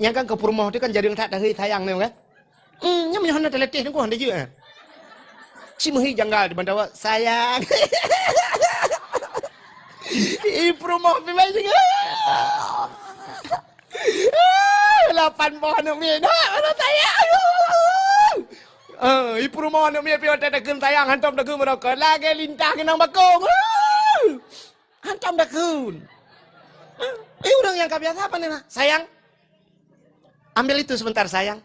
Yang kan ke rumah tu kan jadi tak dah sayang ni kan. Yang mana nak letih ni kau hendak je. Si mesti janggal di bandar sayang. Rumah pi mai sing. 8 pohon nak mi dah mana sayang. Ibu rumah nak mi pi ada ken sayang hantam dah ken mereka. Lagi lintah kenang bakong. Hantam dah ken. Orang yang kebiasa apa nih? Sayang. Ambil itu sebentar sayang.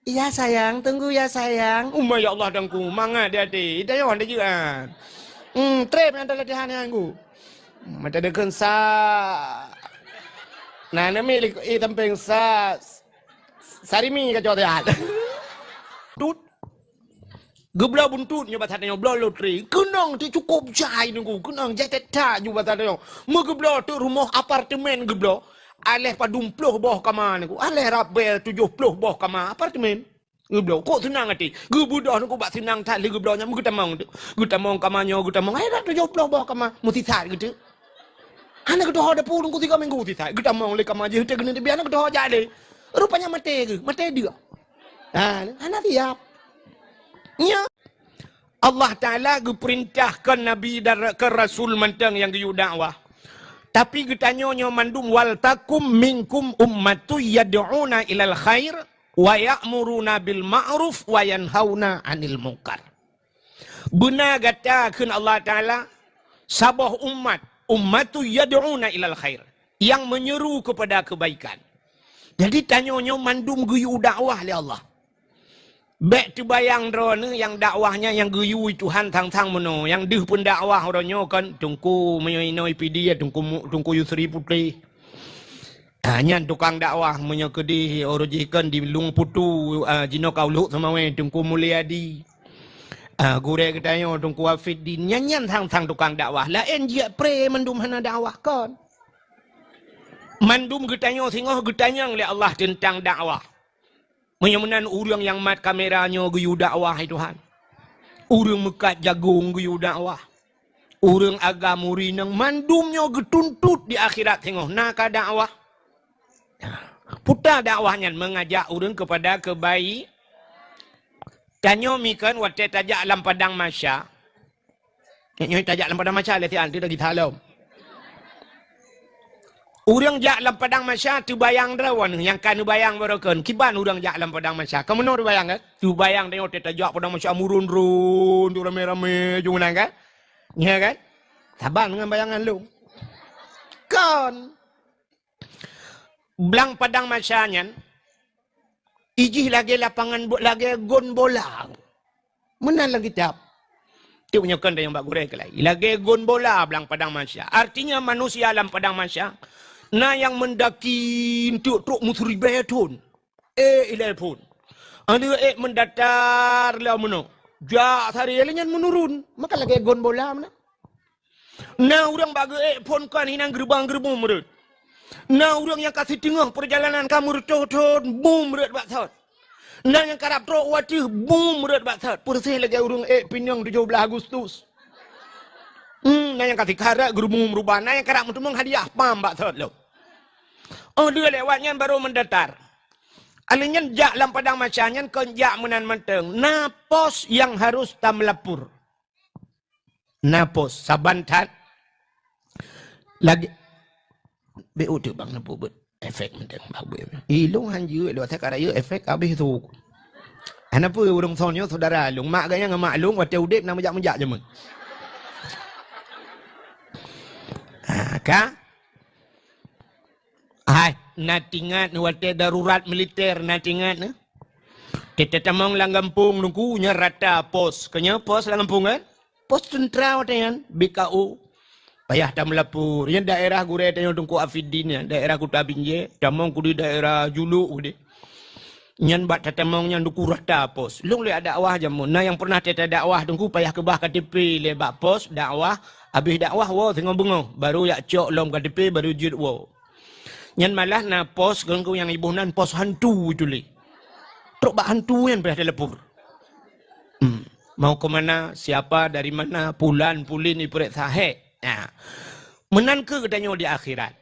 Iya sayang, tunggu ya sayang. Ya Allah dengku, mangga dia di. Ida yo anda juga. Trep yang ada latihan aku. Mata deken sa. Nah, nami tampeng sa. Sarimi ka jodohan. Tut. Gebla buntut nyoba tanya gebla lotri. Kenang tu cukup jai nunggu. Kenang jai teta nyoba tanya. Gebla tu rumah apartemen gebla. Aleh pa 20 boh kamar niku. Aleh rabel 70 boh kamar apartemen. Gebla kok senang hati. Gebudah niku bak senang tak le gebla nya gutamong tu. Gutamong kamarnya gutamong. Ai dah 70 boh kamar mesti sat gitu. Anak kedoh ada pun ku 3 minggu ti sat. Gutamong le kamar je hete kena biar anak kedoh jadi. Rupanya mati ke? Mati dia. Anak siap. Ya. Allah Ta'ala perintahkan Nabi dan ke Rasul mentang yang giyu dakwah. Tapi getanyonya mandum wal takum minkum ummatu yad'una ilal khair wa ya'muruna bil ma'ruf wa yanhauna 'anil munkar. Benar katakan Allah Ta'ala sabah ummatu yad'una ilal khair, yang menyeru kepada kebaikan. Jadi tanyonya mandum giyu dakwah oleh Allah. Baik tu bayang drone yang dakwahnya yang geyu Tuhan tang-tang meno, yang deh pun dakwah orangnya kan tungku menyinoi PD tungku Yusri Putri. Hanya tukang dakwah menyekedi orojikan di Lung Putu Jino Kaulu sama we tungku Mulyadi. Gure katanya tungku Afiddin nyanyan tang-tang tukang dakwah. Lain dia pre mandum hana dakwah kan. Mandum katanya singoh katanya oleh Allah tentang dakwah. Menyamanan orang yang mat kameranya geyu dakwah Tuhan. Orang mekat jagung geyu dakwah. Orang agama rinang mandumnya getuntut di akhirat tengok naka dakwah. Putar dakwahnya mengajak orang kepada kebaik. Tanya mikan waktu tajak alam padang masya. Nyoy tajak alam padang masya letian tu lagi talam. Orang jak dalam padang masya tu bayang drawan yang kan bayang barakan kiban orang jak dalam padang masya. Kamu noh bayang kan? Tu bayang tengok tajak padang masya murun-run tu rame-rame jungan kan? Ya kan? Sabar dengan bayangan lu. Kan belang padang masyanya ijih lagi lapangan lagi gon bola. Mana lagi tap? Tu punya kan yang bak goreng lagi. Lagi gon bola belang padang masya. Artinya manusia dalam padang masya na yang mendaki untuk truk musri beton. Ilai pun. Ada mendatar lah meno. Jak hari elenya menurun. Maka lagi gon bola mana? Na orang bagi pun kan hinang gerbang-gerbang merut. Na orang yang kasih tengah perjalanan kamu retot boom merut baksat. Na yang karap truk wati boom merut baksat. Persih lagi orang Pinang 17 Agustus. Na yang kasih karak gerbang merubah. Na yang karap untuk menghadiah pam baksat lo. Oh dia lewatnya baru mendatar. Alanya jak dalam padang masyanya konjak menan menteng. Napos yang harus tam melapur. Napos sabantat. Lagi BU tu bang napu bet efek menteng bagus. Ilung hanju lo tak ada efek habis tu. Kenapa orang sonyo saudara lung mak gaya dengan mak lung waktu udip nak menjak-menjak je mun. Ka? Hai, natingat waktu darurat militer natingat na. Kita tamang lang kampung nungkunya rata pos. Kanya pos lang kampung kan? Pos tentera kan? BKU. Payah tak melapor. Yang daerah gure tanya tungku Afiddin ya. Daerah Kuta Binjai. Tamang ku di daerah Juluk ku di. Yang bat tamang yang duku rata pos. Long le ada dakwah jamu. Nah yang pernah teta dakwah tungku payah kebah KTP le bak pos dakwah. Habis dakwah wow tengok bengong. Baru yak cok lom KTP baru jid wow. Yang malah na pos ganggu yang ibu nan pos hantu itu le. Truk bak hantu yang payah telepur. Mau ke mana, siapa, dari mana, pulan, pulin, ipuret sahek. Nah, menan ke katanya di akhirat.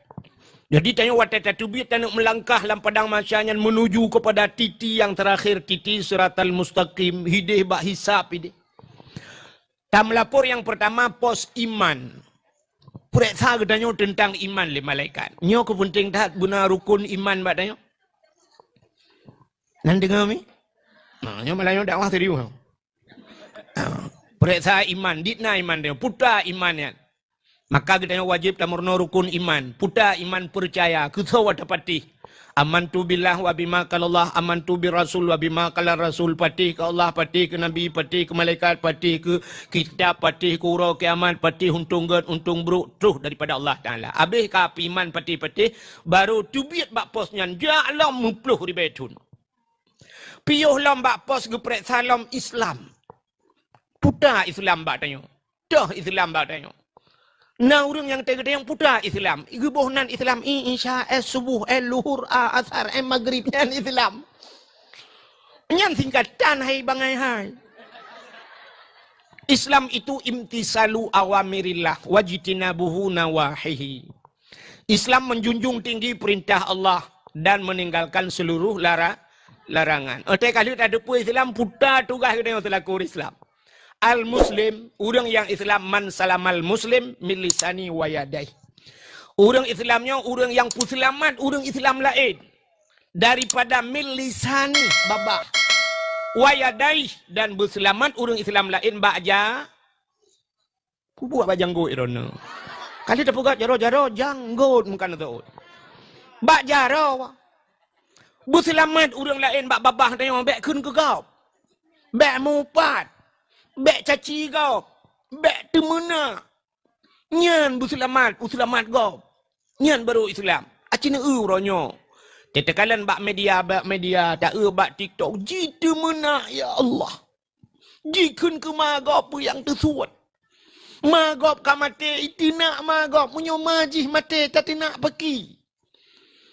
Jadi tanya watata tubit dan melangkah dalam padang masyanya menuju kepada titi yang terakhir, titi siratal mustaqim, hidih bak hisap hidih. Tak melapor yang pertama pos iman. Periksa katanya tentang iman le malaikat. Nyo kepenting tak guna rukun iman bak tanya. Nan dengar mi? Nah, nyo malah nyo dakwah tadi. Periksa iman, ditna iman dia, puta imannya. Maka kita wajib tamurno rukun iman. Puta iman percaya. Kita wadapati. Amantu billah wa bima kalallah. Amantu bi rasul wa bima kalal rasul. Patih ke Allah, patih ke Nabi, patih ke malaikat, patih ke kitab, patih ke urau kiamat, patih untung ged, untung buruk. Terus daripada Allah Ta'ala. Habis ke iman patih-patih. Baru tubiat bak posnya. Ja'alam mupluh ribetun. Piyuh lam bak pos geprek salam Islam. Puta Islam bak tanya. Dah Islam bak tanya. Nah orang yang tegak yang putra Islam, ibunan Islam isya subuh luhur asar maghrib yang Islam. Yang singkatan hai bangai hai. Islam itu imtisalu awamirillah wajtinabuhu nawahihi. Islam menjunjung tinggi perintah Allah dan meninggalkan seluruh larangan. Oke kali ada pu Islam putra tugas kita yang terlaku Islam. Al-Muslim, orang yang Islam man salamal Muslim milisani wayadai. Orang Islamnya orang yang puselamat, orang Islam lain. Daripada milisani babah. Wayadai dan berselamat orang Islam lain bakja. Buat bajanggo irona. Kali tak pugat jaro-jaro janggut bukan tu. Bak jaro. Berselamat orang lain bak babah tengok bek kun ke kau. Bek mupat. Bek caci kau. Bek temena. Nyan berselamat kau. Nyan baru Islam. Acina ronyo. Tetekalan bak media tak bak TikTok. Ji temena ya Allah. Jikun ke magop yang tersuat. Magop ka mati itina magop munyo majih mati tatina peki.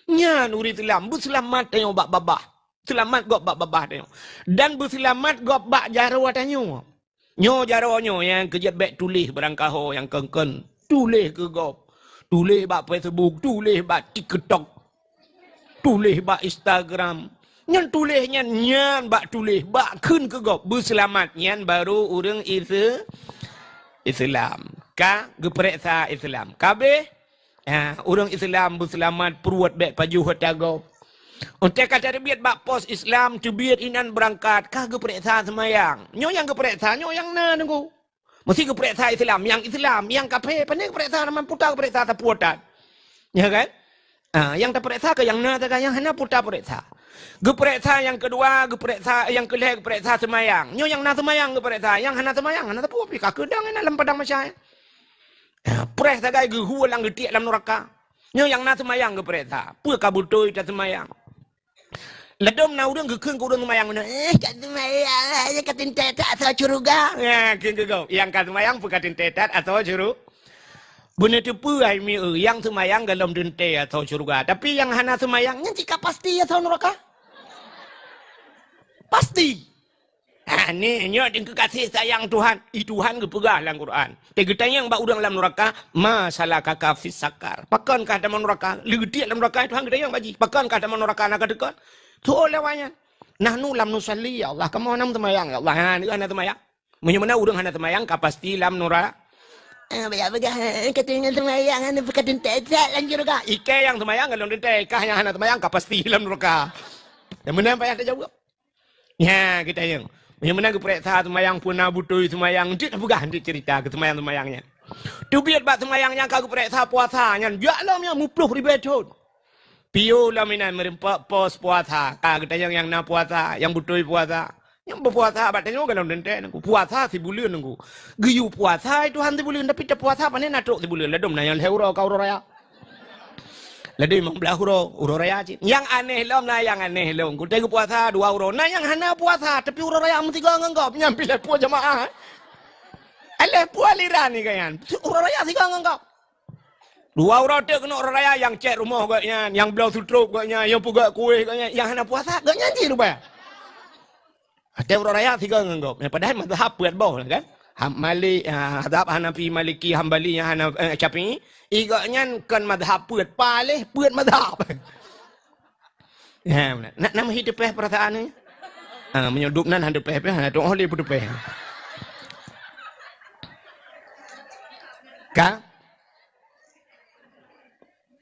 Nyan uri Islam berselamat tengok bak babah. Selamat gop bak babah tengok. Dan berselamat gop bak jarwa tengok. Nyo jaronyo yang kejat bek tulis berangkaho yang kengken. Tulis ke gop. Tulis bak Facebook, tulis bak TikTok. Tulis bak Instagram. Nyan tulis nyan bak tulis bak kun ke gop. Berselamat nyan baru orang Islam. Ka geperiksa Islam. Kabeh orang Islam berselamat peruat bek paju hotagop. Untuk kata biat bak pos Islam tu biat inan berangkat kah geperiksa semayang. Nyo yang geperiksa nyo yang na nunggu. Mesti geperiksa Islam yang kape pandai geperiksa nama putar geperiksa tapuatan. Ya kan? Yang terperiksa ke yang na tak yang hana putar periksa. Geperiksa yang kedua geperiksa yang kelih geperiksa semayang. Nyo yang na semayang geperiksa yang hana semayang hana tapu api ka kedang dalam padang masyai. Pres tagai gehu lang getiak dalam neraka. Nyo yang na semayang geperiksa. Pu kabutoi ta semayang. Ledom na urang gekeng ke urang semayang mana? Kat semayang aja katin tetat atau curuga. Keng ke kau. Yang kat semayang katin tetat atau curug. Benar tu pu ai mi yang semayang dalam dente atau curuga. Tapi yang hana semayangnya jika pasti atau neraka. Pasti. Ni nyo dengan kasih sayang Tuhan. Tuhan kepegah dalam Quran. Tegitanya yang bak urang dalam neraka, masalah kakak fis sakar. Pakankah dalam neraka? Legetiak dalam neraka Tuhan kita yang baji. Pakankah dalam neraka nak dekat? Tu lewanya. Nahnu lam nusalli ya Allah. Kamu nam temayang ya Allah. Ni hana temayang. Menyemana urang hana temayang kapasti lam neraka. Bagaimana katanya temayang hana berkatin tetat lanjut juga. Ike yang temayang dalam dente, kah yang hana temayang kapasti lam neraka. Yang mana apa yang tak jawab? Ya kita yang. Yang mana keperiksa semayang punah butui semayang. Dia tak pegah cerita ke semayang-semayangnya. Tu biar bak semayangnya kau keperiksa puasanya. Jalamnya mupluh ribetun. Pio laminan merempak pos puasa. Kau kita yang na puasa. Yang butui puasa. Yang berpuasa batanya kalau dente. Puasa si bulan nunggu. Giyu puasa itu hanti bulan. Tapi tak puasa panen natuk si bulan. Ledom na yang hero kau raya. Ledom membelah uro raya cik. Yang aneh lom na yang aneh lom. Ku tengok puasa 2 euro. Nah yang hana puasa tapi uro raya mesti kau nganggap nyampi lepu jemaah. Lepu aliran ni kan. Uro raya si kau nganggap. 2 euro tu kena uro raya yang cek rumah katnya, yang belau sutruk katnya, yang pugak kuih katnya, yang hana puasa katnya cik rupanya. Ada uro raya si kau nganggap. Padahal mazhab buat bawah kan. Malik, Hadap Hanafi, Maliki, Hambali, Syafi'i. Igaknya kan madhab put palih, put madhab. Ya, nak nama hidup perasaan ni. Menyudup nan hidup tu oleh hidup Ka?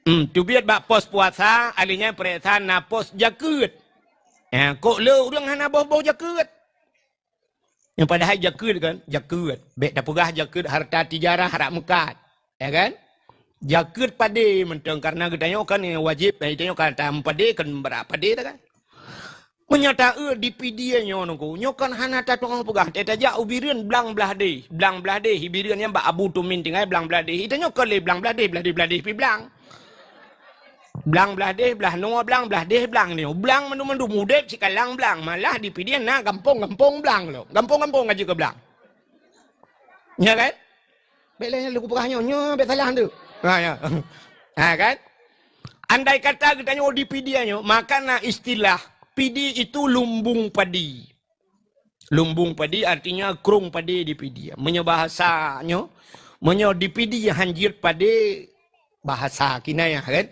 Tu biat bak pos puasa, alinya perasaan na pos jakut. Kok le orang hana boh-boh jakut. Yang padahal jakut kan, jakut. Bek dah pegah jakut harta tijarah harap mekat. Ya kan? Jakut pade mentang karena kita kan wajib, kita kan tam pade kan berapa pade tak kan? Menyata di pidia nyonoku, nyokan hana ta tong pegah, teta ja ubireun blang belah deh, hibireun yang ba abu tumin tinggal blang belah deh. Kita nyokan le blang belah deh pi blang. Blang belah deh, belah no blang belah deh blang ni. Blang mendu mudep cikalang blang, malah di pidia na kampung blang lo. Kampung aja ke blang. Ya kan? Belanya lu pegah nyo, bet salah tu. Ya. Kan? Andai kata kita nyo di pidia nyo, maka na istilah pidi itu lumbung padi. Lumbung padi artinya krung padi di pidi. Menyo bahasanya, menyo di pidi hanjir padi bahasa kinayah kan.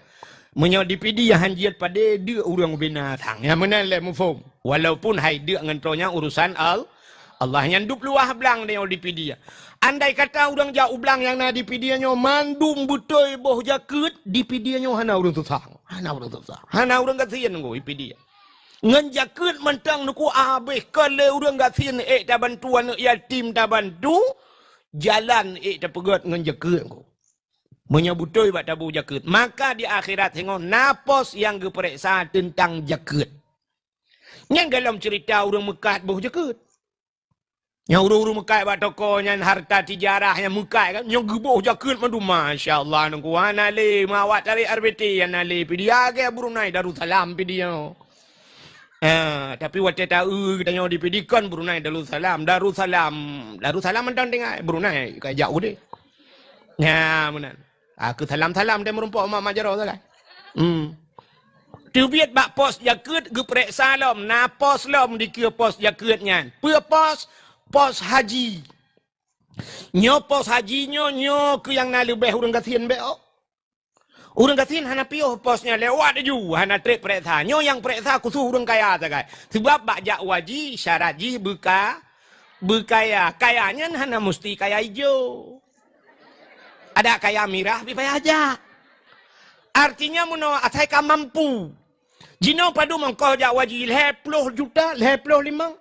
Menyo di pidi hanjir padi dia orang binatang. Yang mana le mufum. Walaupun hai dia ngentronya urusan Allah yang dup luah belang dia di pidi. Andai kata orang jauh belang yang na di pidi nyo mandum betul boh jakut di pidi nyo hana orang susah. Hana orang kasihan ngoi pidi. Ngan jakut mentang nuku habis kalau orang kasihan ta bantuan yatim ta bantu jalan ta pegat ngan jakut ngoi. Menyebutoi buat tabu jakut. Maka di akhirat tengok napos yang geperiksa tentang jakut. Yang dalam cerita orang mekat boh jakut. Yang urung-urung mekai buat tokonya harta tijarah yang mekai kan. Yang geboh jakut madu Masya Allah. Nunggu anale mawat tarik RBT anale. Pidi agak Brunei Darussalam pidi yo. Tapi waktu tahu kita nyawa dipidikan Brunei Darussalam mentang tengah Brunei kayak jauh deh. Ya benar. Aku salam dia merumpuk mak majaro tu kan. Tu biat bak pos jakut geperiksa lom. Na pos lom dikira pos jakutnya. Pua pos haji. Nyo pos haji nyo ke yang na lebih urang kasihan beok. Urang kasihan hana piuh posnya lewat ju hana trek periksa. Nyo yang periksa kusuh urang kaya sagai. Sebab bak jak waji syarat ji berkaya. Kayanya hana mesti kaya hijau. Ada kaya mirah payah aja. Artinya muno atai ka mampu. Jino padu mengkau jak waji 10 juta, 55.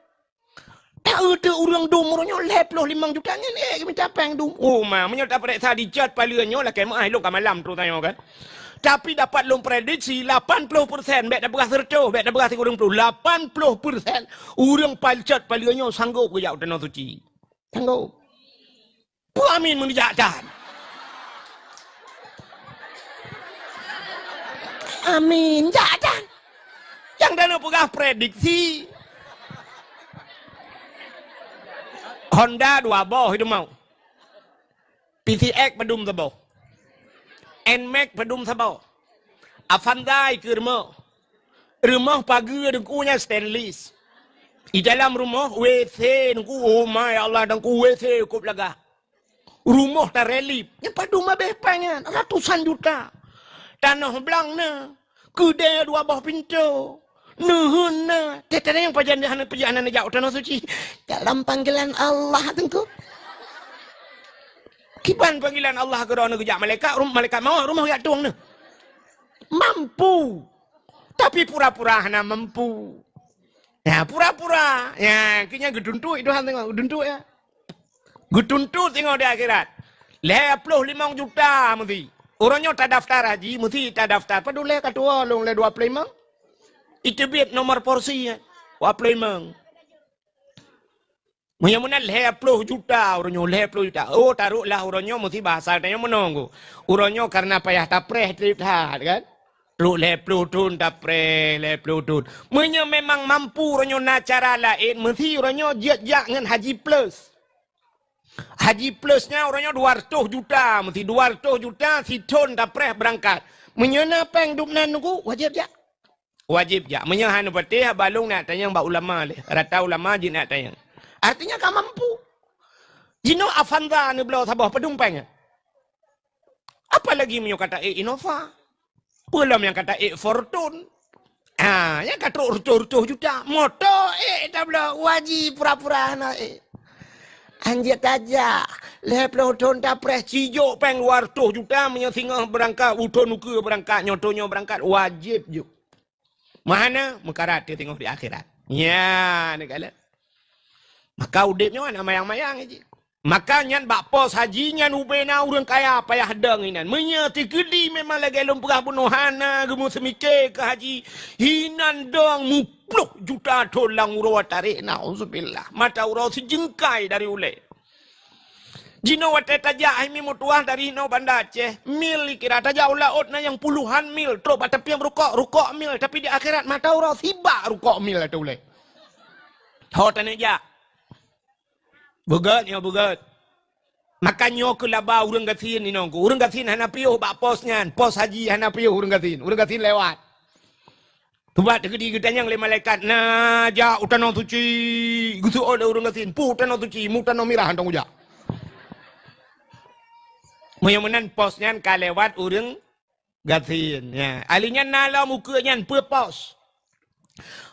Tak ada orang dumurnya 55 juta ni minta peng dum. Oh mamanya tak periksa dicat palanya lah kemah elok ka malam tu tanya kan. Tapi dapat long prediksi 80% bek dah berah serco, bek dah berah 30. 80% orang palcat palanya sanggup ke jak tanah suci. Sanggup. Amin menjadikan. Amin jadikan. Yang dana pegah prediksi Honda 2 boh itu mau. PCX pedum sabo. NMAX pedum sabo. Avanza ke rumah. Rumah pagi dengkunya stainless. Di dalam rumah WC dengku oh my Allah dengku WC cukup lega. Rumah tak relip. Yang padu mah bepanya ratusan juta. Tanah belangna. Kedai 2 boh pintu. Nuhun na. Tetap yang perjalanan jauh tanah suci. Dalam panggilan Allah tengku. Kiban panggilan Allah ke dalam kejap malaikat mau rumah yak tuang ni. Mampu. Tapi pura-pura hana mampu. Ya pura-pura. Ya kini geduntuk itu hal tengok. Geduntuk ya. Geduntuk tengok di akhirat. 55 juta mesti. Orangnya tak daftar haji. Mesti tak daftar. Padahal katua long 25. Itu biar nomor porsi ya. Waplo emang. Menyamunan 50 juta orangnya 50 juta. Oh taruhlah orangnya mesti bahasa tanya menunggu. Orangnya karena payah tapreh trip kan. Lu 50 tun tapreh 50 tun. Memang mampu orangnya nak cara lain. Mesti orangnya jak dengan haji plus. Haji plusnya orangnya 200 juta. Mesti 200 juta si tun tapreh berangkat. Menyana apa yang duk nunggu wajib jak. Wajib ya. Menyahan patih balung nak tanya mbak ulama le. Rata ulama je nak tanya. Artinya kau mampu. Jino Avanza ni belau sabah pedumpeng. Apalagi yang kata Innova. Belum yang kata Fortune. Yang kata urtuh juta. Motor dah belau wajib pura-pura na anjir aja. Leplau ton tak pres cijo peng luar tuh juta punya singa berangkat, uton uke berangkat, nyotonyo berangkat wajib juk. Mana mekarat dia tengok di akhirat. Ya, ni kala. Maka udipnya ana mayang-mayang aja. Maka nyan bak pos haji nyan ubena urang kaya payah deng inan. Menya tikedi memang lagi lom perah bunuhana gemu semike ke haji. Hinan dong mupluk juta tolang uro tarik nauzubillah. Mata uro sejengkai dari ule. Jino wate taja ai mi mutuah dari no Banda Aceh. Mil kira taja ula otna yang puluhan mil. Tro tapi yang rukok mil tapi di akhirat mata uro tiba rukok mil atau ule. Hotan aja. Bugat. Makanya ke laba urang gatin ni nongku. Urang gatin hana piuh bak posnya. Pos haji hana piuh urang gatin. Urang gatin lewat. Tubat tegedi gedanyang le malaikat. Nah, ja utanong suci. Gusu ada urang gatin. Pu utanong suci, mu utanong mirah hantong uja. Moyamenan posnya ka lewat urang gatin. Ya, alinya nala mukanya pe pos.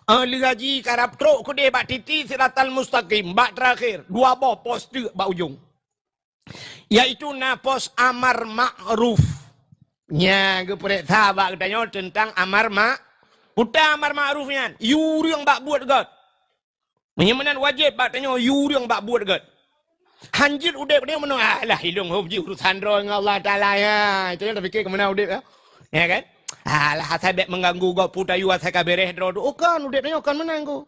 Ahli haji karab truk kude bak titi siratal mustaqim bak terakhir dua boh pos tu bak ujung yaitu na pos amar ma'ruf nya gepurek sahabat katanya tentang amar puta amar ma'rufnya yuri yang bak buat god menyamanan wajib bak tanya yuri yang bak buat god hanjir udep dia menung alah hilung hobi urusan roh dengan Allah Ta'ala ya itu yang terfikir kemana udep ya kan. Alah saya dek mengganggu kau putar yu saya kabereh drodo. Oh kan udep tanya kan menang kau.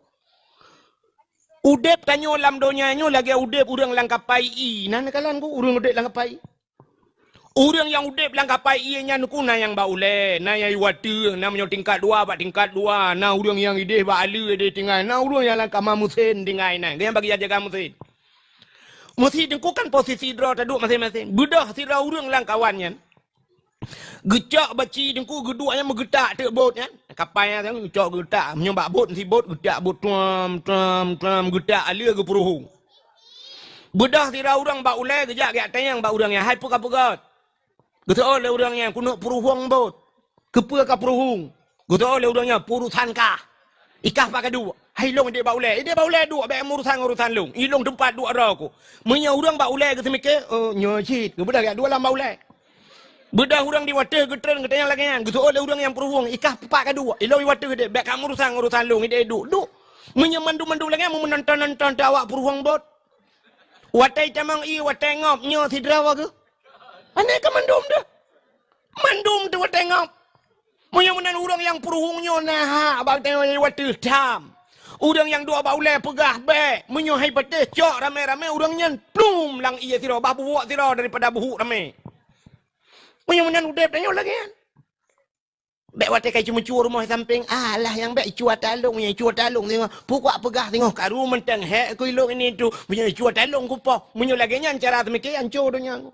Udep tanya lam donyanya lagi udep urang langkapai i. Nan kalan kau urang udep langkapai. Urang yang udep langkapai i nya nuku na yang baule, na yang watu, na menyo tingkat 2 bak tingkat 2. Na urang yang ide bak alu ide tinggal. Na urang yang langkama musin tinggal na. Yang bagi jaga musin. Musin dengku kan posisi dro taduk masing-masing. Bedah sira urang langkawannya. Gecak baci dengku geduanya menggetak tak bot kan kapal yang tengok gecak getak menyembak bot si bot getak bot tuam getak alia ke peruhung bedah tira orang bak ulai gejak gak tayang bak orang yang hai pegat getak oleh orang yang kuno peruhung bot kepa ka peruhung getak oleh orangnya purusan kah ikah pakai dua hai long dia bak ulai dua bak urusan long ilong tempat dua ra aku menya orang bak ulai ke semike nyocit ke bedah gak dua lam bak ulai bedah orang di water getren katanya lagi kan gitu oleh orang yang peruhung ikah pepak kedua ilau di water gede bek kamu urusan long ide duk menyemandu lagi mau menonton awak peruhung bot watai tamang watai ngop nyo sidrawa ke aneh ke mandum tu watai ngop menyeman orang yang peruhung nyo nah abang tengok di water tam orang yang dua baulai pegah bek menyohai patih cok rame-rame orangnya plum lang iya sirah babu buat sirah daripada buhuk rame menyeman udep tanya lagi kan. Bek watai kai cuma cua rumah samping. Alah yang bek cua talung tengok. Pukak pegah tengok karu mentang hek ku ilung ini tu. Punya cua talung ku poh. Menyo lagi nyan cara demikian cua dunia ku.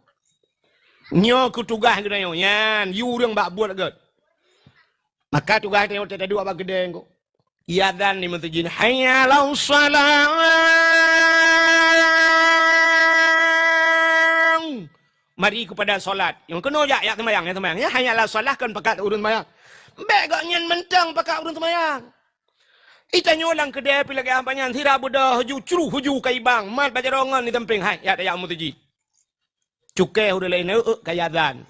Nyo ku tugah ku tanya yan. You yang bak buat god. Maka tugah tengok tadi dua bak gede ku. Iadzan ni masjid hayya lau salat. Mari kepada solat. Yang kena ya semayang ya hanyalah solat kan pakat urun semayang. Bek gak nyen mentang pakat urun semayang. Itanya orang kedai pilih ke ampanyan sira budah huju kaibang mat baca rongan di temping hai ya ya mutaji. Cukai udah lain kayadan.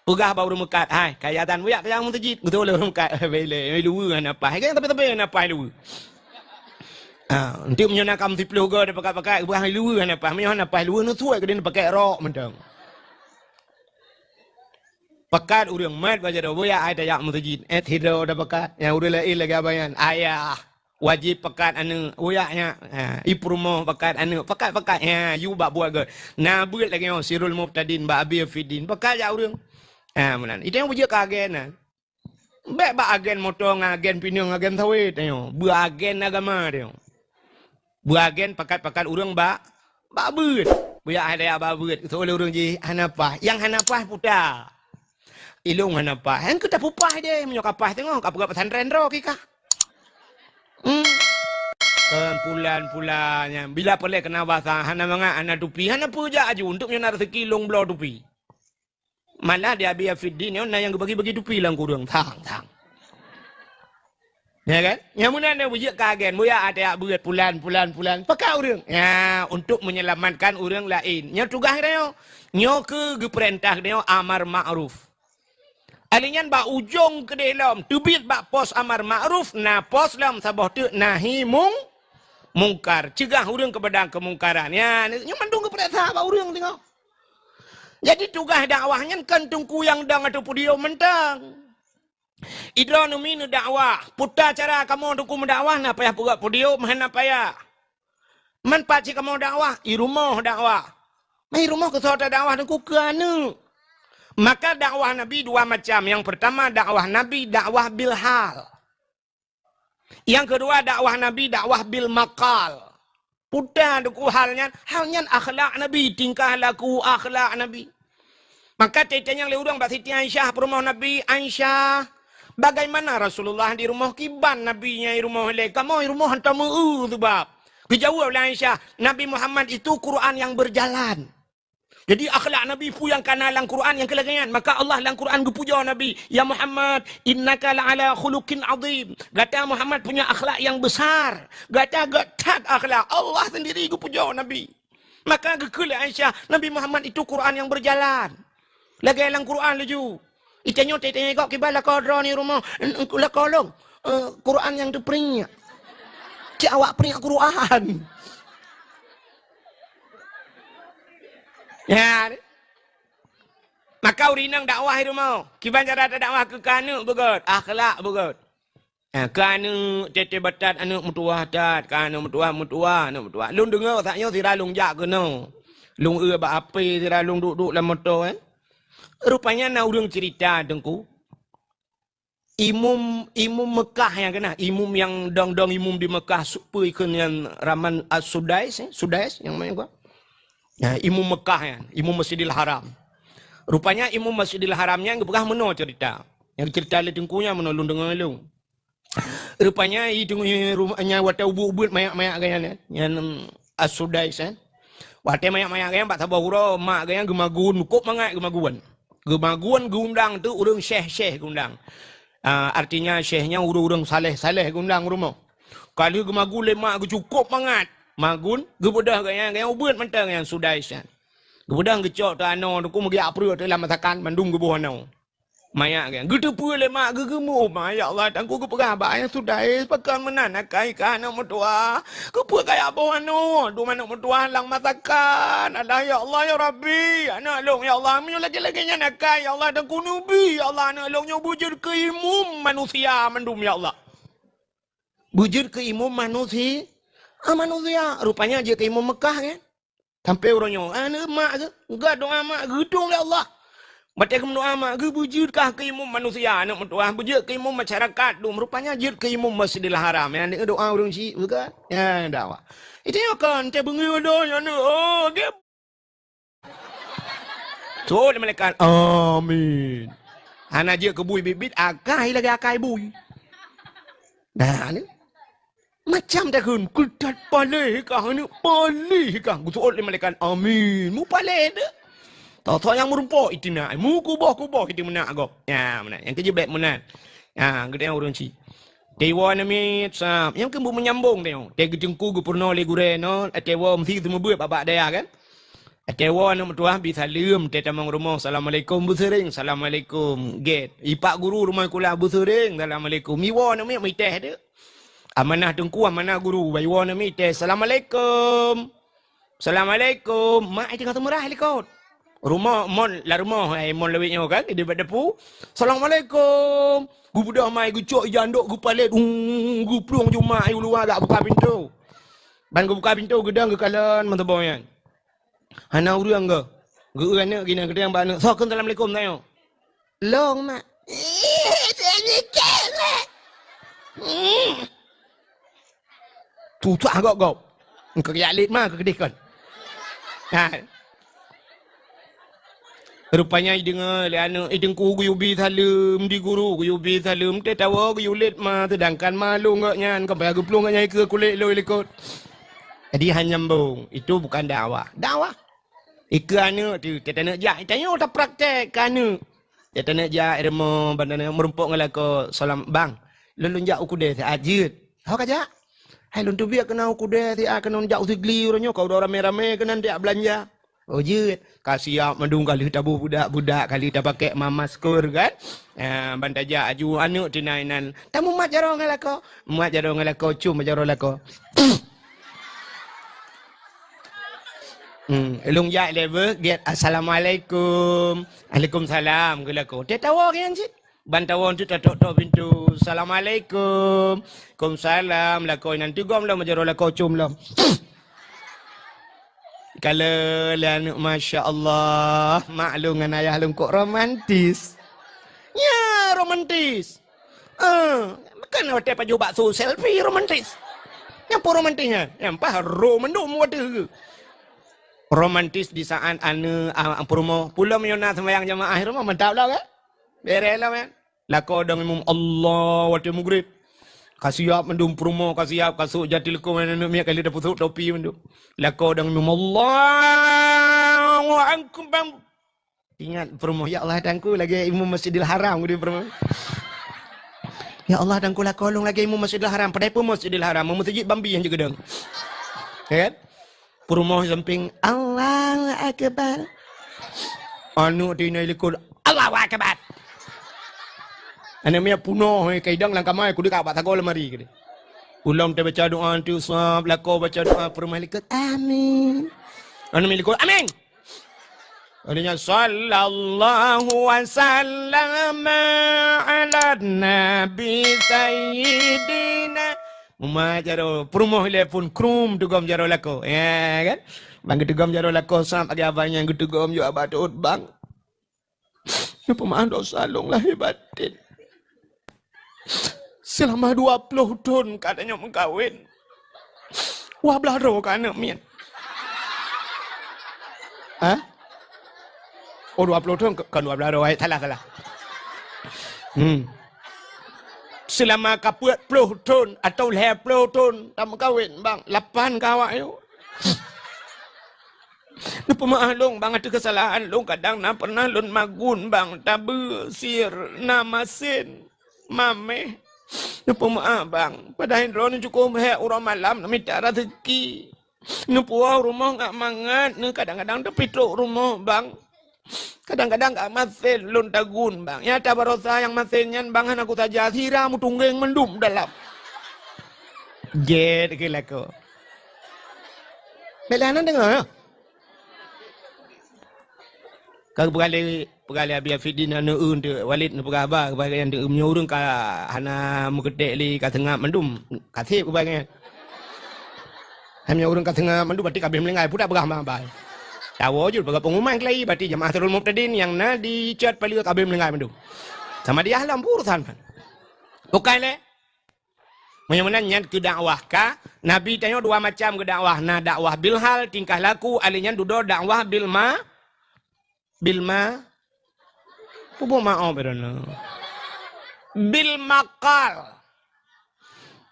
Pegah baru mekat hai kayadan buyak ya mutaji betul le mekat bele lu apa hai kan tapi apa lu. Nanti menyenangkan si pelugah dia pakai buah lu apa apa lu nu suai ke dia pakai rok mentang. Pakat urang mat baca dah boya ai tayak mutajid hidro dah pakat yang urang lain lagi abayan ayah wajib pakat anu boyaknya iprumo pakat anu pakat ya you bak buat ke na buat lagi sirul mubtadin ba abi fidin pakat ya urang menan itu yang bujuk agen bek bak agen motong agen pinang agen sawit tengok bu agen agama tengok bu agen pakat urang bak beut boyak ai tayak bak beut so oleh urang ji hanapah yang hanapah putar ilung hanapah yang kita pupah dia menyokapah tengok kapal pesantren ro kika Kan pulan-pulannya. Bila boleh kena basah, hana manga ana tupi, hana puja aja untuk nyenar sekilong belau tupi. Malah dia biar fiddin, yang bagi-bagi tupi lang kurang. Tang. Ya kan? Yang mana ada bujak kagen, muya ada buat pulan. Pakai orang. Ya, untuk menyelamatkan orang lain. Yang tugas dia, nyo ke perintah dia amar ma'ruf. Alinyan ba ujung ke dalam, tubit ba pos amar ma'ruf, na pos dalam sabah tu nahi mungkar. Cegah orang kepada kemungkaran. Ya, nyo mandung kepada sahabat orang tengok. Jadi tugas dakwahnya kan tungku yang dang atau dia mentang. Idra numinu dakwah. Putar cara kamu untuk mendakwah na payah pura podio mana payah. Man paci kamu dakwah, i rumah dakwah. Mai rumah ke sota dakwah tungku kerana. Maka dakwah Nabi dua macam. Yang pertama dakwah Nabi dakwah bil hal. Yang kedua dakwah Nabi dakwah bil maqal. Putar tungku halnya akhlak Nabi, tingkah laku akhlak Nabi. Maka titanya le urang Mbak Siti Aisyah rumah Nabi Aisyah. Bagaimana Rasulullah di rumah kiban Nabinya di rumah le. Kamu di rumah hantar tu bab. Dijawab oleh Aisyah, Nabi Muhammad itu Quran yang berjalan. Jadi akhlak Nabi pu yang kana lang Quran yang kelagangan. Maka Allah lang Quran gupuja Nabi, ya Muhammad, innaka la'ala khuluqin azim. Gata Muhammad punya akhlak yang besar. Gata gatat akhlak Allah sendiri gupuja Nabi. Maka gekul Aisyah, Nabi Muhammad itu Quran yang berjalan. Lagi lang Quran laju. Itanya kok kibala kodro ni rumah. Lah kolong. Quran yang dipering. Cik awak pering Quran. Ya. Maka urinang dakwah itu mau. Kiban cara dakwah ke kanu begot. Akhlak begot. Kanu tete batat anu mutuah tat. Kanu mutuah. Lung dengar taknya sira lung jak ke no. Lung ba ape sira lung duduk dalam motor kan. Rupanya na urang cerita dengku. Imum Mekah yang kena. Imum yang dong imum di Mekah supaya yang Raman Sudais yang mana gua? Ya, imum Mekah ya, imum Masjidil Haram. Rupanya imum Masjidil Haramnya yang pernah meno cerita. Yang cerita le tengkunya menolong dengan lu. Rupanya itu rumahnya wata ubu-ubut mayak-mayak gayanya. Yang As-Sudais kan. Wate mayak-mayak gayanya pak sabah hura mak gayanya gemagun, kok mangat gemaguan. Gemaguan gundang tu urang syekh gundang. Artinya syekhnya urang saleh gundang rumah. Kalau gemagun lemak cukup mangat. Magun, gebudah gaya ubut mentang yang Sudais kan. Gebudah gecok tu ano tu ku magi apru tu dalam masakan mandung gebuh ano. Mayak kan. Gitu pula lemak gegemu. Ya Allah, tangku ke perah yang Sudais pakan menan akai kan mutua. Ke pu kaya apa ano? Tu mana mutua lang masakan. Allah ya Allah ya Rabbi. Anak long ya Allah, menyo lagi-laginya nakai ya Allah tangku nubi. Ya Allah anak long nyo bujur ke imum manusia mandum ya Allah. Bujur ke imum manusia. Manusia rupanya dia ke imam Mekah kan. Sampai orangnya, mak ke? Enggak doa mak, gedung ya Allah. Baca ke doa mak, bujurkah ke imam manusia anak mentua, bujur ke imam masyarakat tu. Rupanya dia ke imam Masjidil Haram. Yang doa orang Syiah bukan? Ya, dakwah. Itu yang kan, saya bengi ada yang okay. So, dia malaikat, amin. Hana dia ke bui bibit, akai lagi akai bui. Dah ni. Macam dah kan, kedat palih kah ni, palih kah. Gusuot le malaikat, amin. Mu palih dah. Tahu yang merumpok itu nak. Mu kubah itu menak kau. Ya, menak. Yang kerja baik menak. Ya, gede orang si. Dewa nami sap. Yang kembu menyambung tengok. Tega jengku gu purno le gure no. Dewa mesti semua buat babak dia kan. Dewa nama tuah bisa lem teta mang rumah. Assalamualaikum bu sering. Assalamualaikum. Get. Ipak guru rumah kula bu sering. Assalamualaikum. Miwa nami mai teh dia. Amanah tengku, amanah guru. Bayiwa nami teh. Assalamualaikum. Assalamualaikum. Mak tengah temurah helikot. Rumah, mon lewitnya kan. Dia pada pu. Assalamualaikum. Gu budak mai, gu cok jandok, gu palet. Gu pelung cuma ayu luar tak buka pintu. Ban gu buka pintu, gedang gu kalan mentebayan. Hana urang ke? Gu anak gina gedang bana. So, assalamualaikum tayo. Long mak. Tu agak kau. Engkau ya lit mah kedekan. Ha. Rupanya dengar le anak idengku guyubi salem di guru guyubi salem te tawa guyulit ma sedangkan malu ngaknya sampai aku pelung ngaknya ke kulit lo ikut. Jadi hanyambung itu bukan dakwah. Dakwah. Anak tu kita nak jah tanya tak praktek kana. Kita nak jah irma bandana merumpuk ngalako salam bang. Lulun jak ukude ajut. Hau kaja. Hai lun tu biar kena ukude ti kena jak usigli orangnya kau dah rame-rame kena dia belanja. Oh jut, kasih mendung kali tabu budak-budak kali dah pakai mamaskur kan. Bantaja aju anu tinainan. Tamu mat jaro ngalako. Mat jaro ngalako cum jaro lako. Elung ya level get assalamualaikum. Waalaikumsalam gelako. Dia tahu kan sih. Bantawan tu tok pintu. Assalamualaikum. Waalaikumsalam lako nanti gom lah jaro lako cum lah. Kalau lan masya-Allah maklum dengan ayah lung kok romantis. Ya, romantis. Bukan hotel paju bakso selfie romantis. Yang apa romantisnya? Yang apa romandum waduh. Romantis di saat anu promo pulau menyona sembahyang jamaah rumah mantap lah kan? Berelah kan? Lako dong imam Allah waktu maghrib. Kasiap mendum promo kasiap kasuk jatilku mana nak kali dah pusuk topi mendum. Lako dong imam Allah angkum bang. Ingat promo ya Allah dangku lagi imam Masjidil Haram di promo. Ya Allah dangku lako long lagi imam Masjidil Haram padai pun Masjidil Haram masjid Bambi yang juga dong. Kan? Promo samping Allahu Akbar. Anu dinai likul Allahu Akbar. Ane mia punoh kaidang lang kamay kudu ka batago lemari kede. Ulam te baca doa tu sab lako baca doa permah likut amin. Anu milikul amin. Adanya sallallahu wasallam ala nabi sayyidina Mumajaro promo telepon krum dugam jaro lako. Ya kan? Bang dugam jaro lako sam agi abang yang dugam yo abatut bang. Apa maan dosa long lah hebatin. Selama 20 tahun katanya mengkawin. Wah belaro kan anak mian. Hah? Oh 20 tahun kan 20 salah. Selama kaput 10 tahun atau 20 tahun tak mengkawin bang. 8 kawak yo. Napa maaf long bang ada kesalahan long kadang na pernah lun magun bang tabu sir nama sen mame. Napa maaf bang padahal ron cukup he orang malam minta rezeki. Napa rumah ngak mangat ne kadang-kadang tapi tok rumah bang. Kadang-kadang gak masin lun tagun bang. Ya tabarosa yang masinnya bang aku saja siramu tunggeng mendum dalam. Get gila ko. Belanan dengar ya? Kau pegali abi fidina ne unde walid ne pegaba kebagai yang de menyurung ka hana mugedek li ka tengah mendum kasih kebagai. Hanya urung ka tengah mendum berarti kabeh melengai budak berah bai. Tahu je bagai pengumuman kelai berarti jemaah Darul Muqtadin yang na di chat paling kabeh melengai mendum. Sama dia halam urusan kan. Bukan le. Menyemenanya ke dakwah ka Nabi tanya dua macam ke dakwah. Na dakwah bil hal tingkah laku alinya dudo dakwah bil Pupu maaf berana. Bil makal.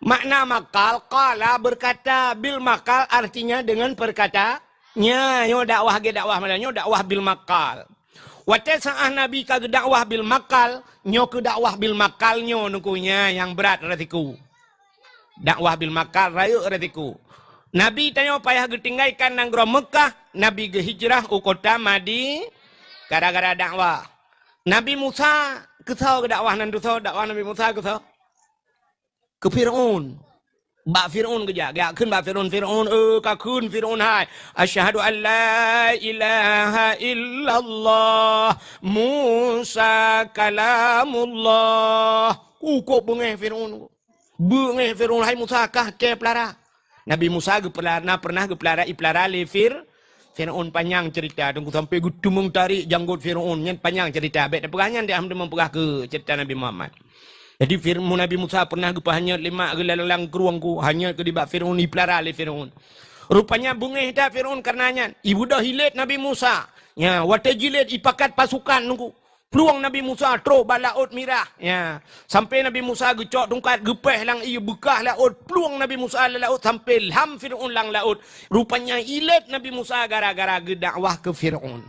Makna makal qala berkata bil makal artinya dengan perkataannya. Yo dakwah ge dakwah malanya dakwah bil makal. Wate saah Nabi ka dakwah bil makal, nyo ke dakwah bil makal nyo nukunya yang berat ratiku. Dakwah bil makal rayu ratiku. Nabi tanya payah getinggaikan nang gro Mekah, Nabi ge hijrah u kota Madi gara-gara dakwah. Nabi Musa kesau ke dakwah nan kesau dakwah Nabi Musa kesau ke Firaun. Ba Firaun keja, gak keun ba Firaun ka keun Firaun hai. Asyhadu an la ilaha illallah Musa kalamullah. Kok bengeh Firaun. Bengeh Firaun hai Musa kah ke pelara. Nabi Musa ge pelara pernah ge pelara le Firaun panjang cerita tunggu sampai gudumung tarik janggut Firaun nyen panjang cerita bet pegangan dia hamda mempegah ke cerita Nabi Muhammad. Jadi firman Nabi Musa pernah hanya 5 gelalang keruangku hanya ke dibak Firaun dipelihara oleh Firaun. Rupanya bungeh dah Firaun karenanya ibu dah hilit Nabi Musa. Ya, wata jilid ipakat pasukan nunggu. Peluang Nabi Musa terus balaut mirah. Ya, sampai Nabi Musa gecok tungkat gepeh lang ia bekah laut. Peluang Nabi Musa laut sampai ham Firaun lang laut. Rupanya ilet Nabi Musa gara-gara dakwah ke Firaun.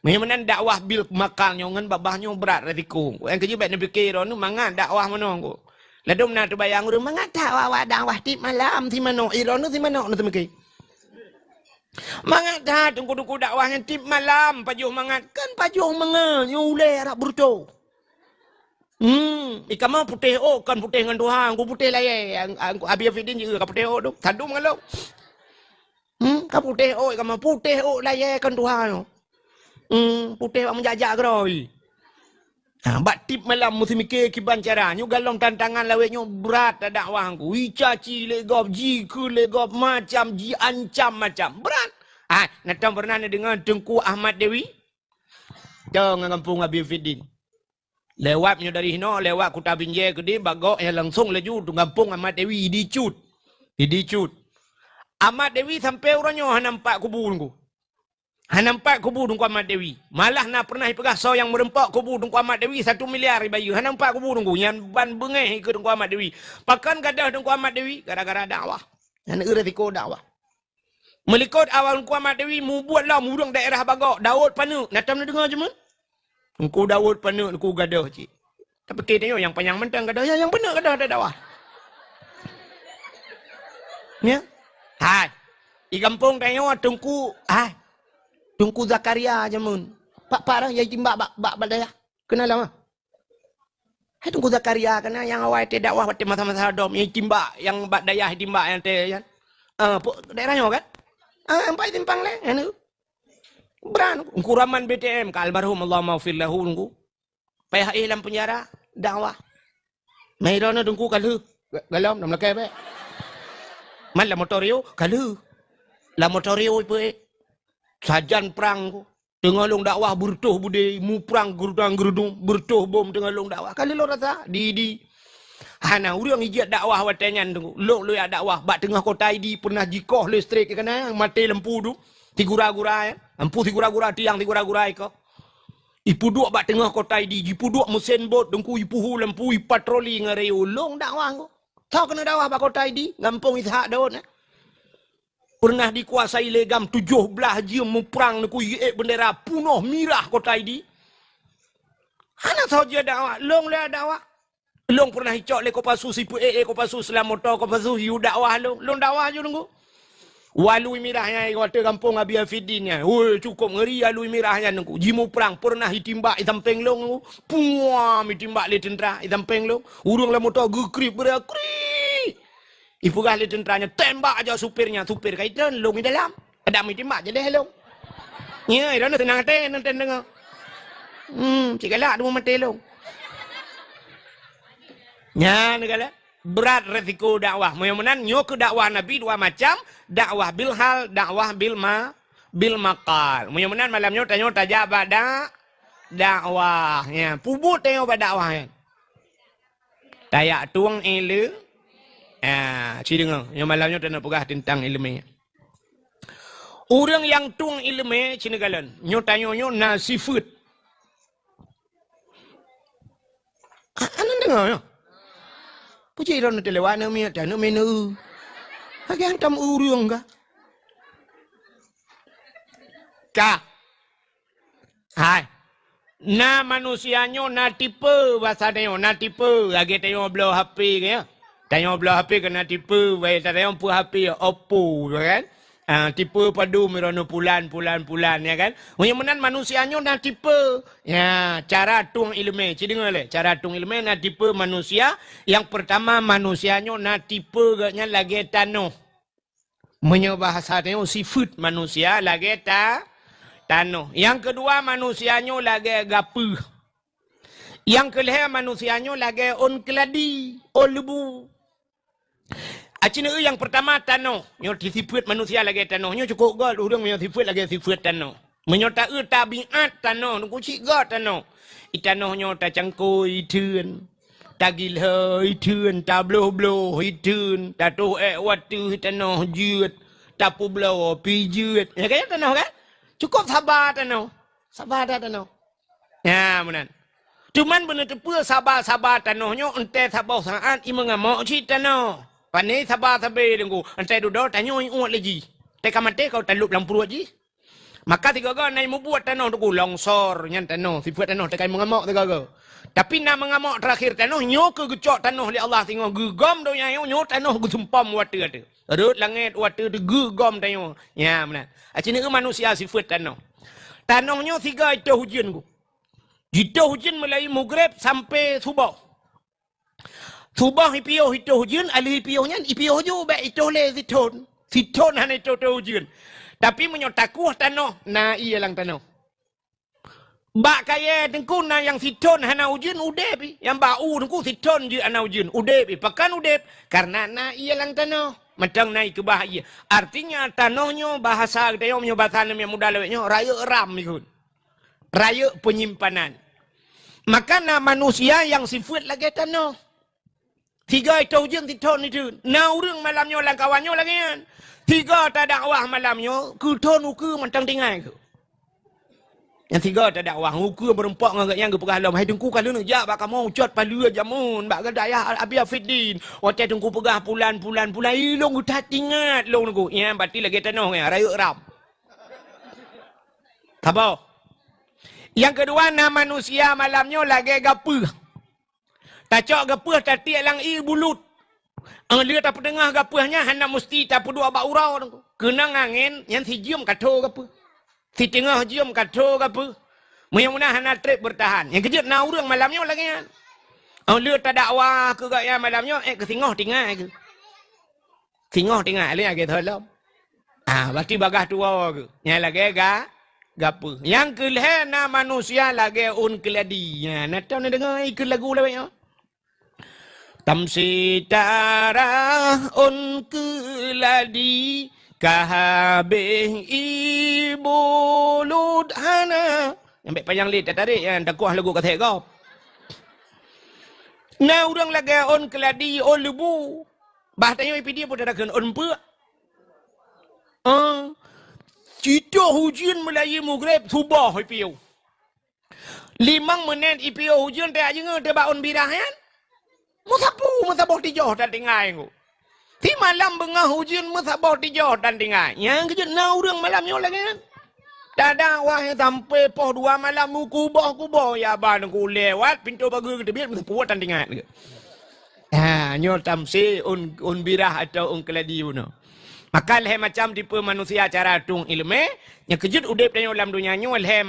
Memang dakwah bil makalnya ngan babahnya berat resiko. Yang kejibat Nabi kira nu mangan dakwah mana ko. Ladum na tu bayang ru mangan dakwah tip malam ti mano iron nu ti mano nu temeki. Mangat dah tunggu-tunggu dakwahnya tip malam pajuh mangat kan pajuh mangat nyule arak burco. Ikan mau putih kan putih dengan Tuhan, aku putih lah ya. Aku Abi Afidin juga ka putih tu. Tandum kalau. Ka putih ikan mau putih lah ya kan Tuhan. Putih pak menjajak keroi. Bak tip malam mesti mikir kiban cara. Nyu galong tantangan laweknya berat dakwah aku. Icaci legop, jiku legop macam, ji ancam macam. Berat. Natang pernah dengar Tengku Ahmad Dewi? Jangan kampung Abi Fidin. Lewatnya dari hino, lewat Kuta Binjai ke dia, bagok yang langsung laju tu kampung Ahmad Dewi, dicut. Ahmad Dewi sampai orangnya nampak kubur aku. Nampak kubur Tengku Ahmad Dewi. Malah nak pernah pegah so yang merempak kubur Tengku Ahmad Dewi 1 miliar bayu. Nampak kubur aku yang ban bengeh ke Tengku Ahmad Dewi. Pakan gadah Tengku Ahmad Dewi gara-gara dakwah. Yang resiko dakwah. Melikut awal Tengku Ahmad Dewi mu buatlah murung daerah bagok. Daud Panu. Natam nak dengar je man? Engkau Daud Panu aku gadah cik. Tapi kita yang panjang mentang gadah yang benar gadah ada dakwah. Ya. Di kampung tanya Tengku Tengku Zakaria jamun. Pak dah yang timbak bak badaya. Kenal lama. Tengku Zakaria kena yang awal te dakwah waktu masa-masa dom yang timbak yang bak daya timbak yang te kan. Daerahnya kan? Empat timpang le anu. Beran kuraman BTM ka almarhum Allah maufir lahu nunggu. PHI dalam penjara dakwah. Mairona Tengku kalu. Galam dalam lakai pe. Man la motorio kalu. La motorio pe. Sajan perang ku. Tengah long dakwah bertuh bude mu perang gerudang bertuh bom tengah long dakwah. Kali lo rasa di hana urang ijat dakwah watanyan tu. Lo ya dakwah bak tengah kota ID pernah jikoh listrik kana mati lampu tu. Tigura-gura ya. Lampu tigura-gura tiang tigura-gura iko. Ipu duk bak tengah kota ID, ipu duk mesin bot dengku ipu lampu patroli ngareu long dakwah ku. Tahu kena dakwah bak kota ID, ngampung Ishak Daud na. Pernah dikuasai legam 17 jam memperang ku bendera punuh mirah kota ID. Hana saja dakwah, long le dakwah. Long pernah hicok le Kopassus ipu Kopassus Selamoto Kopassus yu dakwah long dakwah je nunggu. Walui mirahnya kota kampung Abi Afidin. Oi cukup ngeri alui mirahnya nunggu. Jimu perang pernah ditimbak di samping long nunggu. Puam ditimbak le tentera di samping long. Urang le motor gekrip berakri. Ibu kali tenteranya tembak aja supirnya. Supir kaitan long di dalam. Ada mi tembak je deh long. Ya, itu tenang teh nanti dengar. Cikalah dua mati long. Ya, negala berat resiko dakwah. Mudah-mudahan nyok dakwah Nabi dua macam, dakwah bil hal, dakwah bil maqal. Mudah-mudahan malamnya tanya tajak pada dakwah. Ya, pubut tanya pada dakwah ya. Tayak tuang ilmu. Dengar. Yang malamnya tak nak pegah tentang ilmunya. Orang yang tuang ilmu, cina galan. Nyo tanya-nyo nasi food. Anak dengar ya? Puji orang nak lewat nama dan nama menu. Hagi hantam orang kah? Kah? Hai. Na manusianya na tipe bahasa dia na tipe. Lagi tanya belah HP ke ya? Tanya belah HP kena tipe, baik tak tanya pun HP Oppo kan? Tipe padu merono pulan ya kan? Mudah-mudahan manusianya nak tipe. Ya, cara tung ilmu. Cik dengar le, cara tung ilmu nak tipe manusia. Yang pertama manusianya nak tipe gaknya lagi tanah. Bahasa tanya sifat manusia lagi tanah. Yang kedua manusianya lagi gapu. Yang kelihatan manusianya lagi on keladi, on lebu. Acina yang pertama tanah. Nyo sifat manusia lagi tanah. Nyo cukup gol urang nyo sifat lagi sifat tanah. Menyota tabiat tanah. Nunggu cik gol tanah. Tanah nyo ta cangkoi iteun. Ta gilha iteun, ta bloh-bloh iteun, ta tu watu tanah jeut, ta pu bloh pijut. Ya kan tanah kan? Cukup sabar tano. Sabar dah tano. Ya, benar. Cuman benar tepu sabar tanohnya ente sabar saat i mengamok si tano. Pani sabar sabar dengku. Ente duduk tanya uat lagi. Teka mate kau talup lampu lagi. Maka tiga kau naik membuat tanoh tu longsor nyan tanoh. Si buat tanoh tekai mengamok tiga kau. Tapi nak mengamok terakhir tanoh nyo ke gecok tanoh li Allah tengok gegam do yang nyo tanoh gusumpam water tu. Rut langit water tu gegam tanoh. Ya, benar. Acini ke manusia sifat tanoh. Tanohnya 3 itu hujan ku. Itu hujan mulai maghrib sampai subuh. Subuh ipiyo itu hujan, ali ipiyonya ipiyo jo ba itu le siton. Siton han itu hujan. Tapi menyotaku tanoh, na iya lang tanoh. Ba kaya tengku na yang siton hana hujan udep. Yang bau tengku siton je ana hujan udep. Pakan udep karena na iya lang tanoh. Macam naik ke bahaya. Artinya tanohnya bahasa kita yang bahasa yang mudah lewatnya raya ram ikut. Raya penyimpanan. Maka na manusia yang sifat lagi tanoh. 3 itu hujan titon itu. Na urang malamnya lang kawannya lagi kan. 3 tak dakwah malamnya ke ton uku mentang tinggal ke. Yang 3 tak dakwah uku berempak ngagak yang ke pegah hai dengku kalau nak jak bak kamu ucat palu jamun bak daya abi afidin. Watai dengku pegah pulan ilong utat ingat long dengku. Ya berarti lagi tanoh ya raya ram. Apa? Yang kedua na manusia malamnya lagi gapah. Tacok gapah tatiak lang i bulut. Dia tak pendengar gapahnya hendak mesti tak pedua bak urau dengku. Kena angin yang si jium kato gapah. Si tengah jium kato gapah. Mudah-mudahan hana trip bertahan. Yang kejut na urang malamnya lagi kan. Dia tak dakwah ke gaya malamnya ke singoh tinggal ke. Singoh tinggal ni lagi tolong. Berarti bagah tua ke. Yang lagi gapa. Yang kelih na manusia lagi un keladi. Nak tahu nak dengar ikut lagu lewatnya. Tamsitara un keladi kahabih ibu ludhana. Yang baik panjang lid tarik yang takuah lagu kata kau. Na urang lagi on keladi on lebu. Bahtanya ipi dia pun dah kena on pe. Cita hujan Melayu maghrib subah ipiu. 5 minit ipiu hujan tak aja ngah tebak on birahan. Musabuh tijoh dan tinggal ku. Ti malam bengah hujan musabuh tijoh dan tinggal. Yang kejut na urang malamnya lagi kan. Dadah wah sampai poh 2 malam kubah ya ban ku lewat pintu bagus kita biar puat dan tinggal. Nyo tamsi un birah atau un keladi uno. Maka leh macam tipe manusia cara tung ilmu yang kejut udip dalam dunia nyo leh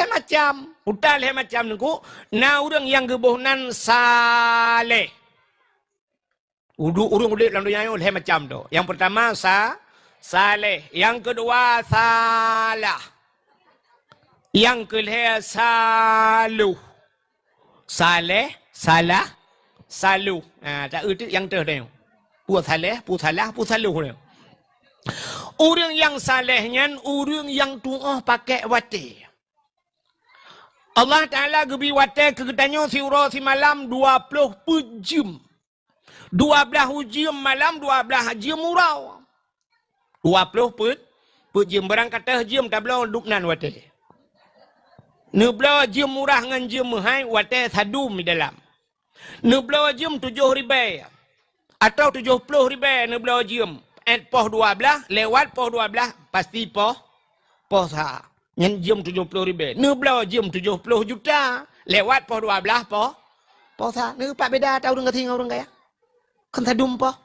macam udah leh macam nungku na urang yang gebohnan saleh. Urang udip dalam dunia nyo leh macam tu. Yang pertama saleh, yang kedua salah, yang kelih saluh. Saleh, salah, saluh. Tak erti yang tu dah. Pu saleh, pu saluh dia. Orang yang salehnya, orang yang tuah pakai wate. Allah Ta'ala gebi wate kegetanya surah si malam 20 jam. 12 jam malam, 12 jam murau. 20 put jam berangkat jam tak belau duknan wate. Neblau jam murah ngan jam mahal wate sadum di dalam. Neblau jam 7 ribu atau 70 ribu neblau jam. Poh 12 lewat poh 12 pasti poh sah. Ngan jam 70 ribu. Neblau jam 70 juta lewat poh 12 poh sah. Ni pak beda tahu dengan tinggal orang kaya. Kan sadum poh.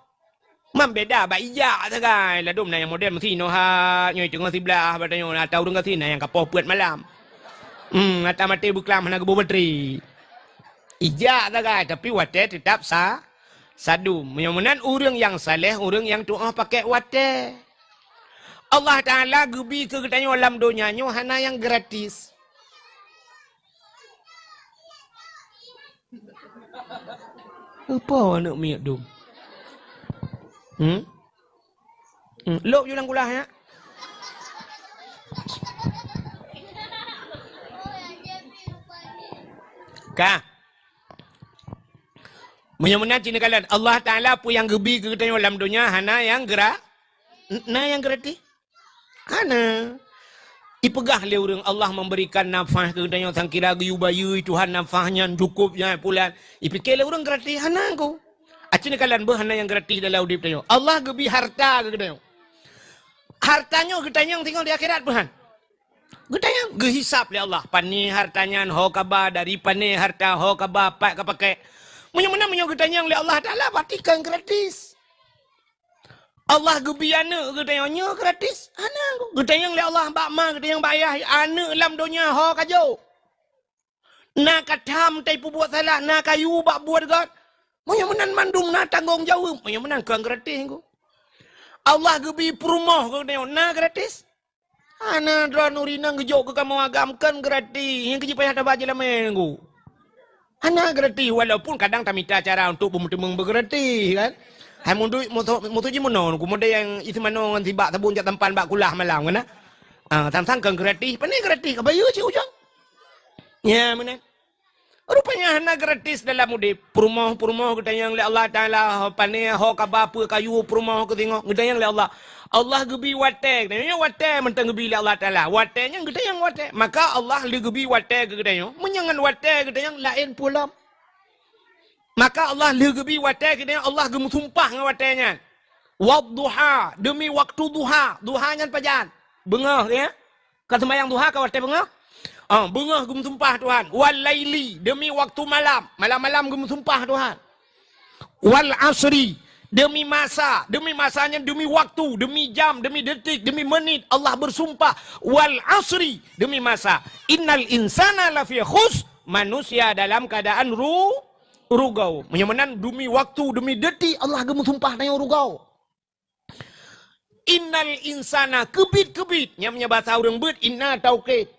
Membeda ba iya sagai la dum na yang model mesti no ha nyoi tengah sebelah batanya na tahu dengan sini yang kapoh puat malam. Ata mati buklam na gebu bateri. Iya sagai tapi wate tetap sadum. Mudah-mudahan orang yang saleh, orang yang doa pakai wate. Allah Taala gebi ke katanya alam dunia nyo hana yang gratis. Apa nak miak dum? Lop julang kulah ya. Kah? Mudah-mudahan cina kalian Allah Ta'ala pun yang gebi ke dalam dunia hana yang gerak. Nah yang gratis. Hana. Ipegah le urang Allah memberikan nafas ke daya sangkira geyu bayu Tuhan nafasnya cukup ya pulan. Ipikir le urang gratis hana ko. Acina kalian hana yang gratis dalam hidup dayo. Allah gebi harta ke dayo. Hartanya getanyang tinggal di akhirat Tuhan. Getanyang gehisap le Allah. Pani hartanya ho kaba dari pani harta ho kaba pak kapake. Munya-munya getanyang le Allah Taala patikan gratis. Allah gebiana gedayanya gratis. Ana gedayang le Allah bak ma gedayang bayah ana lam dunia ho kajo. Na katam tai pu buat salah na kayu bak buat god. Moyo menan mandung na tanggung jawab. Moyo menan kang gratis ko. Allah gebi perumah gedayang na gratis. Ana dra nurina gejo ke kamu agamkan gratis. Yang keji payah tabah je lamen ko. Ana gratis walaupun kadang tamita cara untuk bertemu bergratis kan. Hai mundu moto ji mono ku mode yang itu mano ngan tiba tabun jak tempan bak kulah malam kana. Tang-tang kang gratis, pane gratis ka bayu ci ujang. Ya mana. Rupanya hana gratis dalam udip. Perumah gedayang le Allah Taala pane ho ka bapa kayu perumah ke tengok gedayang le Allah. Allah gebi watek, nya watek mentang gebi le Allah Taala. Wateknya gedayang watek. Maka Allah le gebi watek gedayang. Menyangan watek gedayang lain pula. Maka Allah legebi watai kita Allah gemu sumpah dengan watainya. Wadduha demi waktu duha, duhanya pajan. Bengah ya. Kata sembahyang duha ka watai bengah. Bengah gemu sumpah Tuhan. Wal laili demi waktu malam, malam-malam gemu sumpah Tuhan. Wal asri demi masa, demi masanya, demi waktu, demi jam, demi detik, demi menit Allah bersumpah. Wal asri demi masa. Innal insana lafi khus, manusia dalam keadaan rugau. Menyamanan demi waktu, demi detik Allah gemu sumpah nang rugau. Innal insana kebit-kebit. Nyamnya bahasa orang bet inna taukid.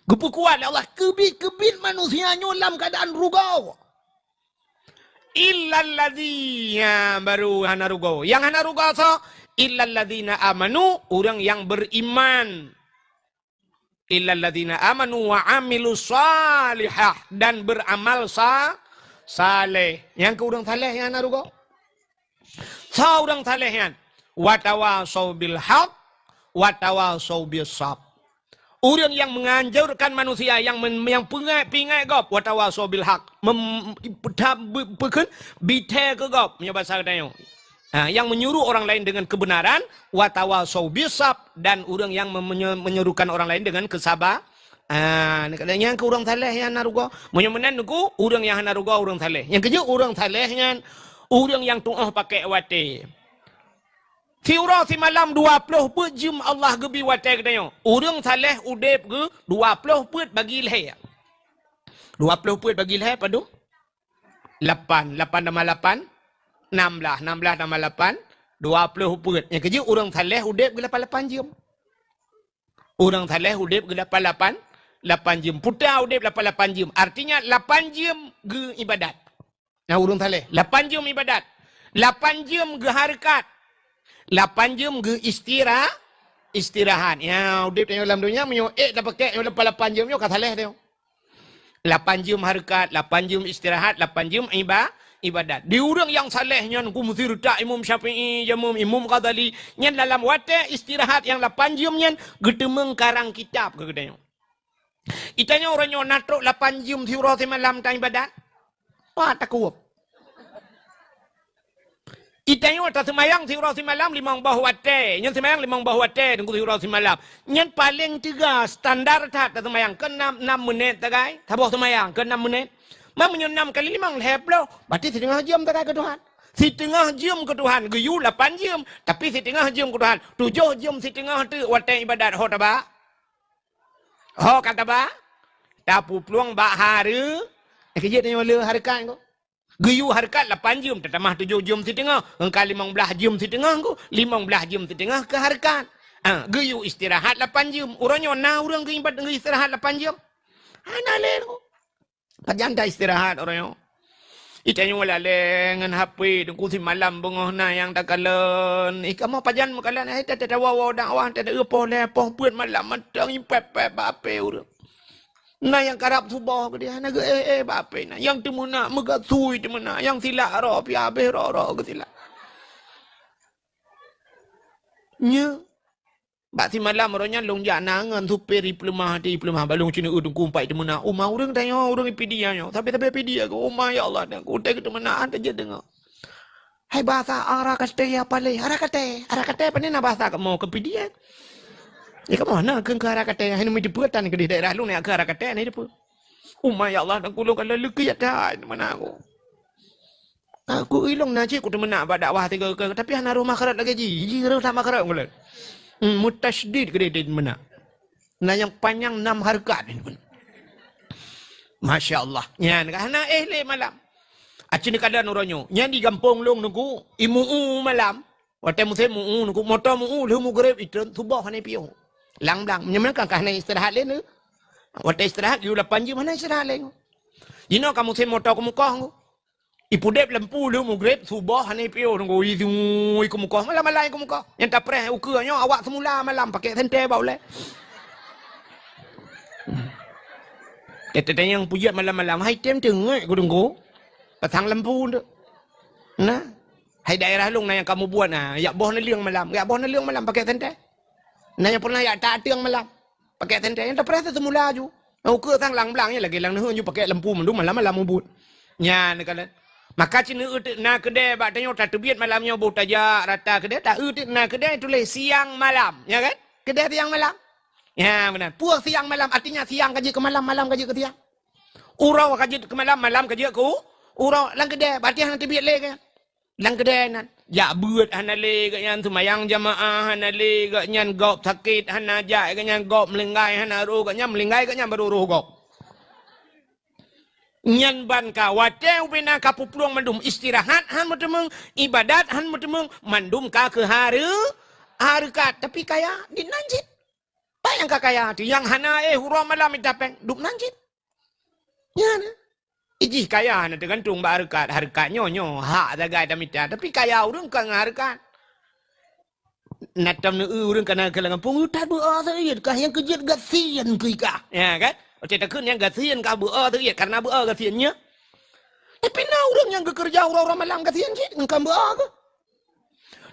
Gepu kuat Allah kebit-kebit manusianya dalam keadaan rugau. Illal ladzina baru hana rugau. Yang hana rugau so illal ladzina amanu, orang yang beriman. Illal ladzina amanu wa amilus salihah, dan beramal saleh. Yang ke urang saleh yang narugo. Saurang saleh yang watawasau bil haq watawasau bis sab. Urang yang menganjurkan manusia yang pingai gop watawasau bil haq bite ke gop nya bahasa dayo. Yang menyuruh orang lain dengan kebenaran watawasau bis sab, dan urang yang menyuruhkan orang lain dengan kesabaran. Yang ke orang saleh yang narugo. Menyemenan nuku orang yang narugo orang saleh. Yang keju orang salehnya orang yang tuah pakai wate. Tiura si malam 20 put jum Allah gebi wate katanya. Orang saleh udep ke 20 put bagi leh. 20 put bagi leh padu 8 tambah 8 16 tambah 8 20 put. Yang keju orang saleh udep ke 8 jam. Orang saleh udep ke 8 jam. Putra udip 8 jam. Artinya 8 jam ge ibadat. Nah urang saleh 8 jam ibadat. 8 jam ge harkat. 8 jam ge istirahat. Ya udip dalam dunia menyo dah pakai 8 jam yo ka saleh teo. 8 jam harkat, 8 jam istirahat, 8 jam ibadat. Di urang yang salehnya ku mesti retak Imam Syafi'i, Imam Ghazali nyen dalam wate istirahat yang 8 jam nyen gedemeng karang kitab ke gedayo. Itanya orangnya natrok 8 jam tiura si malam tak ibadat. Wah tak kuat. Itanya tak semayang tiura si malam 5 bah wate. Yang semayang 5 bah wate dengan tiura si malam. Yang paling 3 standar tak semayang ke 6 menit tak kai. Tak boleh semayang ke 6 menit. Mamanya 6 kali 5 lep lo. Berarti setengah jam tak kai ke Tuhan. Setengah jam ke Tuhan. Geyu 8 jam. Tapi setengah jam ke Tuhan. 7 jam setengah tu wate ibadat. Ho tak ba? Ho kata ba? Tapu peluang bak hari. Kerja tanya wala harkat ko. Geyu harkat 8 jam. Tetamah 7 jam setengah. Engkau 15 jam setengah ko. 15 jam setengah ke harkat. Geyu istirahat 8 jam. Orangnya na orang ke istirahat 8 jam. Ana len ko. Pajan tak istirahat orangnya. Itanya wala lengan HP. Dengku si malam bengah na yang tak kalen. Kamu pajan makalan. Tak wawa dakwah. Tak apa lepoh. Puan malam. Matang impep-pep. Apa orang. Nah yang karap subah ke dia. Naga bape na. Yang tu mana. Mega sui tu mana. Yang silak roh. Pia habis roh ke silak. Nya. Bak si malam orangnya long jak nangan tu peri pelemah hati pelemah balung cina udung kumpai tu mana. Umah orang tanya orang ipidia nya. Tapi ipidia ko umah ya Allah dah. Ko tak tu mana ada je dengar. Hai bahasa arah kate apa le? Arah kate apa ni na bahasa mau ke pidia. Ya kamu mana ke arah kate hai nu dibuatan ke di daerah lu ni ke arah kate ni depu. Umah ya Allah dah kulung kalau lu ke ya dah mana aku. Aku ilong naji ku tu mana ba dakwah tiga ke tapi hana rumah kerat lagi ji rumah kerat ngulai. Mutasydid kredit mana. Nah yang panjang 6 harkat ni pun. Masya Allah. Yan kahana le malam. Acin kada nuronyo. Yan di kampung long nunggu imu malam. Wate muthe mu nunggu motor mu lu mu grep itun tubuh hane pio. Lang menyemen kan kahana istirahat le nu. Wate istirahat yu 8 jam mana istirahat le. Dino kamu the motor ku mukoh. Ipudep lempu lu mu grep subuh hane pio nunggu itu iku mukoh malam iku mukoh. Yang tak preh ukurnya awak semula malam pakai senter bau le. Kata yang pujat malam-malam hai tem tengok ku tunggu. Pasang lempu tu. Nah. Hai daerah lu yang kamu buat nah, yak boh neliang malam, yak boh neliang malam pakai senter. Nah yang pernah yak tak tiang malam pakai senter yang tak preh semula ju. Ukur sang lang-blangnya lagi lang nu pakai lempu mendung malam-malam mubut. Nya ni kala. Maka cina na kedai bak tanya tak terbiat malamnya bau tajak rata kedai tak na kedai tulis siang malam ya kan kedai siang malam ya benar puas siang malam artinya siang kaji ke malam malam kaji ke siang urau kaji ke malam malam kaji ke urau lang kedai berarti hang terbiat le kan lang kedai nan ya buat hana le ke yan semayang jamaah hana le ke yan gop sakit hana jai ke yan gop melinggai hana ru ke yan melinggai ke yan baru ru gop nyan ban ka wateu bina ka pupluang mandum istirahat han mutemeng ibadat han mutemeng mandum ka ke harkat tapi kaya di nanjit bayang ka kaya di yang hana hura malam itapeng duk nanjit ya na iji kaya na tergantung ba harkat nyo hak dagai damita tapi kaya urang ka harkat natam nu urang kana kelangan pungutan bu asai ka yang kejit gasian ka ya kan Cita kun yang gasian ka buah tu ya karena buah gasiannya. Tapi na orang yang bekerja orang malam gasian je engkau buah ke.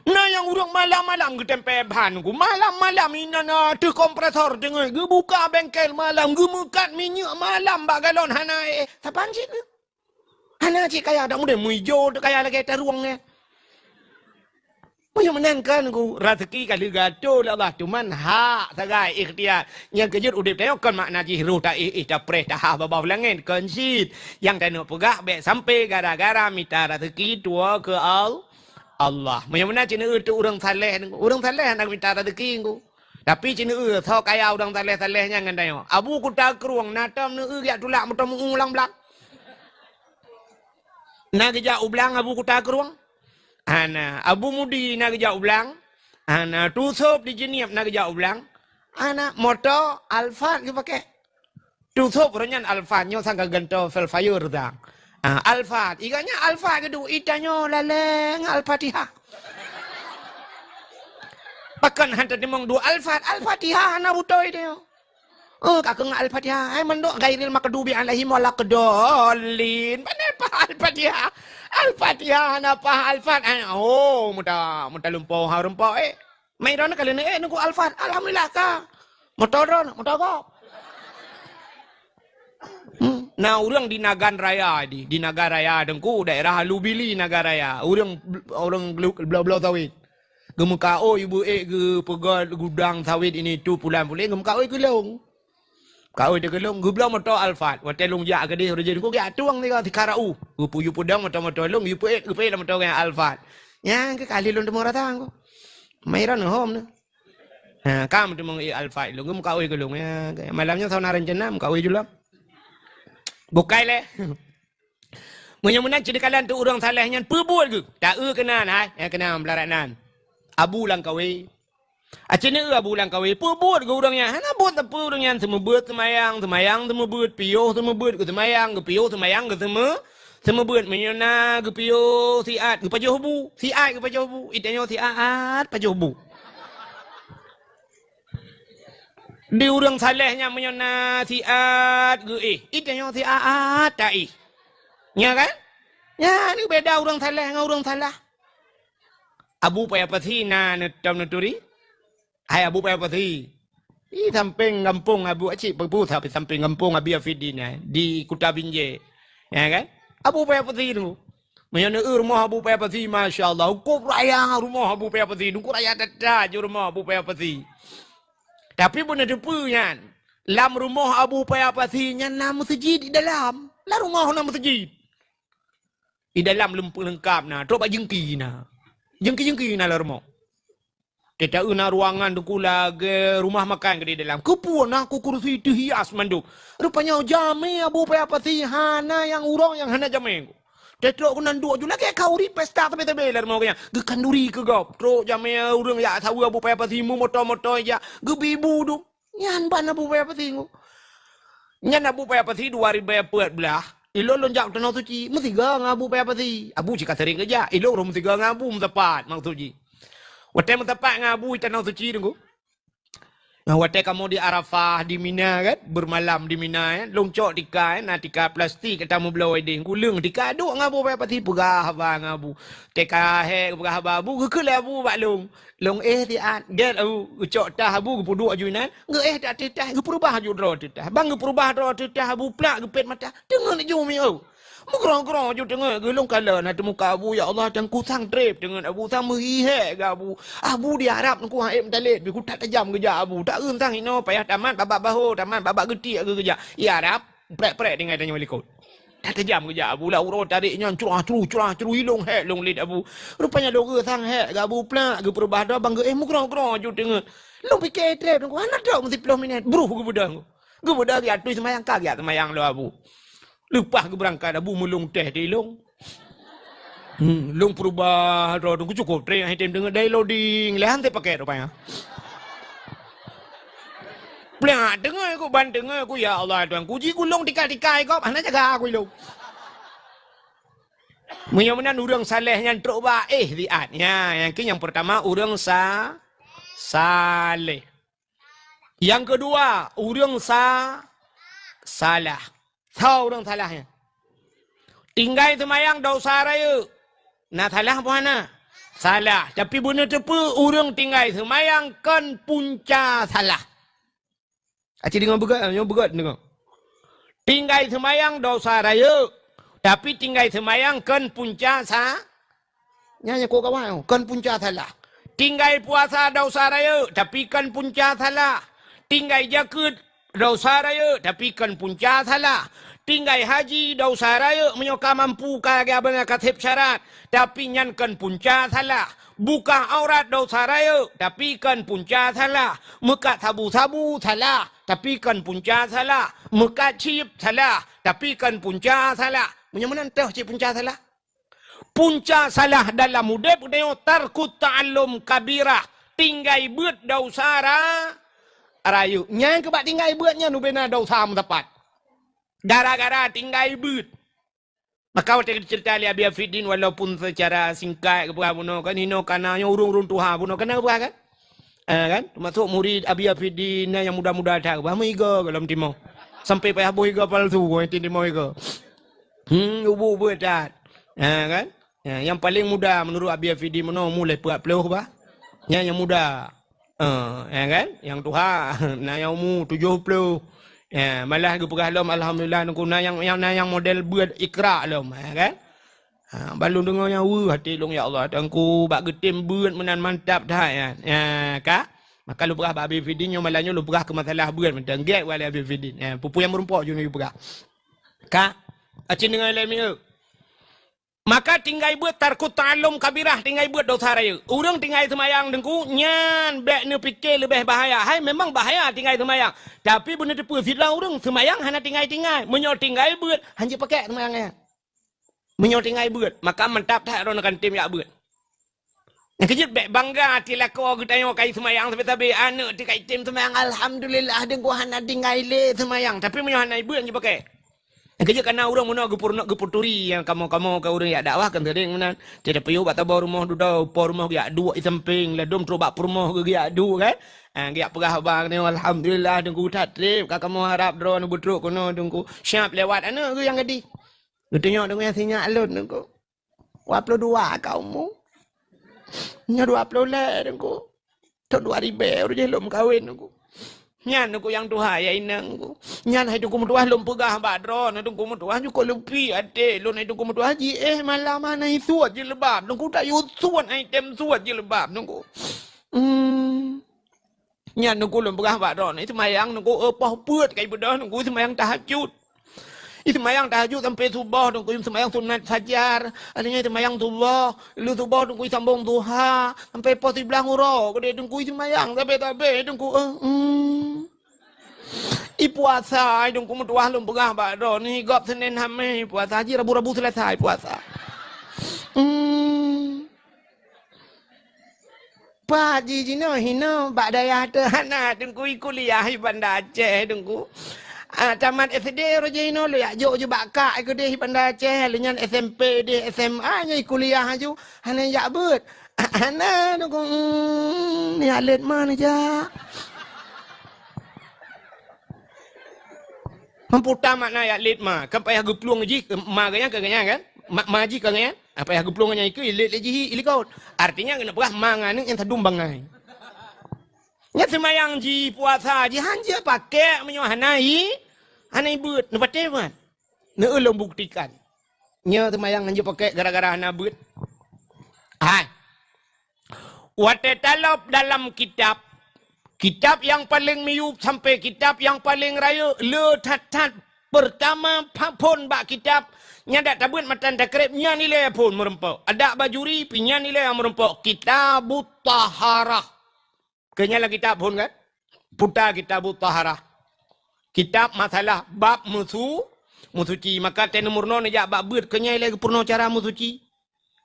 Nah yang orang malam-malam ke tempe ban ku malam-malam ina na tu kompresor dengar ge buka bengkel malam ge mukat minyak malam bak galon hana sapan cik ni. Hana cik kaya dak mudah muijo kaya lagi teruangnya. Macam mana kan ku rezeki kali gato Allah cuman hak sagai ikhtiar yang kejut udip tengok kan makna jiru tak tak preh tak ha babau langit konsit yang tanu pegak be sampai gara-gara minta rezeki tua ke Allah. Macam mana cina tu orang saleh nak minta rezeki ku. Tapi cina tho kaya orang saleh-salehnya ngan tengok. Abu ku tak keruang natam nu ya tulak mutam ulang belak. Nak keja ublang abu ku tak keruang. Ana Abu Mudi nak kerja ulang. Ana tusop di jeniap nak kerja ulang. Ana motor Alphard ke pakai. Tusop orangnya Alphard nyo sangka gento Velfire dah. Alphard, iganya Alphard kedu itanyo laleng Al-Fatihah. Pakan hantar dimong dua Al-Fatihah ana butoi dia. Oh kakeng Al-Fatihah. Ai mendok gairil makadubi alaihim walaqdallin. Mana pa Al-Fatihah? Al-Fatihah napa Al-Fatihah? Oh, muda lumpau harumpau Mai ron kali ni nunggu Al-Fatihah. Alhamdulillah ka. Motoron, motogo. Nah, orang di Nagan Raya di Naga Raya dengku daerah Lubili Naga Raya. Orang belau-belau sawit. Gemuka ibu ge pegal gudang sawit ini tu pulang gemuka gelong. Kau dia gelong gublang motor Alphard. Wate long jak ke dia rejin ku ke tuang ni ka tikarau. Gupu pudang motor long yupu la motor yang Alphard. Yang ke kali long temu ratang ku. Mairan home ni. Ha kam temu Alphard long gum kau gelong ya. Malamnya sauna rencana kau julam. Bukai le. Munya-munya jadi kalian tu orang salehnya perbuat ke? Tak kenan hai. Ya kena belaranan. Abu lang kawe. Acina abu lang kawe perbuat ke orangnya. Hana buat apa orangnya semua buat semayang semua buat piyuh semua buat ke semayang ke piyuh semayang ke semua buat menyana ke piyuh siat ke pajuh bu siat ke pajuh bu itanya siat pajuh bu. Di orang salehnya menyana siat ke itanya siat tak ya kan? Ya ni beda orang saleh dengan orang salah. Abu payah pasti na netam neturi. Hai Abu Payapati. Di samping kampung Abu Acik Perpu sampai samping kampung Abi Afidin di Kuta Binjai. Ya kan? Abu Payapati tu. Menyana rumah Abu Payapati masya-Allah. Hukum raya rumah Abu Payapati. Hukum raya dah je rumah Abu Payapati. Tapi benda depu kan. Lam rumah Abu Payapati nya nama masjid di dalam. Lah rumah nama masjid. Di dalam lengkap nah. Tok jengki nah. Jengki-jengki nah lah rumah. Kita una ruangan tu lagi rumah makan ke di dalam. Kepuan aku kursi itu hias manduk. Rupanya jami Abu Payapati hana yang urang yang hana jami aku. Tetrok kunan dua je lagi kau ri pesta tebe-tebe lah rumah kanya. Ge kanduri ke gop. Trok jami urang ya tahu Abu Payapati mu moto-moto ya. Ge bibu tu. Nyan ban Abu Payapati ku. Nyan Abu Payapati 2014 Ilo lonjak tanah suci. Mesti ga Abu Payapati. Abu cika sering kerja. Ilo rom mesti ga ngabu tepat mak suci. Wate tepat ngabu tanah suci tu. Wate kamu di Arafah di Mina kan bermalam di Mina kan longcok tika kan tika plastik kita mau belau wedding kulung tika duk ngabu Payapati pegah ba ngabu teka he pegah ba bu ke abu bak long tian get abu ucok tah abu ke duk ajunan nge tak tetah ke perubah ju dro tetah bang ke perubah dro tetah abu plak ke pet mata dengar ju mi au Mukrong-krong je dengar gelong kala nak muka Abu ya Allah dan ku sang trip dengan Abu sama hihe ke Abu. Abu di Arab ku haim talit ku tak tajam kerja Abu. Tak entang ino payah taman babak bahu taman babak getik ke kerja. Ya Arab prek-prek dengan tanya walikot. Tak tajam kerja Abu lah urut tariknya curah-curah hilong he long lid Abu. Rupanya lo ke sang he ke Abu plak ke perubah dah bang mukrong-krong je dengar. Lo fikir trip ku anak dak mesti 10 minit. Bruh ke budang. Ke budang ya tu semayang kaget semayang lo Abu. Lepas ke berangkat Abu mulung teh di long. Long perubah roh tu cukup train item dengan day loading. Lehan te pakai rupanya. Plak dengar aku ban dengar aku ya Allah Tuhan. Kuji ku long tikai-tikai kau mana jaga aku long. Mudah-mudahan urang saleh yang truk baik diatnya. Yang pertama urang saleh. Yang kedua urang salah. Tahu orang salahnya. Tinggal semayang dosa raya. Nak salah apa mana? Salah. Tapi benda tepu orang tinggal semayang kan punca salah. Acik dengar begat dengar. Tinggal semayang dosa raya. Tapi tinggal semayang kan punca salah. Nyanyi kau kawan. Kan punca salah. Tinggal puasa dosa raya. Tapi kan punca salah. Tinggal jakut dosa raya. Tapi kan punca salah. Tinggal haji dosa raya menyoka mampu kagak benar katib syarat tapi nyankan punca salah buka aurat dosa raya tapi kan punca salah muka sabu-sabu salah tapi kan punca salah muka cip salah tapi kan punca salah menyamanan teh cip punca salah dalam mudep deo tarkut ta'allum kabirah tinggal buat dosa raya nyang kebak tinggal buatnya nu bena dosa tepat gara-gara tinggal but. Maka waktu cerita li Abi Afidin walaupun secara singkat ke buno kan hino kana yang urung-urung Tuhan buno kana kan? Kan? Termasuk murid Abi Afidin yang muda-muda dah. Bahmu iga dalam timau. Sampai payah boh iga palsu ko timau iga. Ubu dah. Kan? Yang paling muda menurut Abi Afidin mano mulai 40 bah. Yang muda. Kan? Yang Tuhan na yang umur 70. Malah ke pegah lom alhamdulillah nunggu yang model buat ikra lom kan balun dengar yang hati long ya Allah tangku bak getim buat menan mantap dah kak maka lu pegah Abi Fidin yang malahnya lu pegah ke masalah buat mentang gek wala Abi Fidin pupu yang merumpok je ni pegah kak acin dengan lemi maka tinggal buat tarkut ta'allum kabirah tinggal buat dosa raya urang tinggal semayang dengku nyan bek ni fikir lebih bahaya hai memang bahaya tinggal semayang tapi benda depu fitnah urang semayang hanya tinggal menyo tinggal buat hanya pakai semayangnya menyo tinggal buat maka mantap tak ron kan tim ya buat yang kejut bek bangga tilako kita yo kai semayang tapi anak ti kai tim semayang alhamdulillah dengku hanya tinggal le semayang tapi menyo hanya buat hanya pakai kerja karena orang mana gepur turi yang kamu ke orang ya dakwah kan tadi mana tidak perlu bata bawa rumah dudau por rumah ya dua di samping lah dom terobak rumah ke ya dua kan ya pegah bang ni alhamdulillah dengku tatrip kakak mau harap drone butruk kono dengku siap lewat ana ke yang gedi tengok dengan sinyal alun dengku 22 kaumu nya 20 le dengku Tahun 2000 udah lom kawin aku. Nyan aku yang tuha ya inang aku. Nyan hai tuku mutuah lom pegah badro, na tuku mutuah juga lebih ade. Lo na tuku mutuah ji malam mana itu aja lebab. Nunggu tak yusuan item suat je lebab nunggu. Nyan nunggu lom pegah badro, na semayang nunggu apa buat kai bedah nunggu semayang tahajud. Semayang tahajud sampai subuh nunggu semayang sunat fajar. Adanya semayang subuh, lu subuh nunggu sambung duha sampai pos sebelah nguro. Kau dia nunggu semayang tapi nunggu puasa dong ku mutuah lum pegah bakdo ni gop Senin Hamis puasa haji Rabu selesai puasa. Pak Haji Jino hino bak daya hana dengku kuliah di Bandar Aceh dengku. Tamat SD roja hino lu ya jo je bakak ke deh di Bandar Aceh lenyan SMP deh SMA nya kuliah aju hana ya bet. Hana dengku ni alet mana ja. Memputa makna ya lit ma kan payah gepluang ji ma ganya kan maji kaganya apa ya gepluangnya itu lit ji ilikau artinya kena pegah mangan yang tadum bangai nya semayang ji puasa ji hanja pakai menyohanai hanai beut ne pate man ne ulung buktikan nya semayang hanja pakai gara-gara hana beut hai wate talab dalam kitab yang paling miyup sampai kitab yang paling raya le tat pertama pun bak kitab nyadak tabun matan takrib nya nilai pun merempok ada bajuri pinya nilai yang merempok kitabut taharah kenyala kitab pun kan putar kitabut taharah kitab masalah bab musuci maka ten murno nejak bab beut kenyala purno cara musuci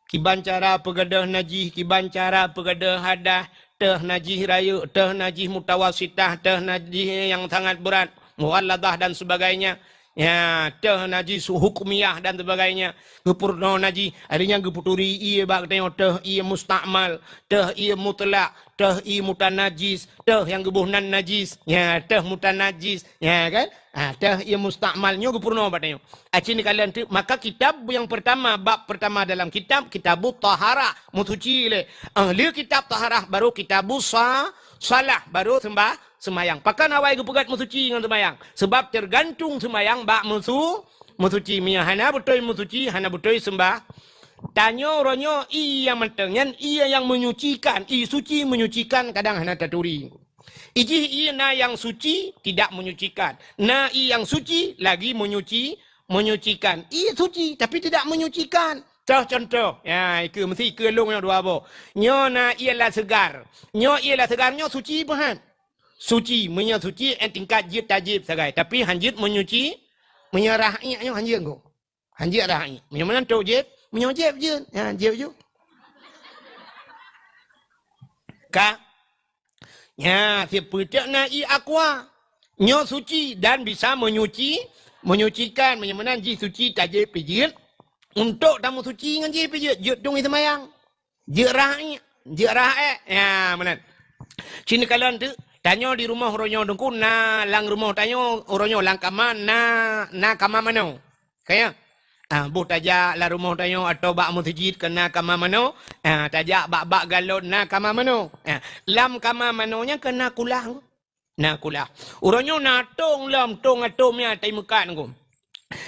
kiban cara pegadah najih kiban cara pegadah hadah teh najih rayu, teh najih mutawasitah, teh najih yang sangat berat, muwalladah dan sebagainya. Ya, teh najih hukumiyah dan sebagainya. Gepurno najih, adanya geputuri iya bak tengok teh iya mustakmal, teh iya mutlak, teh iya mutanajis, teh yang gebuhnan najis, ya teh mutanajis, ya kan? Teh iya mustakmalnya gepurno bak tengok. Acini kalian tu maka kitab yang pertama bab pertama dalam kitabut taharah musuci le. Li kitab taharah baru kitabus salah baru semayang. Pakan awai gepegat musuci dengan semayang. Sebab tergantung semayang bab musuci miya hana betul musuci hana betul sembah. Tanyo ronyo iya mentengnya iya yang menyucikan, suci menyucikan kadang hana taturi. Iji iya na yang suci tidak menyucikan. Na yang suci lagi menyucikan. Ia suci tapi tidak menyucikan. Contoh. Ya, itu mesti kelung yang dua bo. Nyo na ialah segar. Nyo ialah segar nyo suci bahan. Suci, suci tingkat jid tajib sagai. Tapi hanjit menyuci, menyerah nyo hanjit ko. Hanjit rahi. Mana tu jid? Menyojib je. Ya, jib je. Ka. Ya, siapa na i aqua. Nyo suci dan bisa menyucikan menyamanan ji suci tajib pijit untuk tamu suci dengan ji pijit jut dong itu mayang jerah ya mana sini kalian tu tanyo di rumah ronyo dengku na lang rumah tanyo ronyo lang kaman na kama mano kaya bu tajak la rumah tanyo atau bak musjid kena kama mano tajak bak galon na kama mano lam kama manonya kena kulah na kulah. Orangnya natong lam tong atomnya tai mekan ko.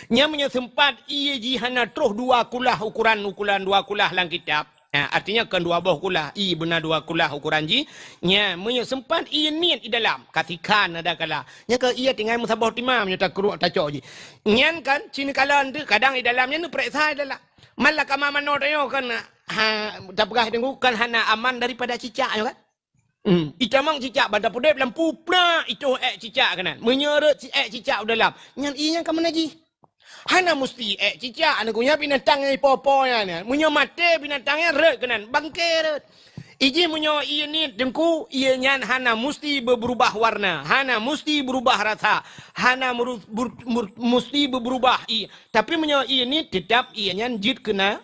Nya punya sempat ia jihana terus dua kulah ukuran dua kulah lang kitab. Artinya kan dua buah kulah. I benar dua kulah ukuran ji. Nya punya sempat ia niat di dalam. Kasikan ada kala. Nya ke ia tinggal musabah timam nya tak keruak tak cok ji. Nyan kan sini kala tu kadang di dalamnya nu periksa adalah. Malah kama mano tayo kan tak pegah tengok kan hana aman daripada cicak kan. Itamang cicak pada pudep lampu pula itu cicak kanan menyeret cicak dalam nyan inya ke mana ji hana mesti cicak anak punya binatang yang poponya ni munyo mate binatangnya ret kanan bangke ret iji munyo iya ni dengku iya nyan hana mesti berubah warna hana mesti berubah rasa hana mesti berubah tapi munyo iya ni tetap iya nyan jid kena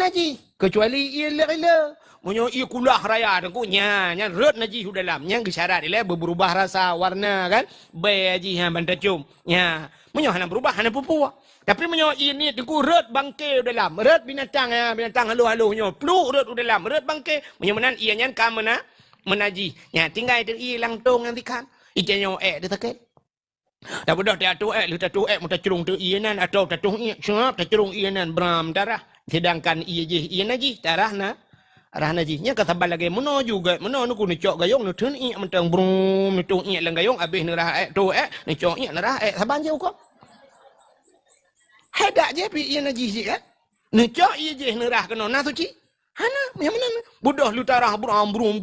ji kecuali iya le munyo ia kulah raya dengku nya red naji hu dalam nya gesyarat ile berubah rasa warna kan be aji ha bantacum nya munyo hana berubah hana pupu tapi munyo ini dengku red bangke dalam red binatang halu-halu nyo pluk red dalam red bangke munyo menan ia nyan ka mana menaji. Ya, tinggal itu hilang tong nanti kan. Itanya dia takut. Dah bodoh dia tu lu tu muta cerung tu nan atau tatung siap cerung nan bram darah. Sedangkan je naji darah na. Arah naji. Nya kata bal lagi meno juga. Meno nu ku ni cok gayong nu thun mentang brum ni tu lang gayong habis ni rah tu ni cok ni rah saban je ko. Heda je pi naji si kan. Ni cok je ni rah kena na tu ci. Hana yang mana bodoh lu tarah brum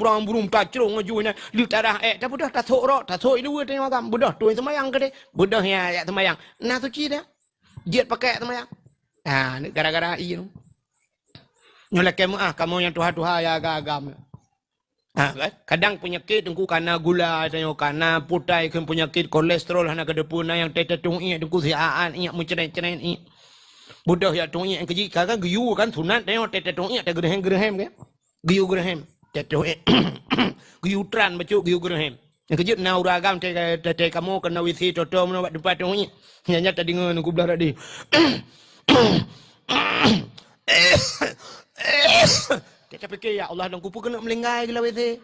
tak cerung ngajunya lu tarah dah bodoh tak thok tak thok dua tengok kam bodoh tu semayang ke de bodoh ya semayang nah tu ci dah jet pakai semayang ni gara-gara i tu nyolek kamu yang tuha-tuha ya agam kadang penyakit tengku karena gula tengok karena putai kan penyakit kolesterol hana kedepuna yang tetetung tengku siaan mencerai-cerai bodoh ya tung yang keji kakak guyu kan sunat tengok tung tak gerhem kan guyu gerhem tung guyu tran bacu guyu gerhem yang keji nauragam te kamu kena wisi toto menawat depan tung hanya tadi nunggu belah tadi kita fikir ya Allah nunggu pun kena melinggai gila wisi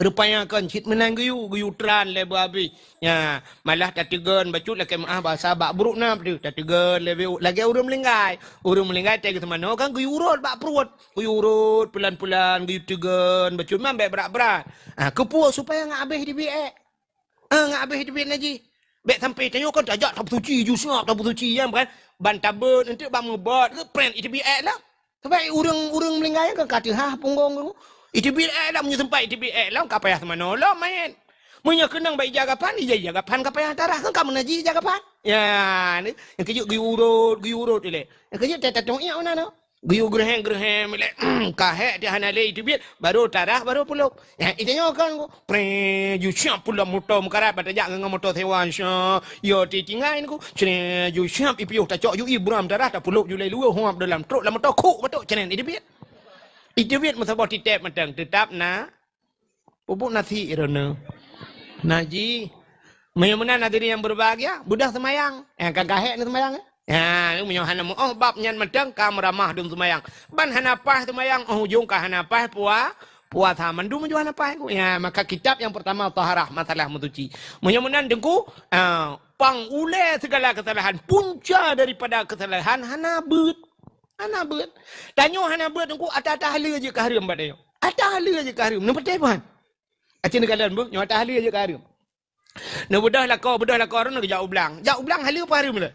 rupanya kan cit menang guyu tran le babi ya malah tatigan bacut lagi bahasa bak buruk na tu tatigan le lagi urung melinggai te ke mana kan guyu urut bak perut guyu urut pelan-pelan guyu tigan bacut memang berat-berat kepuas supaya ngak habis di biak ngak habis di biak lagi bek sampai tengok kan tajak tak bersuci ju siap tak bersuci yang kan ban tabut nanti bang ngebot ke print di biak lah sebab urung melinggai kan kata punggung tu ITBL lah punya tempat ITBL lah kapayah mana lah main punya kenang baik jagapan jagapan kapayah tarah kan kamu naji jagapan ya ni yang kejut guyurut ile yang kejut tetatong iya mana no guyu gerhem ile kahek dia hana le ITBL baru tarah baru puluk ya itanya kan ko pre ju siap pula motor mukara pada jak ngam motor sewan sya yo titingain ko cene ju siap ipiu ta cok ju ibram tarah ta puluk ju le lu huap dalam truk dalam motor ku betul cene ITBL itu biar musabah titep matang tetap na pupuk nasi irona naji menyamuna nadiri yang berbahagia budak semayang kan kahek ni semayang lu menyohana bab nyan matang kam ramah dum semayang ban hanapah semayang hujung ka hanapah puasa mandu menjual hanapah ya maka kitab yang pertama taharah masalah mensuci menyamuna dengku pangule segala kesalahan punca daripada kesalahan hanabut Tanyo hana buat aku atah hala je ke harum pada yo. Atah hala je ke harum. Nu betul puan. Acin kalan bu, nyo atah hala je ke harum. Nu budah la kau nak jauh belang. Jauh belang hala apa harum le?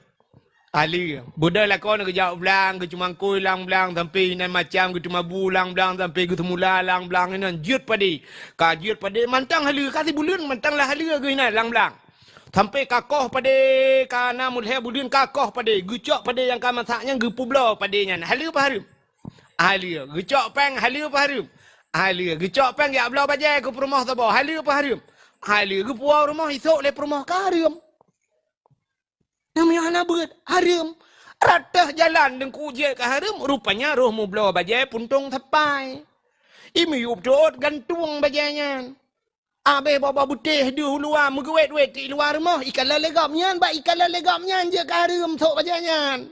Hala. Budah la kau nak jauh belang, ke cuma koi lang belang sampai nan macam ke cuma bulang belang sampai ke semula lang belang nan jut padi. Ka jut padi mantang hala kasih bulan mantang lah hala ke nan lang belang. Sampai kakoh pada kana mulai budin kakoh pada gucok pada yang ka masaknya gepu blau padanya halu paharum halu gucok pang halu paharum halu gucok pang ya blau bajai ke rumah sabo halu paharum halu gepu rumah isok le rumah karum namanya hana beut harum ratah jalan dengku je ke harum rupanya rohmu blau bajai puntung sapai imi yup dot gantung bajainya Abe baba butih di luar megawet di luar rumah ikan legamnya ba ikan legamnya je karum sok bajangan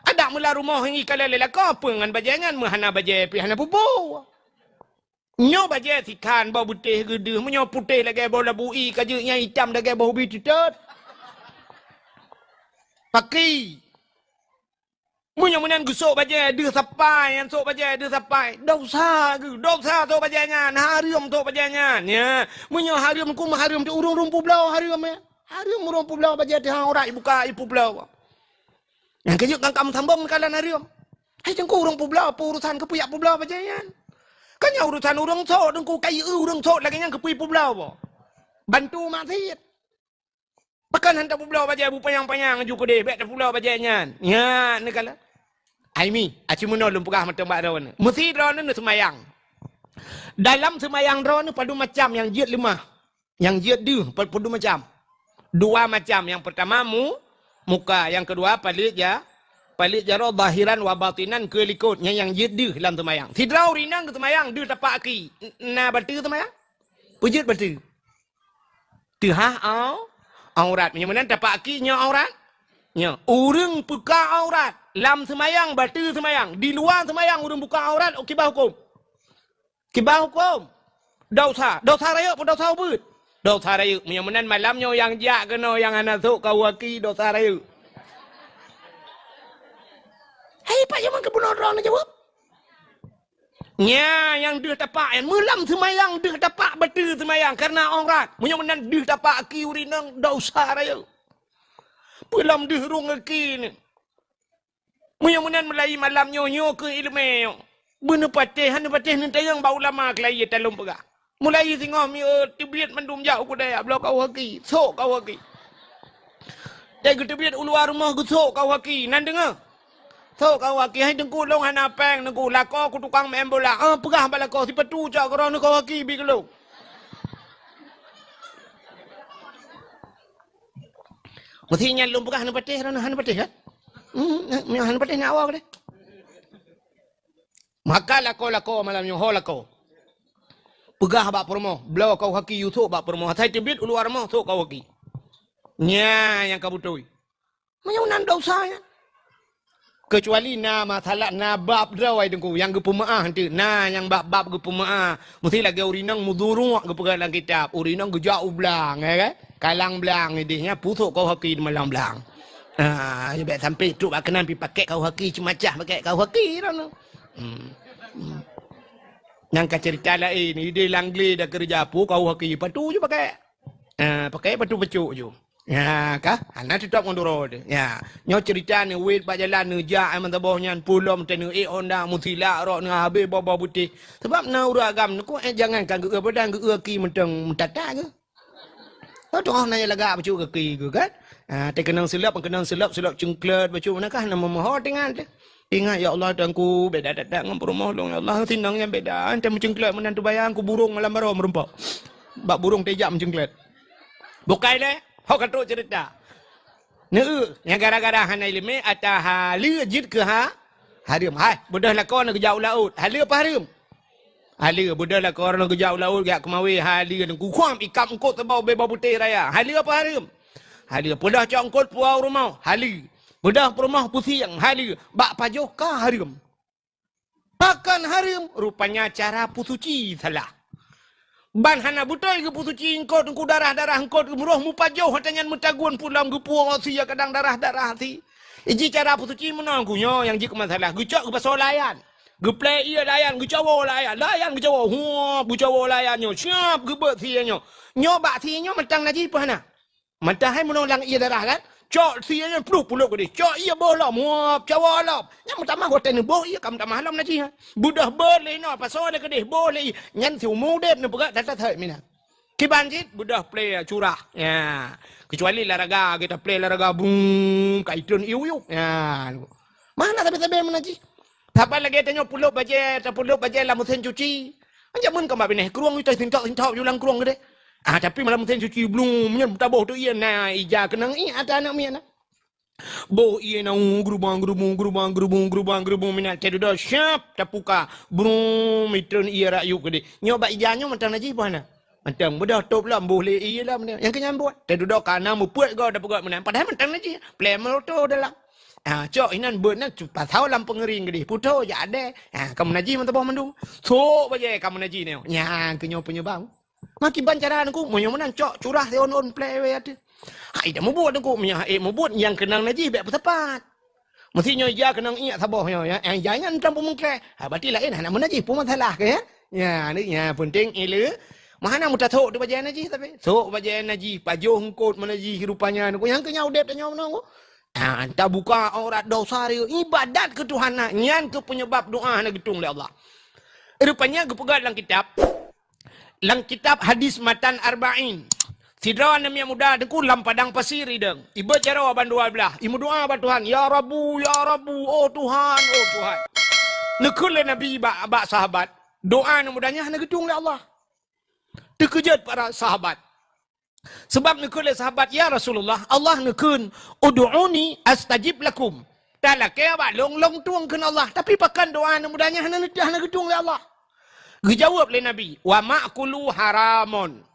ada mula rumah yang ikan lele ka apa ngan bajangan mahana bajai pi hana pupu nyo bajai sikan bau butih gede menyo putih lagi bau labui kajenya hitam lagi bau bitit pakai Munyan gusok baja dia sapai yang sok baja dia sapai dosa sok bajanya harum sok bajanya ya munyo harum ku harum tu urung rumpu blau harum rumpu blau baja dia orang buka ipu blau yang kejut kan kamu sambung kalan harum hai jengku rumpu blau apa urusan kepuyak pu blau bajanya kan ya urusan urung sok dengku kai urung sok lagi yang kepu ipu blau bo bantu maksiat Pakan hantar pulau baja bu payang-payang juga deh bet pulau bajanya ya ni kala Aimi, aci muno lum pegah mata mbak ron. Mesti ron nu semayang. Dalam semayang ron padu macam yang jiat lemah. Yang jiat du padu macam. Dua macam. Yang pertama muka, yang kedua palit jaro zahiran wa batinan ke likutnya yang jiat du dalam semayang. Sidrau rinang ke semayang du tapak aki. Na batu semayang. Pujut batu. Tuhah aurat. Menyamanan tapak aki nya aurat. Ya, urang buka aurat. Lam semayang, batu semayang. Di luar semayang, urang buka aurat. Kibah hukum. Kibah hukum. Dosa raya pun dosa ubud. Dosa raya. Menan malamnya yang jak kena yang anak sok kau waki dosa raya. Hei Pak Jaman kebunuh orang nak jawab. Nya yang dia tapak yang malam semayang dia tapak betul semayang karena orang menan dia tapak ki urinang dosa raya. Pulam dia rung ki ni. Menan melai malam nyo ke ilmu. Bener patih ni tayang bau lama kelai talum pegah. Mulai tengok mi tibiat mendum jauh ku daya blok kau haki. Sok kau haki. Dai ku tibiat uluar rumah ku sok kau haki. Nan dengar. Sok kau haki hai dengku long hana peng dengku lako ku tukang main bola. Pegah balako si petu cak korang kau haki bi kelo. Mesti nyalum pegah hana patih hana patih kan? Hana patih nak awak deh. Maka lako malam nyo ho lako. Pegah bak promo, belau kau haki YouTube bak promo. Hatai tibit uluar mo sok kau haki. Nya yang kau butuh. Macam nan dosanya. Kecuali na masalah na bab drawai dengku yang gepemaah nanti. Na yang bab gepemaah. Mesti lagi urinang muduruk gepegang dalam kitab. Urinang gejauh belang, kan? Kalang belang idenya pusuk kau haki di malam belang. Baik sampai tu bak kenan pi pakai kau haki cemacah pakai kau haki dah. Yang cerita lain ni dia langgli dah kerja apa kau haki patu je pakai. Pakai patu pecuk je. Ya kah? Anak tetap ngondoro dia. Ya, nyo cerita ni wait pak jalan ni jak aman tabohnya pulom tenu onda musila rok ni habis bawa putih. Sebab na uragam ni ko jangan kan ke badan ke ki menteng mentata ke. Kau tu orang nanya lagak pecuk ke ke kan? Kenang silap cengklet pecuk manakah nama mohon dengan dia. Ingat ya Allah tuanku beda dadak dengan rumah long ya Allah tinang yang beda ante mencengklet menantu bayang ku burung malam baru merempak. Bak burung tejak mencengklet. Bukai le, hok katuk cerita. Neu yang gara-gara hanai lime atah halu jid ke harim. Hai, budah lakon ke jauh laut. Halu apa harim? Halu budah lakon ke jauh laut gak kemawi halu dan ku kuam ikam engkot tebau bebau putih raya. Halu apa harim? Halu pudah cak engkot puau rumah. Halu bedah perumah putih yang halim. Bak pajoh kah harim? Akan harim. Rupanya cara pusuci salah. Ban hana butai ke pusuci engkau tengku darah-darah engkau ke muruh mu pajoh. Hatanyan mutaguan pulang ke puang si kadang darah-darah si. Iji cara pusuci menanggunya yang jika masalah. Gecak ke pasal layan. Geplay ia layan. Gecawa layan. Layan gecawa. Gecawa layannya. Siap gebet sianya. Nyobak sianya mentang naji apa hana? Mentang hai menolak ia darah kan? Cok sianya peluk ke dia. Cok ia bola muap cawa lap. Yang pertama kau tanya boh ia kam tak malam nanti ha. Budah boleh no pasal ke dia boleh. Nyan si umur dia ni bukan tak tak mina. Kibanjit budah play curah. Ya. Kecuali laraga kita play laraga bung kaitun iu. Ya. Mana tapi menaji. Apa lagi tanya peluk baje lah mesin cuci. Anjak mun kau mabineh keruang itu tintok julang keruang ke dia. Tapi malam mesin cuci belum nyen taboh tu ia na ija kenang ada anak mian. Boh ia na gerubang minat cedu dah siap tapuka brum mitun ia rayu ke dia. Nyoba ijanya mentang naji mana? Mentang mudah top lah boleh ia lah mana. Yang kenyang buat. Cedu dah kana mu puat kau dah pukat mana. Padahal mentang naji play motor dalam. Cok inan buat nak cepat tahu lam pengering ke dia. Puto ya ada. Kamu naji mentang mandu. So baje kamu naji ni. Yang kenyang punya bang. Maki bancaran aku mau yang menang cok curah on play we ada. Hai dah mau buat aku mau buat yang kenang naji baik tepat. Mestinya ya kenang iya sabohnya ya. Jangan campur mengkle. Berarti lain nak menaji pun masalah ke ya. Ya ni ya penting ilu. Mana mudah tok tu bajian naji tapi. Sok bajian naji pajoh ngkot menaji rupanya aku yang kenyau dep tanya menang aku. Anta buka aurat dosa ibadat ke Tuhan nyan ke penyebab doa nak gitung oleh Allah. Rupanya aku pegang dalam kitab. Lang kitab hadis matan arba'in. Sidrawan yang muda deku lam padang pasir ideng. Ibu cara aban dua belah. Ibu doa ba Tuhan, ya Rabbu, oh Tuhan, oh Tuhan. Nekul Nabi ba sahabat. Doa yang mudanya hanya gedung oleh Allah. Terkejut para sahabat. Sebab nekul sahabat ya Rasulullah, Allah nekun ud'uni astajib lakum. Taklah kaya ba long tuang ke Allah, tapi pakan doa yang mudanya hanya gedung oleh Allah. Dijawab oleh Nabi, wa ma'kulu haramun,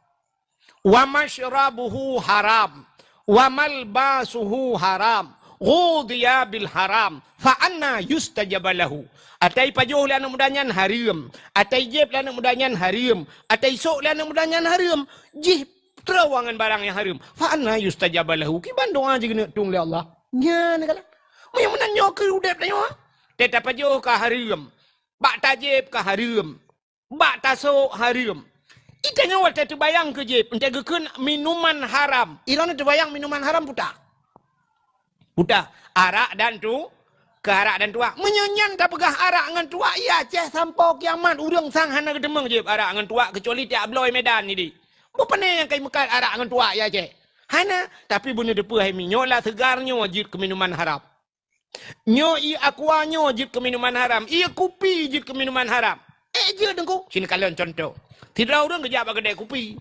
wa mashrabuhu haram, wa malbasuhu haram, Ghudiya bil haram fa anna yustajab lahu. Atai pajuh la anak mudanyan haram, atai jeb la anak mudanyan haram, atai sok la anak mudanyan haram. Jih terawangan barang yang haram. Fa anna yustajab lahu. Ki bandung aja kena tung le Allah. Nya ne kala. Yang menanyo ke udep tanyo. Tetap pajuh ka haram. Bak tajib ka haram. Bak tasok haram. Itanya wata terbayang ke jeb. Entah gekun minuman haram. Irana terbayang minuman haram puta. Puta. Arak dan tu. Ke arak dan tuak. Menyenyan tak pegah arak dengan tuak. Ya ceh sampai kiamat. Urang sang hana kedemang jeb arak dengan tuak. Kecuali tiap bloy medan ni di. Bukan yang kai mekat arak dengan tuak ya ceh. Hana. Tapi benda depa hai mi. Nyolah segarnya wajib ke minuman haram. Nyo i aquanya wajib ke minuman haram. Ia kopi wajib ke minuman haram. Je dengku. Sini kalian contoh. Tidak orang kerja pada kedai kopi.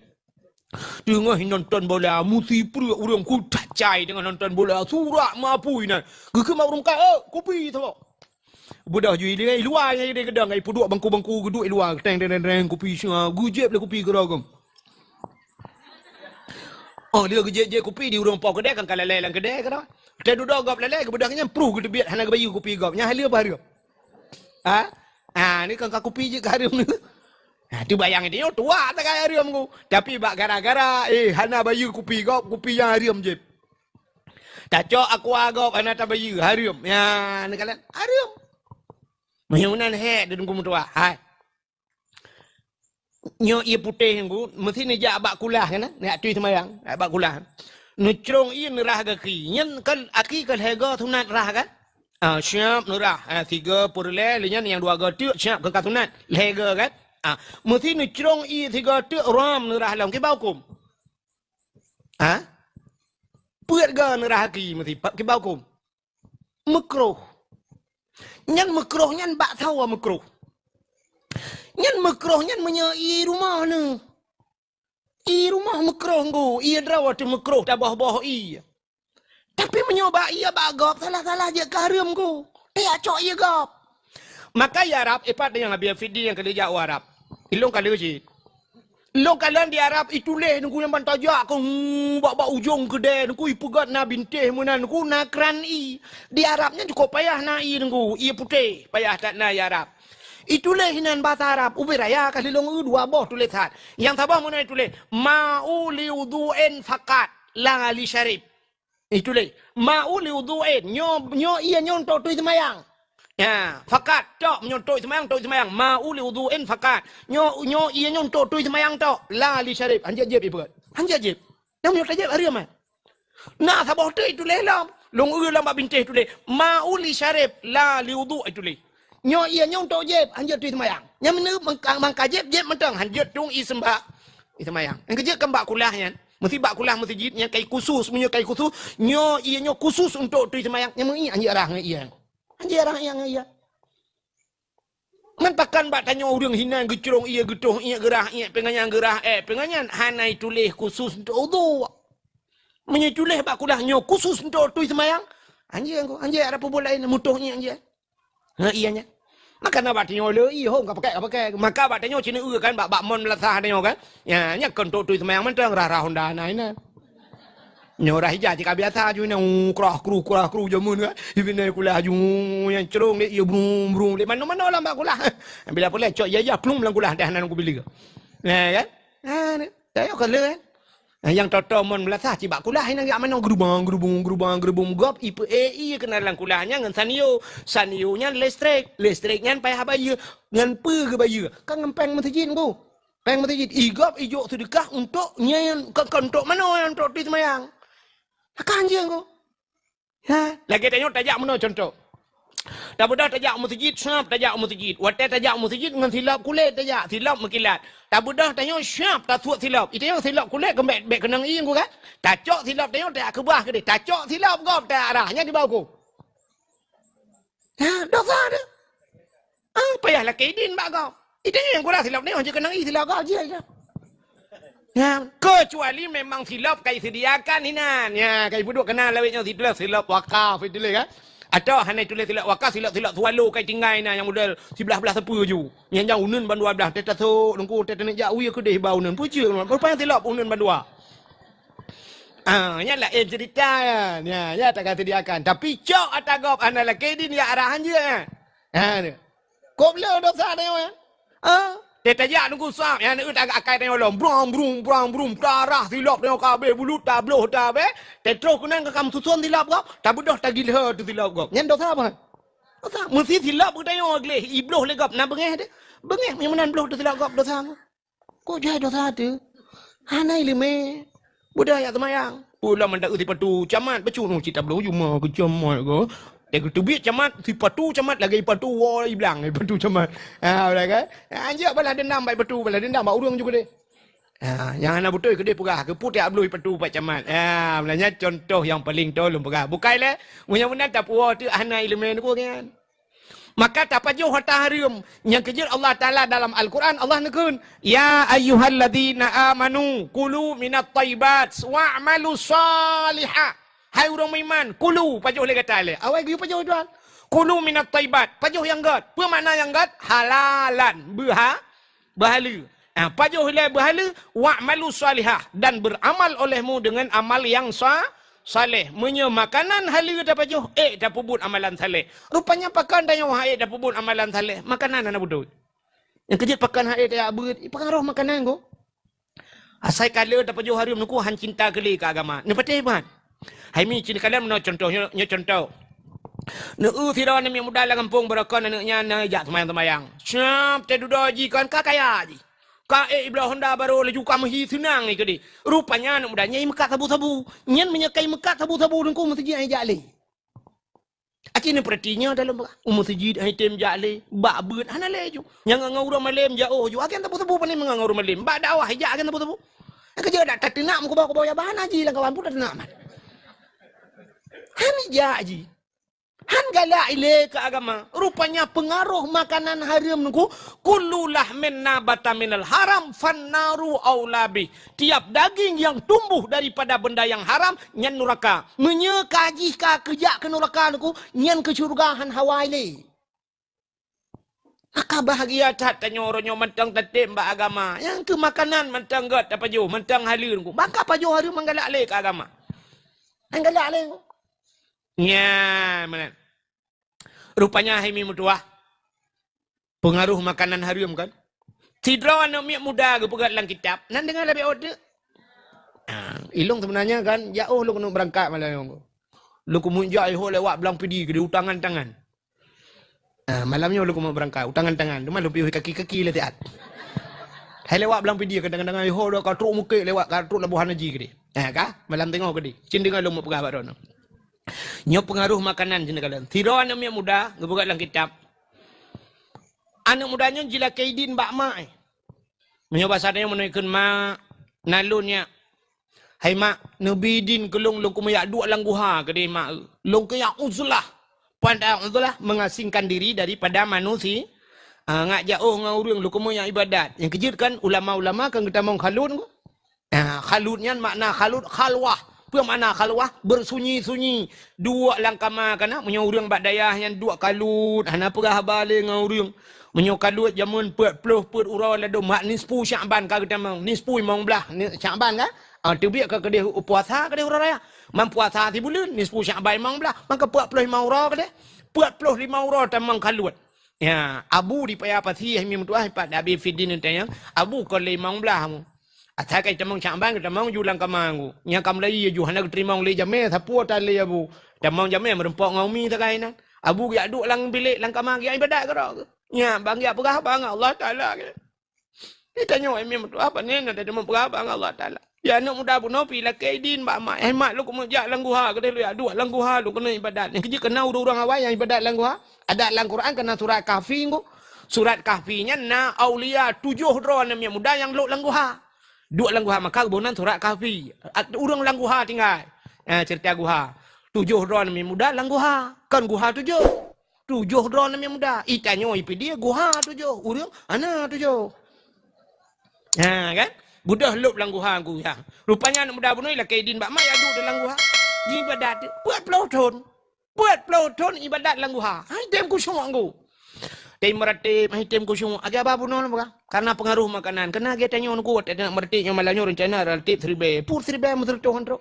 Tengah nonton bola, mesti perut orang ku cacai dengan nonton bola. Surak mampu ini. Kekemau orang kata, kopi tu. Budak jual dia luar yang dia kedang, ai puduk bangku-bangku geduk luar, teng kopi semua. Gujep le kopi keragam. Oh dia gejek kopi di urang pau kedai kan kalalai lang kedai kan. Dia duduk gap lalai ke budaknya pru ke biat hana ke bayu kopi gap. Nya halia apa ha? Ni kan kopi je garam ni. Tu bayang dia tua tak kaya haram ku. Tapi bak gara-gara hana bayu kopi gap, kopi yang haram je. Tak cok aku agak hana tak bayu haram. Ya ni kalian haram. Mahunan he dia tunggu mutua. Hai. Nyo ia putih ku, mesti ni jak bak kulah kan? Nak tui semayang, bak kulah. Nucrong ia nerah kaki. Nyen kan aki kan hega tunat rah kan? Siap nerah. 3 purle lenyan yang 2 gatuk siap ke katunat. Hega kan? Mesti nucrong ia 3 gatuk ram nerah lam ke baukum. Puat ga nerah kaki mesti ke baukum. Makruh. Nyen makruh nyen bak tahu makruh. Nyen makruh nyen menyai rumah ni. I rumah makruh ku. Ia drawat makruh tak bawah-bawah i. Tapi menyoba ia bagap salah-salah je karam ku. Dia cok ia gap. Maka ya Arab epat yang Abi Fidi yang kerja Arab. Ilong kali je. Long kalian di Arab itu leh nunggu yang bantajak ku bak ujung kedai nunggu ipugat na bintih munan nunggu na kran i. Di Arabnya cukup payah na i nunggu. Ia putih payah tak na ya Arab. Itulah hinan bahasa Arab. Ubi raya kasih long 2 boh tulis hat. Yang tabah mana tulis ma'u li wudu'in fakat la li syarib. Itulah ma'u li wudu'in nyo iya nyontok tulis semayang. Ya, fakat tok nyontok semayang ma'u li wudu'in fakat. Nyo iya nyontok tulis semayang tok la li syarib. Anjat jeb ibu. Anjat jeb. Nam nyontok jeb hari aman. Nah tabah tu itulah lam. Long lam bintih tulis ma'u li syarib la li wudu' itulah. Nyo ia nyong tok jeb hanjat tu semayang. Yang mana mangka jeb mentang hanjat tung i sembah i semayang. Yang kerja kan bak kulah kan. Mesti bak kulah masjid yang kai khusus punya kai khusus. Nyo ia nyo khusus untuk tu semayang. Yang mana hanjat arah ngan ia. Hanjat arah yang ia. Man pakan bak tanya orang hinan gecrong ia getuh ia gerah ia penganyan gerah penganyan hanai tulis khusus untuk wudu. Menyetulih bak kulah nyo khusus untuk tu semayang. Hanjat ko hanjat ada apa lain mutuhnya hanjat. Ianya. Maka nak baca nyolo hong kap pakai. Maka baca nyolo cina kan bak mon melasah nyo kan. Ya nya kontok tu semayang mentang rah Honda na ina. Nyorah hijau jika biasa ju na krah kru jamun kan. Ibine kulah ju yang cerong dia brum dia mana lah bak kulah. Bila pula cok ya plum lang kulah dah nan ku beli ke. Ya kan? Ni. Saya kan le kan. Yang toto mon melasah cibak kulah ina gak mana gerubung gop ipe kena lang kulahnya ngan sanio nya listriknya payah bayu ngan pe ke bayu kan ngempeng masjid ku peng masjid igop ijo sedekah untuk nyen untuk mana yang untuk di semayang kan je ku ha lagi tanya tajak mana contoh dah budak tajak masjid syap tajak masjid watai tajak masjid ngan silap kulit tajak silap mekilat dah budak tanya syap tak suat silap itu yang silap kulit kembek kenang ing ku kan tacok silap tanya tak kebah ke dia tacok silap gop tak arahnya di bawah ku ha dosa dia payah laki din bak gop itu yang ku dah silap ni hanya kenang ing silap gop je ya kecuali memang silap kai sediakan hinan ya kai budak kenal lawitnya silap wakaf itu le kan. Atau hanya tulis silap wakaf silap tualu kai tinggai na yang model sebelah sepu ju. Yang jauh unun bandua belah teta so lengku teta nak jauh ya ke deh bau unun. Puja berapa yang silap unun bandua. Ya lah cerita kan. Ya tak kata dia akan. Tapi cok atagop anak lelaki ni dia arahan je kan. Kau boleh dosa dia kan. Dia tajak nunggu sah. Yang ni agak akai dia orang. Brum. Darah silap dia kabeh. Bulu tak beluh tak be. Tetro kunang ke kamu susun silap kau. Tak bedah tak gila tu silap kau. Yang dosa apa? Dosa. Mesti silap kita yang agak. Ibloh legap. Nak bengeh dia. Bengeh. Yang mana beluh tu silap kau. Dosa apa? Kau jahit dosa tu. Hanai lima. Budaya semayang. Pula mendak uti patu camat becu nu cita belu cuma ke camat ke. Dia tu biar camat si patu camat lagi patu woi bilang patu camat. Boleh kan? Anjak balas dendam baik patu balas dendam bak urang juga deh. Yang anak betul ke dia pegah ke putih belu patu pak camat. Belanya contoh yang paling tolong pegah. Bukanlah munya-munya tak puas tu anak ilmu ni kan. Maka tak pajuh harta haram yang kejut Allah Ta'ala dalam Al-Quran Allah nekun ya ayyuhalladzina amanu kulu minat tayyibat wa'malu salihah. Hai orang beriman kulu pajuh le kata le awai giu pajuh tuan kulu minat tayyibat pajuh yang gat apa makna yang gat halalan berhala pajuh le berhala wa'malu salihah dan beramal olehmu dengan amal yang saleh, menye makanan halal dapat juh, dapat pubut amalan saleh. Rupanya pakan dan yang dapat pubut amalan saleh. Makanan anak bodoh. Yang kejut pakan dia abut, pengaruh makanan ko. Asai kala dapat juh harum nuku han cinta kali ke agama. Ni patih ban. Hai mi cini kalian no contohnya contoh. Nu Firaun ni muda lah kampung berakon anaknya na jak semayang. Siap te duduk ji kan kakaya ji. Iblah Honda baru laju kamu senang ni ke di. Rupanya anak muda nyai mekat sabu-sabu. Nyen menyekai mekat sabu-sabu dan kau masjid ai jale. Aci ni pertinya dalam masjid ai tem jale. Bak beut ana leju. Yang ngau orang malam jauh ju akan sabu-sabu paling mengangau orang malam. Bak dakwah hijak akan sabu-sabu. Kerja dak tak tenak muka bawa ya bahan haji lang kawan pun dak tenak man. Han hijak haji. Han galak ile ke agama. Rupanya pengaruh makanan haram nunggu. Kullulah minna bata minal haram fannaru aulabi. Tiap daging yang tumbuh daripada benda yang haram nyan neraka. Menyekajih ka kejak ke neraka nunggu nyan ke syurgahan hawa ile. Maka bahagia tak tanya orangnya mentang tatim mbak agama. Yang ke makanan mentang gat apa jo mentang halal nunggu. Maka apa jo haram menggalak ile ke agama. Menggalak ile. Ya, mana? Rupanya himi mutuah. Pengaruh makanan haram kan? Tidra anak miak muda ke pegat dalam kitab. Nan dengar lebih order. Ilung sebenarnya kan, jauh lu kena berangkat malam. Lu kemunjak iho lewat belang pidi ke di utangan tangan. Malamnya lu kena berangkat, utangan tangan. Cuma lu pergi kaki-kaki le tiat. Hai lewat belang pidi ke tangan-tangan iho lu katruk muka lewat katruk labuhan haji ke di. Kah? Malam tengok ke di. Cin dengar lu mau pegah baru. Nyo pengaruh makanan jenis kalian. Tiro anak muda, ngebuka dalam kitab. Anak mudanya jila kaidin bak mak. Menyoba sadanya menaikkan mak nalunnya. Hai mak, nabi din kelung lu kumayak dua langguha ke dia mak. Lu kayak uzlah. Pandang uzlah mengasingkan diri daripada manusia. Ngak jauh ngurung lu kumayak ibadat. Yang kejut kan ulama-ulama kan kita mau khalut. Khalutnya makna khalut khalwah. Apa makna khalwah? Bersunyi-sunyi. Dua langkama kana menyurang bak dayah yang dua kalut. Hana perah balik ngurung. Menyo kalut jamun pet urau lado mak nisfu Syaban ka kita mang. Nisfu mong belah Syaban ka? Tu biak ka dia puasa ka dia urau raya. Man puasa ti bulan nisfu Syaban mong belah. Maka 45 urau ka dia. 45 urau tamang kalut. Ya, abu di payah pasi himi mutuah pada abi fidin tanya. Abu ko le mong belah mu. Atas kai tamang Syaban kita mang julang kamangu. Nya kam lai ju hana terima le jame sapu tali abu. Tamang jame merempok ngaumi takai nan. Abu ya duk lang bilik lang kamang ya ibadat ke dak. Nya bang ya pegah bang Allah Taala ke. Kita nyo emi mutuah apa ni nak ada pegah bang Allah Taala. Ya anak muda pun nopi lah kaidin mak mak mak lu kemujak lang guha ke dia lu ya duk lang guha lu kena ibadat. Yang kerja kena orang awal yang ibadat lang guha. Ada lang Quran kena surat Kahfi ngko. Surat Kahfinya na aulia 7 dron yang muda yang lu lang guha. Dua langguha maka kebunan surat Kahfi. Urang langguha tinggal. Cerita guha. 7 dron yang muda langguha. Kan guha 7. 7 dron yang muda. Itanyo ipi dia guha 7. Urang ana 7. Kan? Budah lup langguha aku ya. Rupanya anak muda bunoi lah kaidin bak mai adu dalam langguha. Ibadat buat pelauton. Buat pelauton ibadat langguha. Hai tem ku syong aku. Tem meratip, tem kusyung. Agak apa pun orang karena pengaruh makanan. Kena kita tanya orang kuat. Tidak meratip yang malahnya rencana relatif seribe. Pur seribe mutul Tuhan tu.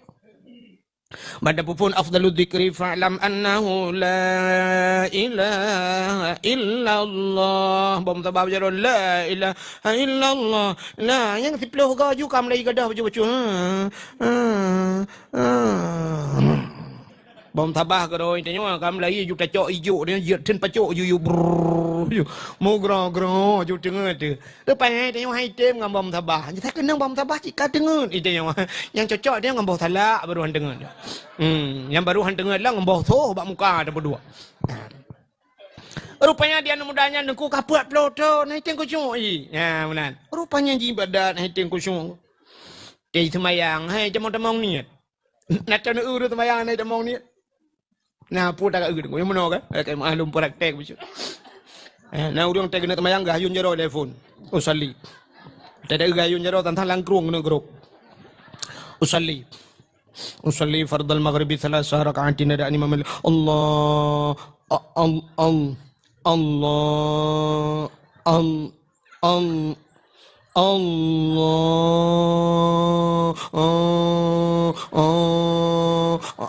Pada pupun afdalu dzikri fa'lam annahu la ilaha illallah. Bom tabab jaro la ilaha illallah. Nah, yang 10 ga ju kam lagi gadah baju-baju. Bom tabah ke rồi thì nhưng kam lagi ju tacok ijo dia jiat trên pacok ju mo gro ju dengar tu. Lepas dia hai tem ngam bom tabah. Kita kena bom tabah jika dengar itu yang cocok dia ngam bau talak baru han dengar. Yang baru han dengar lah ngam bau thoh bak muka ada berdua. Rupanya dia mudanya nengku kapuat ploto naik tengku cui. Ya benar. Rupanya jibadat naik tengku cui. Dia semayang hai jamong niat. Nak cana uru semayang naik jamong niat. Nah, pun tak agak yang mana kan? Kayak maklum praktek macam. Nah, orang tak kena temayang gayun jero telefon. Usalli. Tak ada gayun jero tentang langkrung kena grup. Usalli. Usalli fardal maghribi 3 raka'atin ada imam Allah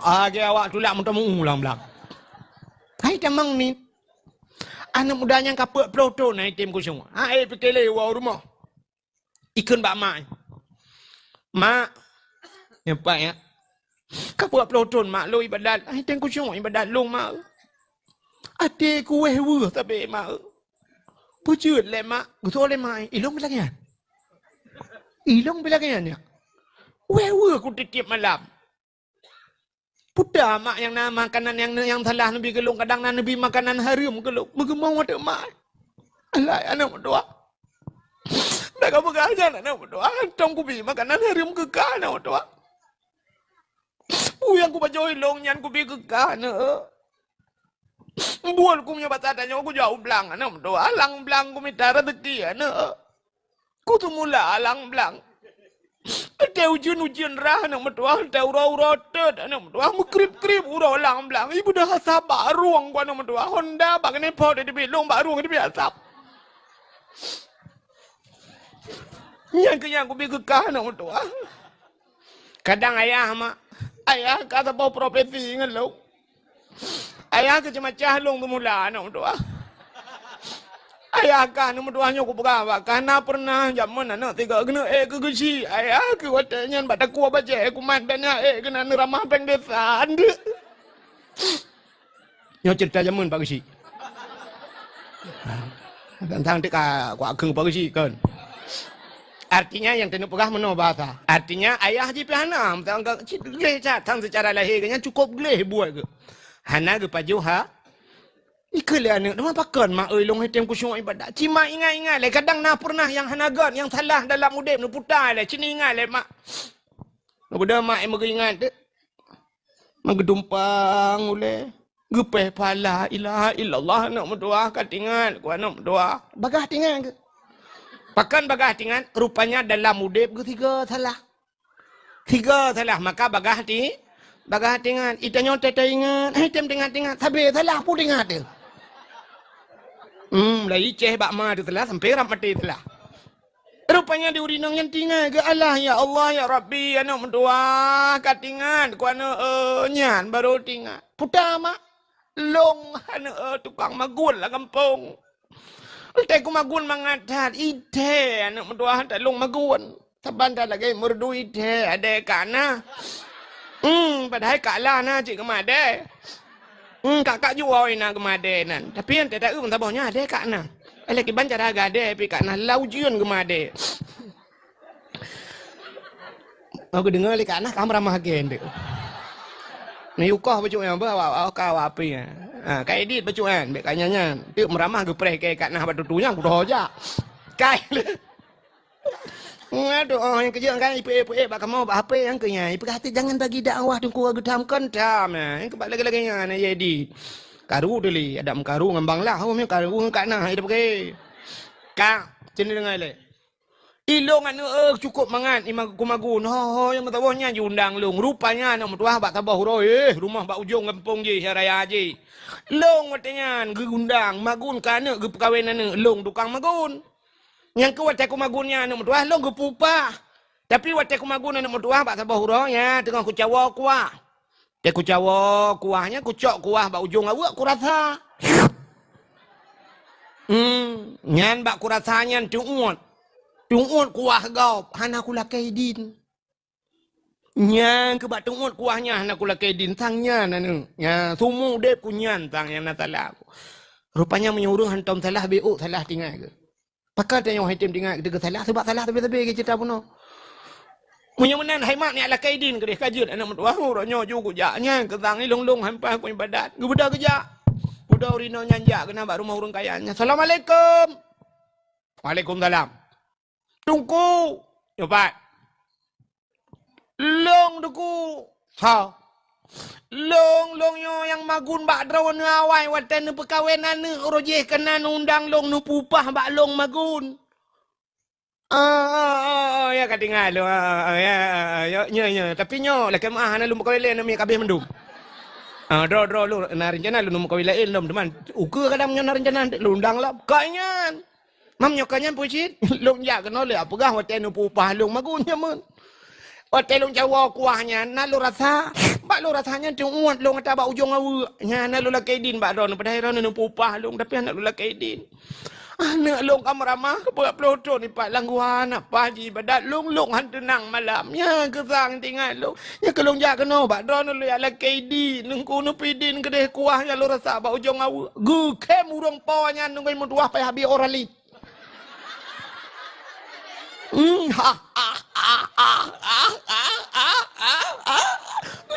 Age awak tulak muntah mengulang belak. Hai tamang ni. Anak mudanya kapuk ploto na item ko semua. Hai pikele wa rumah. Ikun bak mak. Mak. Ya pak ya. Kapuk ploto mak lo ibadat. Hai item ko semua ibadat long mak. Ate ku weh weh tapi mak. Pucut le mak. Gutu le mak. Ilong bilang ya. Ilong bilang ya. Weh weh ku titip malam. Puda mak yang nama makanan yang salah Nabi gelung kadang Nabi makanan haram gelung mau ada mak alai anak berdoa dah kamu gagal anak berdoa tong kubi makanan haram kekal anak berdoa yang ku bajoi long nyan kubi kekal anak buat ku punya batatannya aku jauh belang anak berdoa alang belang ku minta rezeki anak ku tu mula alang belang ada ujian rah nak mentua, ada urau tet nak mentua, mukrip urau lang belang. Ibu dah asap baruang gua nak mentua. Honda bagai pot di belong baruang di asap. Yang aku bikin kah nak mentua. Kadang ayah mak, ayah kata bau profesi ingat lo. Ayah kecemacah long semula nak mentua. Ayah kan menduanya aku berapa karena pernah zaman anak tiga kena ke gesi ayah ke watanya pada kuah baca aku mandanya kena ramah pengdesan yang cerita zaman pak gesi tentang tika kuah keng pak gesi kan artinya yang tentu pegah meno bahasa artinya ayah di pihanam tangga gleh tang secara lahir kan cukup gleh buat ke hana ke pajuha Ikalah anak, nama pakan mak long hitam kusyuk ibadat. Cima ingat le kadang na pernah yang hanagan yang salah dalam udip nu putar le cini ingat le mak. Budak mak emang ingat de. Magdumpang ule. Gepeh pala ilaha illallah nak berdoa kat ingat ku anak berdoa. Bagah tingan ke? Pakan bagah tingan rupanya dalam udip ketiga salah. Tiga salah maka bagah tingan. Itanya tete ingat, hitam tingat. Tapi salah pun ingat dia. Lagi ceh bak ma tu telah sampai ram mati telah. Rupanya diurinang yang tinggal ke Allah ya Allah ya Rabbi anak mendoa katingan ku anak nyan baru tinggal. Puta mak long anak tukang magun lah kampung. Ulte ku magun mangatat ite anak mendoa tak long magun. Taban tak lagi merdu ite ada kana. Padahal kalah na cik kemade. Kakak jual ina kemade nan. Tapi yang tidak tabahnya ada kak na. Lagi bancar harga ada tapi kak na laujian kemade. Aku dengar li kak na kamu ramah gen dek. Ni ukah baju yang bawa kau apa ya? Kayak edit baju kan, bek kanyanya. Tu meramah gepreh kayak kak na batutunya aku dah aja. Kai. Aduh, yang kerja kan ipe bak mau apa yang kenya. Ipe kata jangan bagi dakwah tunggu aku tamkan tam. Yang kebal lagi nya na jadi. Karu deli, ada karu ngambang lah. Hom karu kak nah hidup ke. Kak, sini dengar le. Ilong anu cukup mangan imang kumagun. Ho yang tawahnya diundang long. Rupanya nak metuah bak tabah huroi. Rumah bak ujung kampung je raya je. Long watenya geundang magun kana ge perkawinan long tukang magun. Yang ke watak kumagunnya anak mutuah long ke pupa. Tapi watak kumagun anak mutuah bak sabah hurau ya tengah ku cawa kuah. Dia ku cawa kuahnya, ku cok kuah bak ujung awak ku rasa. Nyan bak ku rasanya tuut. Tuut kuah gau, hana ku lakai din. Nyan ke bak tuut kuahnya hana ku lakai din tangnya nanu. Ya, sumu de ku nyan tang yang natalah. Rupanya menyuruh hantam salah BO salah tinggal ke. Pakar tanya hai tim tinggal ke salah sebab salah tapi ke cerita puno. Punya menan haimat ni ala kaidin ke dia kajut anak mentua ronyo juga jaknya ketang ni long hampa ku ibadat. Gebudak kerja. Budak urino nyanjak kena bak rumah orang kayanya. Assalamualaikum. Waalaikumsalam. Tungku. Cepat. Long duku. Ha. Long yo yang magun bak draw nu awai watan nu perkawinan nu rojeh kena undang long nu pupah bak long magun. Ya katingal lo. Ya. Tapi nyo laki mah hana lu muka wilain mi kabeh mendum. Draw lu na rencana lu muka wilain lom teman. Uke kadang nyo na rencana lu undang lah. Kanya. Mam nyo kanya pucit. Lu ya kena le apa gah watan nu pupah long magun nya mun. Watan lu jawa kuahnya na lu rasa. Bak lu rasanya tuut lu ngata bak ujung awu. Nya na lu lakai din bak ron pada heran nu pupah lu tapi anak lu lakai din. Anak long kamramah kebuat peloton ni pak langguan apa haji badat long han tenang malam ya kesang tinggal long ya kelong jak keno bak don lu ya lakai di nungku nu pidin kedeh kuah ya lu rasa bak ujung awu gu kem urang pawanya nunggu mutuah pai habi orali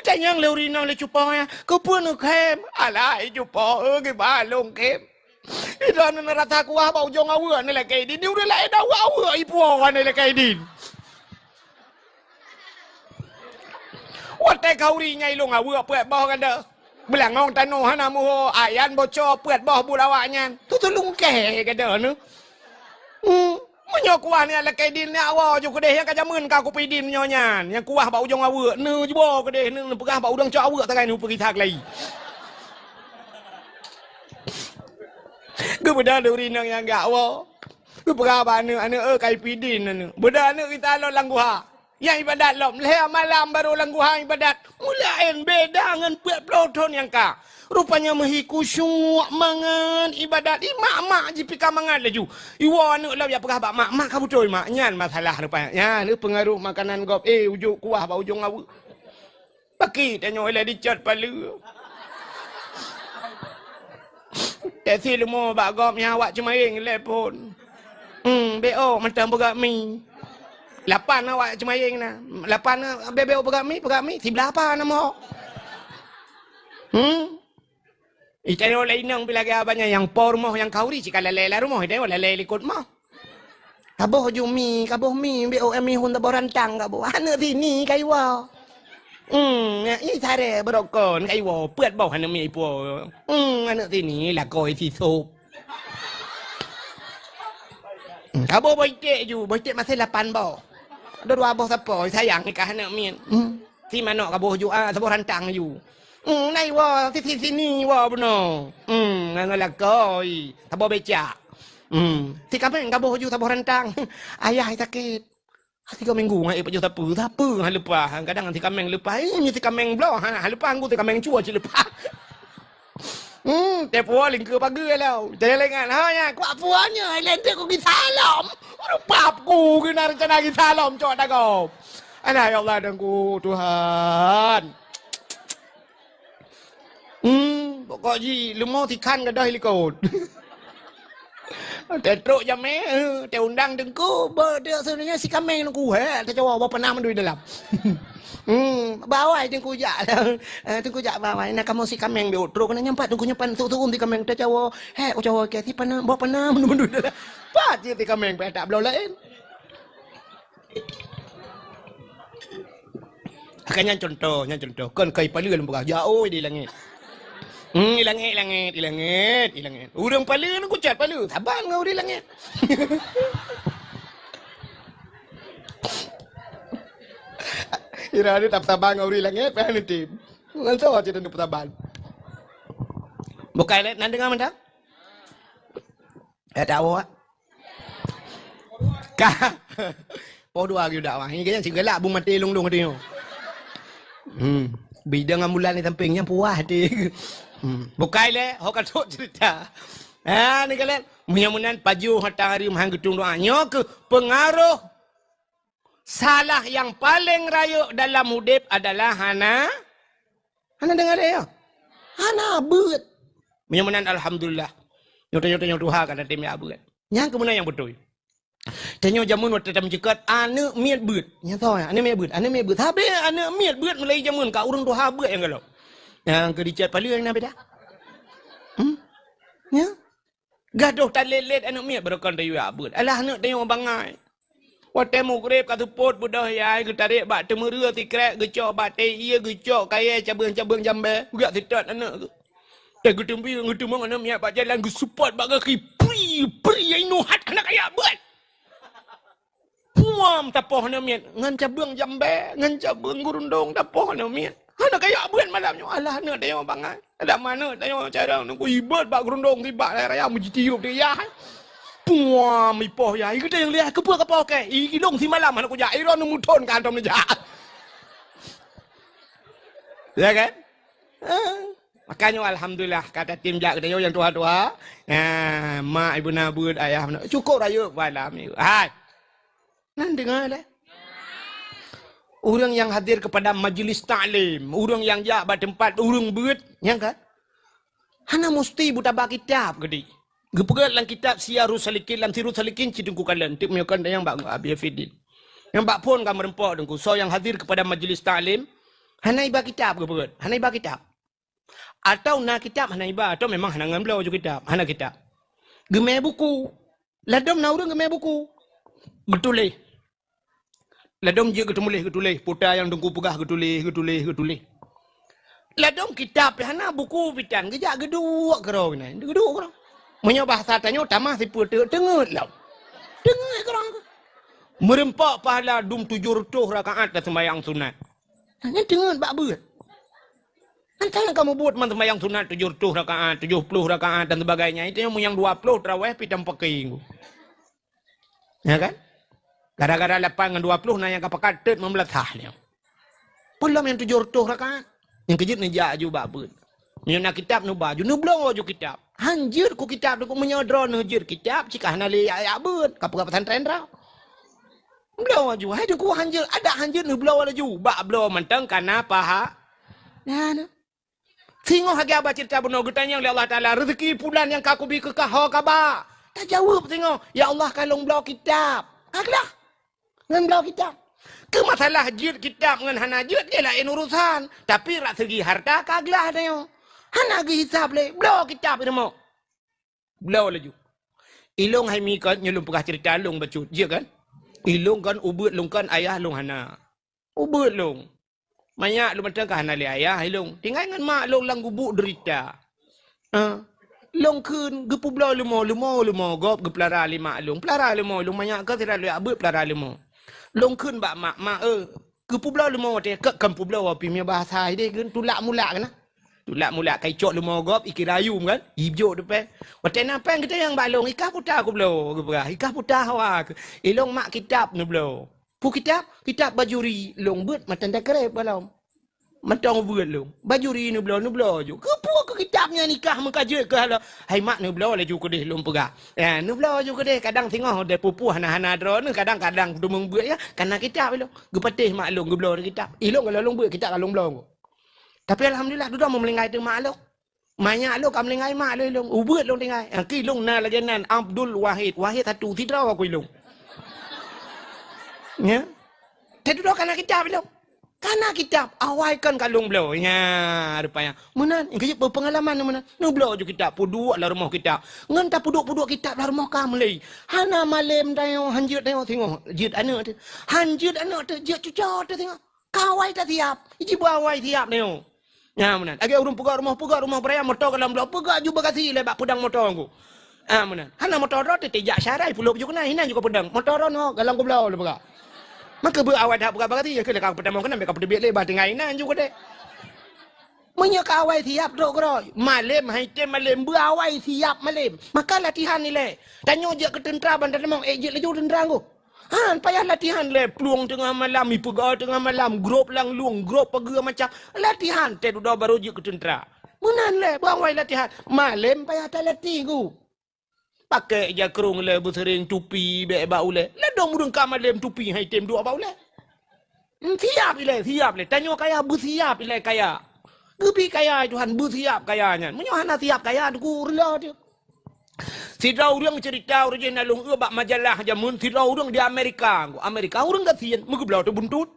tanyang leurina le cupanya kau pun kem alai cupa ke balong kem ida na rata kuah bau jong awa ni la kaidin ni udah la ida awa ipu awan ni la kaidin wate kauri nyai long awa puat boh kan dah belang ngong tanu hana mu ayan bocor puat boh bulawanya tu tulung ke kan dah nu menyo kuah ni la kaidin ni awa ju kedeh yang kajamun ka ku pidin nyonya yang kuah bau jong awa nu jebo kedeh nu pegah bau udang cok awa takai nu pergi tak lagi Kepada urina yang gak wa. Keberapa anu kai pidin anu. Beda anu kita lo langguha. Yang ibadat lom leh malam baru langguha ibadat. Mulain beda dengan puat peloton yang ka. Rupanya mehi kusyuk mangan ibadat mak je pika mangan laju. Iwa anu lah ya pegah bak mak ka betul mak nyan masalah rupanya. Ya ni pengaruh makanan gop ujuk kuah bau ujung awu. Baki tanya oleh dicot palu. Tesi lumo bak gop nyawak cemaing lepon. BO macam pegak mi. 8 awak cemaing na. 8 BO pegak mi. Sebelah apa nama? Ikan oleh inang bila ke abanya yang por moh yang kauri cika lele rumah dia lele likut mah. Kaboh jumi, kaboh mi BO mi hun tabor rantang kaboh. Hana sini kai wa. Ini cara berokon kai wo puat bau hana mi po. Anak sini lah koi si sop. Kabo boitek ju, boitek masih 8 bau. Dua bau siapa sayang nikah anak mi. Si mana kabo ju sabor rantang ju. Nai wo sini wo beno. Ngala koi, sabor becak. Si kameng kabo ju sabor rantang. Ayah sakit. 3 minggu ngai baju siapa hang lupa kadang nanti kameng lupa ini si kameng bloh hang lupa aku si kameng cua je lupa te puan lingku pagi lah jelengan hanya ku apuanya lente ku gisalam papku kena rencana gisalam cok dah kau ana ya Allah dan ku Tuhan pokok ji lumo tikan gadah likut Te truk jam te undang dengku, dia sebenarnya si kameng dengku he, te cawa apa pernah mendui dalam. Bawai dengku jak lah. Dengku jak bawai nak kamu si kameng be truk kena nyampat dengku nyampan turun di kameng te cawa. He, cawa ke ti pernah apa pernah mendui dalam. Pat je ti kameng pe tak belau lain. Akannya contoh. Kan kai palu lembah jauh di langit. Langit. Urang pala nu kucat pala. Saban ngau di langit. Ira ni tak saban ngau di langit pa ni tim. Ngan so je tu saban. Bukai let nan dengar mendak? Tahu ah. Ka. Po dua ge dak wah. Ini kan singgalak bu mati long tu. Bidang amulan ni tampingnya puas dia. Bukai le, ho katuk cerita. Ni kalian, mudah-mudahan paju hatang hari mahang gedung doanya ke pengaruh salah yang paling rayuk dalam hidup adalah Hana dengar dia ya? Hana beut. Mudah-mudahan alhamdulillah. Nyota-nyota Tuhan kan tim ya beut. Yang kemudian yang betul. Tanya jamun waktu tam cekat ane miat beut. Nya tahu ya, ane miat beut. Tapi ane miat beut mulai jamun ka urang Tuhan beut yang kalau. Yang ke dicat paling yang beda. Ya. Gaduh talelet ane miat berkan tayu ya beut. Alah ane tanya bangai. Waktu mukrib kata pot budah ya ke tarik bak temerua tikrek gecok bak teh iya gecok kaya cabang-cabang jambe. Gak tidat anak tu. Dah getembi ngetemang ane miat bak jalan ge support bak kaki. Pri ai nuhat anak kaya beut. Puam tapoh na miat ngan cabang jambe ngan cabang gurundong tapoh na miat hana kaya buan malamnya alah na dayo bangai ada mana dayo cara nunggu ibad bak gurundong tiba raya mujitiup dia ya puam ipoh ya ikut yang lihat kepo ke ilong si malam anak kuja iron muton kantom ni ya kan makanya alhamdulillah kata tim jak dayo yang tua-tua mak ibu nabud ayah cukup raya malam ni hai nan dengar lah. Orang yang hadir kepada majlis ta'lim, orang yang jak tempat orang beut, yang kan? Hana mesti buta bak kitab gede. Gepegat lang kitab Siyarus Salikin lam Sirus Salikin cidengku kalian tip meyakan yang bak Abi Fidin. Yang bak pun kam rempok dengku. So yang hadir kepada majlis ta'lim, hana iba kitab gepegat, hana iba kitab. Atau na kitab hana iba atau memang hana ngambil jo kitab, hana kitab. Gemeh buku. Ladom na urang gemeh buku. Getulih. Ladom je getulih. Putar yang dengku pegah getulih. Ladom kitab hana buku pitan gejak geduk kerau ni. Geduk kerau. Menyo bahasa tanya tamah si putar tengut lah. Tengut kerau. Merempak pahala dum 700 rakaat dah sembahyang sunat. Ni tengut bak beut. Antara kamu buat sembahyang sunat 700 rakaat, 70 rakaat dan sebagainya. Itu yang 20 tarawih pitam pakai. Ya kan? Gara-gara 8 dengan 20 na yang kapakat tet membelatah dia. Belum yang 700 rakaat. Yang kejut ni jak ju babut. Nyona kitab nu baju nu blong ju kitab. Hanjir ku kitab ku menyodro nu jir kitab cikah na le ya beut kapal pesantren ra. Blong ju hai ku hanjir ada hanjir nu blong ju ba blong mentang kana paha. Nah. Singo hagia ba cerita beno getanya oleh Allah Taala rezeki bulan yang kaku bi ke kaho kaba. Tak jawab singo. Ya Allah kalong blong kitab. Aglah. Ngan belau kitab. Ke masalah jid kitab ngan hana jid dia lain urusan. Tapi rak segi harta kaglah dia. Hana gi hisab le belau kitab dia mau. Belau laju. Ilong hai mi kan nyelum pegah cerita long bacut je kan. Ilong kan ubut long kan ayah long hana. Ubut long. Banyak lu macam kan hana le ayah ilong. Tinggal ngan mak long lang gubuk derita. Long kun gepu belau lemo gop gepelara lima long. Pelara lemo long banyak ke tidak lu abut pelara lemo. Long kun bak mak gepu belau lemo te ke kampu belau api mi bahasa dia kun tulak mulak kan. Tulak mulak kai cok lemo gop ikirayu kan. Hijau depan. Waten apa yang kita yang balong ikah putar aku belau geperah. Ikah putar hawa. Ilong mak kitab nu belau. Pu kitab bajuri long beut matan dak kerep balong. Matang beut long. Bajuri nu belau ju. Kepu ke kitabnya nikah mengkaje ke hala. Hai mak nu belau laju ke deh long pegah. Ya nu belau ju ke deh kadang tengok de pupu hana dro nu kadang-kadang dumung beut ya karena kitab lo. Gepatih mak long ge belau kitab. Ilong kalau long beut kitab kalau belau. Tapi alhamdulillah duda mau melingai tu mak lo. Banyak lo kam melingai mak lo long. Ubeut long tingai. Ki long na lajanan Abdul Wahid satu tidak aku long. Ya. Tapi duda karena kitab lo. Karena kitab awaikan kalung belau ya rupanya menan yang pengalaman menan nu belau ju kitab puduk lah rumah kitab ngan ta puduk kitab lah rumah kamlei hana malem dayo hanjut dayo tengok jit anak tu hanjut anak tu jit cucot tu tengok kawai tak siap iji bawai siap dayo ya menan agi urung pegak rumah beraya motor kalam belau pegak ju bagasi lebak pedang motor aku menan hana motor ro tejak syarai pulau ju kena hina juga pedang motor ro no galang ko belau le pegak. Maka berawat dah berkata ya ke lekang pertama kena mereka pergi lebar tengah inan juga deh. Menyakawai siap dok kro. Malam hai malam berawai siap malam. Maka latihan ni le. Tanya je ke tentera bandar memang je laju tentera aku. Han payah latihan le peluang tengah malam, ipegal tengah malam, grup lang luang, grup pegera macam latihan te dah baru je ke tentera. Menan le buang wai latihan. Malam payah tak latih ku. Pakai je kerung le bersering tupi be bau le. Le dong mudeng ka malam tupi hai tem dua bau le. Siap le. Tanya kaya bersiap le kaya. Gebi kaya Tuhan bersiap kayanya. Menyohana siap kaya ku rela dia. Sidau orang cerita original long bak majalah jamun sidau orang di Amerika. Amerika orang kasihan mengeblau tu buntut.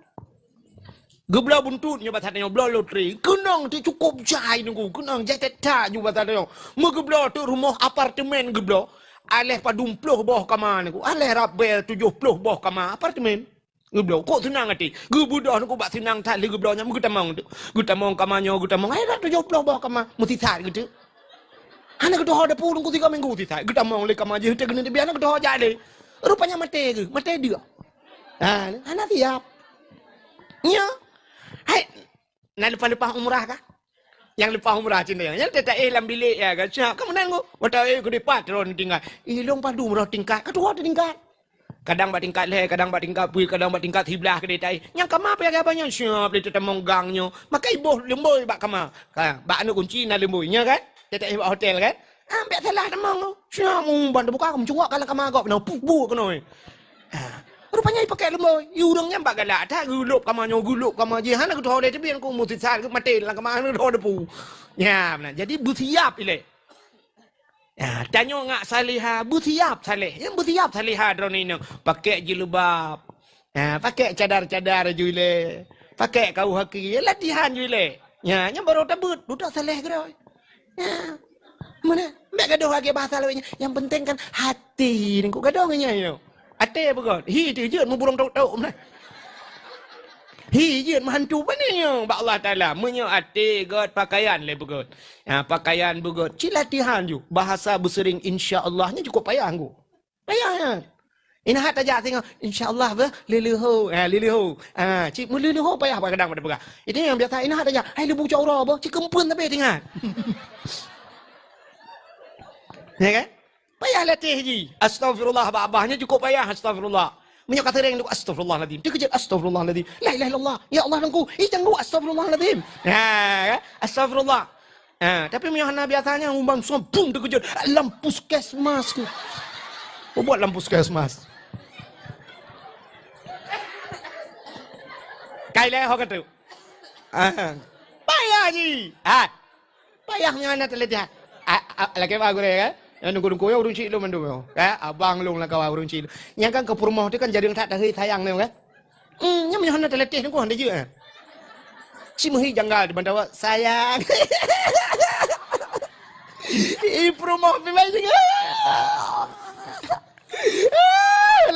Geblau buntut nyoba tanya geblau loteri. Kenang tu cukup jai nunggu. Kenang jai teta nyoba tanya. Mengeblau tu rumah apartemen geblau. Aleh padum puluh bawah kamar nunggu. Aleh rabel 70 bawah kamar apartemen. Geblau kok senang hati. Gebudah nunggu bak senang tali geblaunya mengutamang tu. Gutamang kamarnya gutamang. Ayah 70 bawah kamar. Mesti sat gitu. Anak kedua ada pulung ku 3 minggu tidak. Kita mau leka maju kita kena biar anak kedua jadi. Rupanya mati ke? Mati dia. Anak siap. Ya. Hai. Nak lepas umrah kah? Yang lepas umrah Cina yang tak dalam bilik ya kan. Siap kamu nanggu. Wata ku di patron tinggal. Ilong padu umrah tingkat. Kedua tingkat. Kadang bat tingkat le, kadang bat tingkat pui, kadang bat tingkat hiblah ke detai. Yang kama apa yang banyak siap le tetemong gangnya. Maka ibu lemboi bak kama. Bak anu kunci na lemboinya kan? Kita ibu hotel kan? Ambil salah temang. Siapa bantu buka kamu cungak kalau kamu agak benar pupu kenoi. Rupanya pakai lembu. Urangnya mbak galak tak gulup kamu je. Hana aku tahu dia tapi aku mesti sar aku mati lah kamu hana tahu depu. Ya benar. Jadi bersiap ile. Ya tanya ngak salihah bersiap salih. Yang bersiap salihah drone ini pakai jilbab. Pakai cadar-cadar jule. Pakai kau haki latihan jule. Ya yang baru tabut budak salih ke ya. Mana? Mek gaduh lagi bahasa lainnya. Yang penting kan hati ni kau gaduhnya you. Hati apa kau? Hi tu je mu burung tok-tok mana. Hi je menghantu pananya. Ba Allah Taala menyo hati god pakaian le begot. Pakaian begot. Cilatihan ju. Bahasa bersering insya-Allahnya cukup payah aku. Payah ya. Ina hat aja tengok insya-Allah be leleho. Leleho. Cik mu leleho payah kadang pada pegang. Itu yang biasa ina hat aja. Hai lebu caura be. Cik kempun tapi tengah. Ya kan? Payah latih ji. Astagfirullah abahnya cukup payah astagfirullah. Menyo kata ring astagfirullahalazim. Dia kejut astagfirullahalazim. La ilaha illallah. Ya Allah nangku. Tanggu astagfirullahalazim. Astagfirullah. Tapi menyo hana biasanya umbang sombong dia kejut lampu puskesmas tu. Buat lampu puskesmas. Kailai ho kata. Payah ji. Payahnya anak terlihat. Lagi bagus kan? Yang nunggu ya urung cik lu mandu yo. Abang lu lah kau urung cik lu. Yang kan ke rumah tu kan jadi tak dah sayang ni kan. Yang mana nak terletih nunggu hande je. Si muhi janggal di bantawa sayang. Rumah memang je.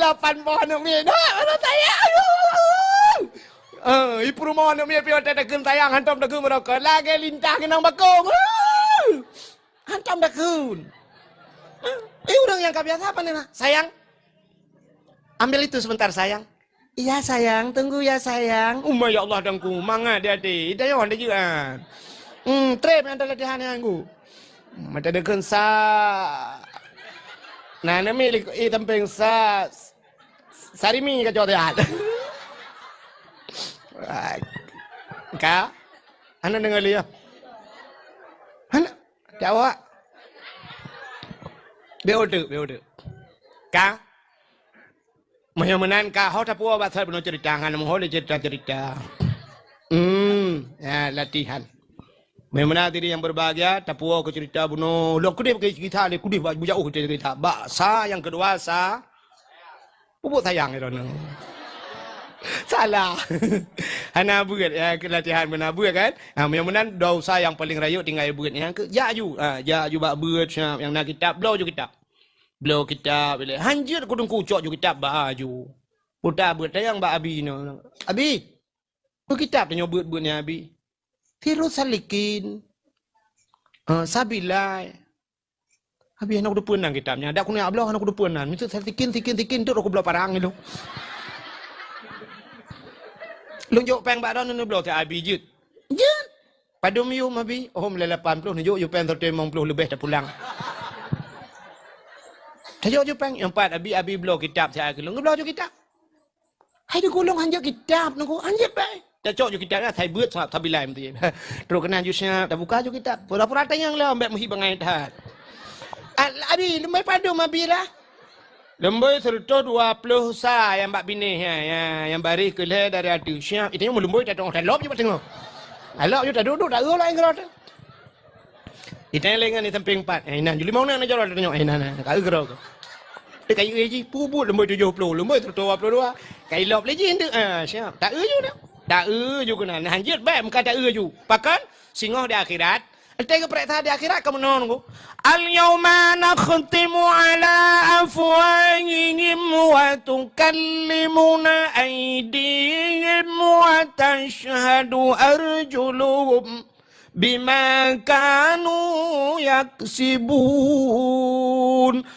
8 pohon ni dah mana sayang. Rumah ni pion tak kena sayang hantam dah kena mereka. Lagi lintah kena bakong. Hantam dah kena. Orang yang biasa apa nih? Sayang, ambil itu sebentar sayang. Iya sayang, tunggu ya sayang. Ya Allah dangku, manga dia di. Ida yo anda juga. Trip yang ada latihan aku. Mata deken sa. Nah, nami tampeng sa. Sarimi ka jod ya. Ka? Ana dengar liya. Ana, jawab. Beode. Ka? Mayaman ka, hau tapua bahasa penuh cerita, kan mohon cerita. Ya latihan. Mayaman diri yang berbahagia, tapua ke cerita bunuh. Lo kudip ke kita, le kudip jauh ke cerita. Bahasa yang kedua sa, pupuk sayang itu. Salah. Hana buat ya latihan mana buat kan? Mayaman dosa yang paling rayuk tinggal buat yang ke jaju bak buat yang nak kitab blow ju kitab. Blow kitab bila hanjir kudung kucok ju kitab baju. Putar buat yang bak abi no. Abi. Bu kitab tanya buat-buatnya abi. Tirus salikin. Sabilai. Abi anak udah punang kitabnya. Ada aku nak blow anak udah punang. Mesti salikin tu aku blow parang itu. Lunjuk peng bak don nu blow tak abi jut. Jut. Padum yu abi. Oh mula 80 nunjuk yu peng 30 lebih dah pulang. Tajuk peng yang 4 abi blow kitab saya ke lu blow kitab. Hai tu golong hanja kitab nunggu hanja baik. Dah cok je kitab dah thai beut sangat tabilai mesti. Terus kena jusnya dah buka je kitab. Pura-pura tanya lah ambek muhi bangai dah. Abi lembai padu mabira. Lembai serta 20 sa yang bak bini yang baris ke le dari adu. Siap itu yang lembai tak tengok lop je pak tengok. Alok je tak duduk tak lah yang gerot. Itu yang lengan ni samping 4. Nan juli mau nak jalan tengok nan tak gerot. Dia kayu je pupu lembai 70 lembai serta 22. Kai lop lagi tu. Siap. Tak je dah. Tak je kena. Hanjut baik muka tak je. Pakan singoh di akhirat. Tengok perintah di akhirat kamu nonggu. Al-yawma nakhtimu ala afwahihim wa tukallimuna aydihim wa tashhadu arjuluhum bima kanu yaksibun.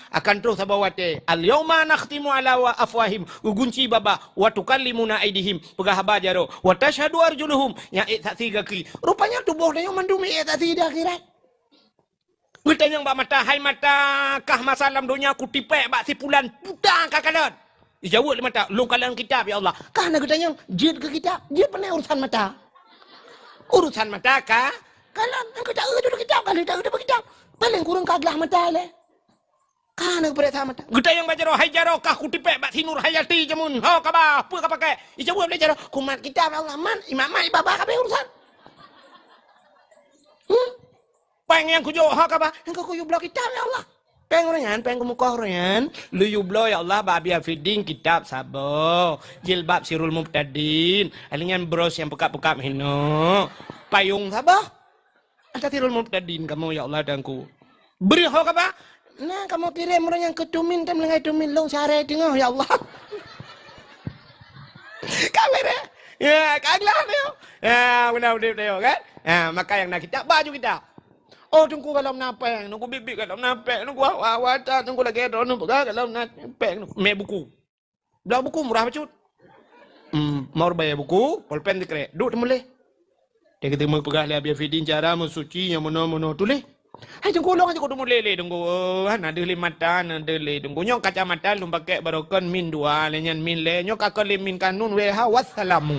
Akan terus abawate. Al-yawma nakhtimu ala afwahihim. Ugunci baba. Wa tukallimuna aydihim. Pegah haba jaro. Wa tashhadu arjuluhum. Yang saksi kaki. Rupanya tubuh dia yang mandumi saksi di akhirat. Kita yang bak mata. Hai mata. Kah masalam dunia ku tipek bak sipulan. Putang kakalan. Dijawab di mata. Lu kalang kitab ya Allah. Kah nak kita yang jid ke kitab. Jid pernah urusan mata. Urusan mata kah? Kalau engkau tak ada kitab, kalau tak ada kitab, paling kurang kaglah mata le. Kana berita mata. Kita yang baca roh hai jaro kah kutipek bak sinur hayati jamun. Ho kaba, apa ka pakai? Ijawab le jaro kumat kitab Allah man, imam mai baba ka urusan. Peng yang kujo ho kaba, engkau kuyo blok kitab ya Allah. Peng orangan, peng kemuka orangan. Lu yublo ya Allah babi feeding kitab sabo. Jilbab sirul mubtadin. Alingan bros yang pekap-pekap hino. Payung sabo. Ada tirul mubtadin kamu ya Allah dangku. Beri ho apa? Nah kamu kirim orang yang ketumin dan lengai tumin long sare tengah ya Allah. Kamera. Ya kaglah dia. Ya benar dia kan? Maka yang nak kita baju kita. Oh tunggu kalau napeng, nunggu bibi kalau napeng, nunggu awatan, nunggu lagi ada nunggu kalau napeng, me buku. Belah buku murah bacut. Mau bayar buku, pulpen dikre. Duk mulai. Dia kata mau pegah lah biar feeding cara mensuci yang mana-mana tulis. Hai tunggu long aja kau tunggu lele tunggu. Ada limatan ada le tunggu nyok kacamata lu pakai barokon min 2 lenyan min le nyok kakon le min kanun WH wassalamu.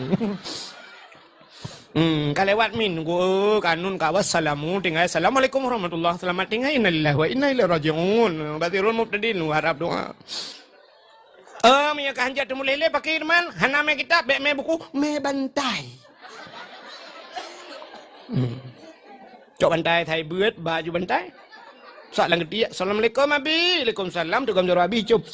Kalewat min tunggu kanun ka wassalamu tinggal assalamualaikum warahmatullahi selamat tinggal innalillahi wa inna ilaihi rajiun. Batirul mubtadin lu harap doa. Minyak hanjat temu lele pakai man hana me kitab be me buku me bantai. Cok bantai thai beut baju bantai. Salam ketia. Assalamualaikum abi. Waalaikumsalam. Tukam jaro abi cup.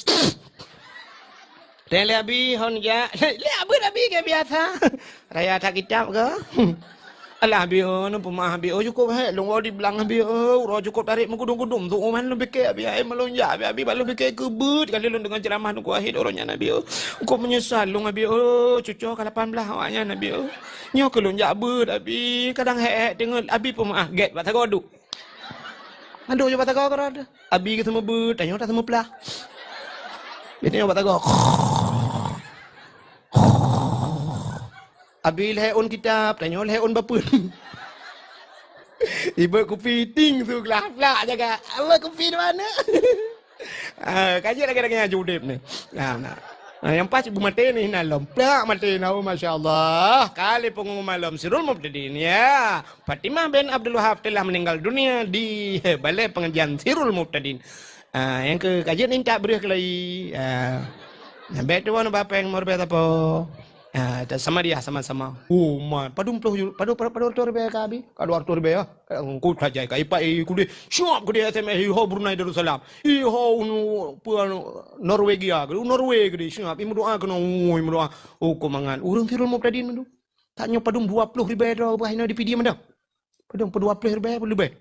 Tele abi hon ya. Le abi ke biasa. Raya tak kitab ke? Alah abi nu pemah abi cukup he long di belang abi ro cukup tarik mengudung-udung tu man lu beke abi ai melonja abi balu beke ke beut kali lu dengan ceramah nu kuahid orangnya nabi kau menyesal lu abi cucu ke 18 awaknya nabi nyo ke lonja beut abi kadang he tengok abi pemah get batagodu aduh je batagodu ada abi ke sama beut tanya tak sama pelah ini batagodu Abi leon kitab, tanya leon bapun. Ibu kopi ting tu gelap-gelap jaga. Apa kopi di mana? Kaji lagi-lagi yang judip ni. Nah. Yang pas ibu mati ni nalom. Plak mati nau masya-Allah. Kali pengumuman malam Sirul Mubtadin ya. Fatimah bin Abdul Wahab telah meninggal dunia di balai pengajian Sirul Mubtadin. Yang ke kajian ni tak beri lagi. Nampak tu mana bapa yang mau berapa apa? Sama dia sama-sama. Oh man, padu RP kabi. Kadu RP ya. Ku saja kai pa ku de siap ku de SMS ho Brunei Darussalam. Ho Norwegia, Norway de siap imu doa kena imu doa. Oh ko mangan. Urang Sirul Mubtadin mendu. Tanya padum 20 ribu bahina di video mendu. Padum 20 ribu lebih.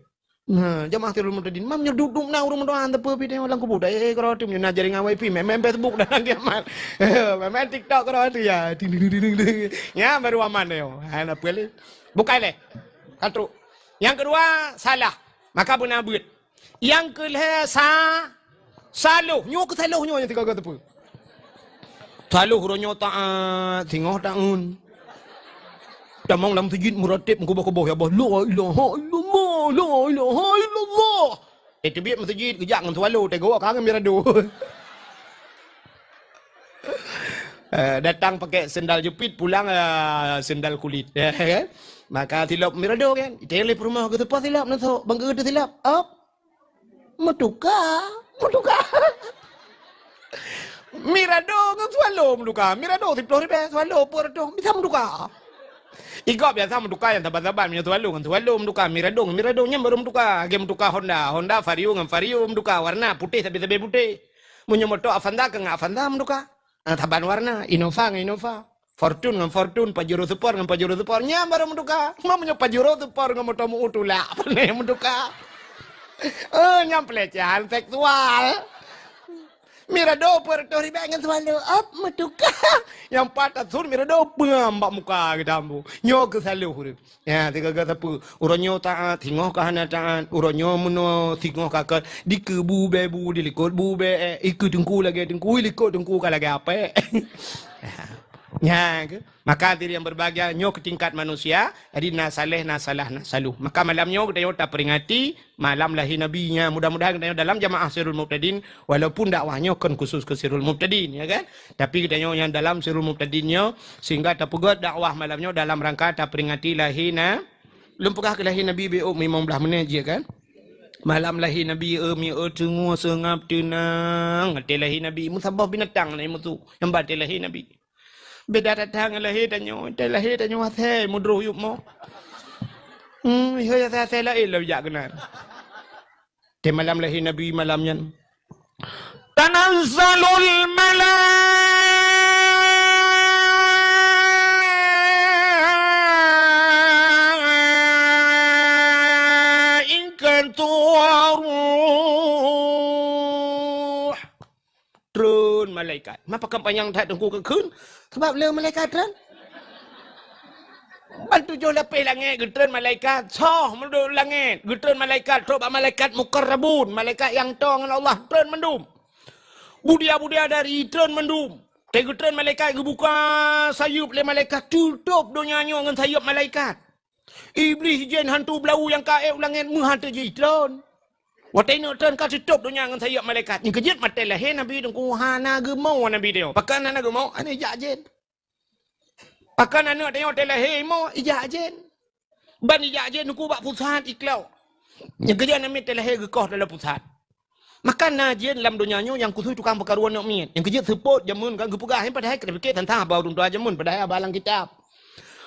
Nah, jamaah Sirul Mubtadin mam nyeduduk na urang mendu anta pe video lang ku budai karo tim na jaringan wifi mem Facebook dan kiamat. Mem TikTok karo tu ya. Ya baru aman yo. Ana pilih. Bukai le. Katru. Yang kedua salah. Maka benar buat. Yang kedua saluh. Nyo ke saluh nyo yang tiga kata apa? Saluh ronyo taat tengok taun. Damang lam sujud muratib mengubah-ubah ya Allah. La ilaha illallah. La ilaha illallah. Itu biar masjid kejak dengan sualo tego kan mirado. Datang pakai sendal jepit, pulang sendal kulit. Ya, kan? Maka tilap mirado kan. Tele rumah ke tempat tilap nanti bangga ke tilap. Up. Metuka. Mirado kan swallow meduka. Mirado 10 ribu swallow per tu. Bisa meduka. Igop biasa meduka yang tabat-tabat punya swallow meduka. Miradonya baru meduka. Game meduka Honda Vario dengan Vario meduka warna putih tapi putih. Punya motor Avanza ke Avanza meduka. Taban warna Innova. Fortune dengan Fortune, Pajero Super dengan Pajero Supernya baru menduka. Mamanya Pajero Super dengan motor utula. Apa nih menduka? Nyam pelecehan seksual. Mirado Puerto Rico dengan swallow up menduka. Yang patah sur Mirado pengambak muka ke dambu. Nyo ke selalu. Ya, tiga kata apa? Uronyo taat, tinggal ke hana taat. Uronyo meno tinggal kakak. Di ke bube di likut bube. Ikut tengku lagi tengku likut tengku kalau lagi apa? Ya, maka diri yang berbahagia nyo ke tingkat manusia, jadi nasaleh nasalah nasaluh. Maka malamnya kita tak peringati malam lahir nabinya. Mudah-mudahan kita dalam jamaah Sirul Muqtadin, walaupun dakwahnya kan khusus ke Sirul Muqtadin, ya kan? Tapi kita yang dalam Sirul Muqtadinnya sehingga tak pegat dakwah malamnya dalam rangka tak peringati lahirna. Lumpukah ke lahir Nabi BO 15 menit je kan? Malam lahir Nabi tunggu sengap tenang. Ngerti lahir Nabi musabah binatang ni mutu yang batil lahir Nabi. Beda datang lahir danyo wasai mudruh yuk mo. Ya saya lain lah bijak kenan. Di malam lahir Nabi malamnya. Tanazzalul malaikatu waruh. Turun malaikat. Mapa panjang tak tengku ke kun? Sebab le malaikat kan? Bantu jo lapis langit getren malaikat. Soh menduk langit. Getren malaikat. Coba malaikat mukarrabun. Malaikat yang tong dengan Allah. Tren mendum. Budia-budia dari tren mendum. Getren malaikat buka sayup le malaikat. Tutup dunianya dengan sayup malaikat. Iblis jin hantu belau yang kaib langit. Menghantu je tren. Watai nak tren kau tutup dunia dengan sayup malaikat. Ni kejut mata lahir Nabi dengku hana gemau Nabi dia. Pakan hana gemau ane jak jen. Pakan anak tengok lahir mau ijak jen. Ban ijak jen dengku bak pusat iklau. Yang kejut Nabi lahir gekoh dalam pusat. Makan najen dalam dunianya yang khusus tukang perkaruan nak miet. Yang kejut support jamun kan gepegah padahal kena fikir tentang abau dun jamun padahal abalang kitab.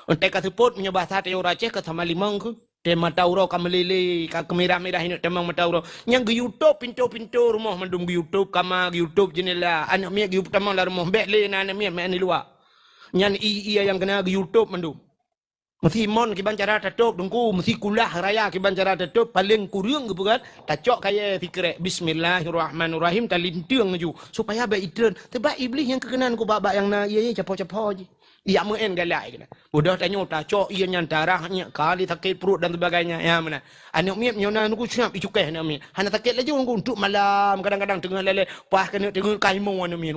Untuk kata support punya bahasa teo raceh ke sama limang ke. Tema tauro kamelele ka kemerah-merah ini temang matauro yang ke YouTube pintu-pintu rumah mandum ke YouTube kama ke YouTube jenela anak mia ke YouTube temang la rumah bekle na anak mia ni luar nyan iya yang kena ke YouTube mandum mesti mon ke bancara tatok dengku mesti kulah raya ke bancara tatok paling kurang ke bukan tacok kaya fikre bismillahirrahmanirrahim talintang ju supaya ba itren sebab iblis yang kekenan ku babak yang na iya capo-capo je. Ia muen galai kena. Udah tanya cok ia yang darahnya kali sakit perut dan sebagainya. Ya mana? Anak miap nyona nuku siap icukai anak miap. Hana sakit lagi orang untuk malam kadang-kadang tengah lele pas kena tengah kaimau anak miap.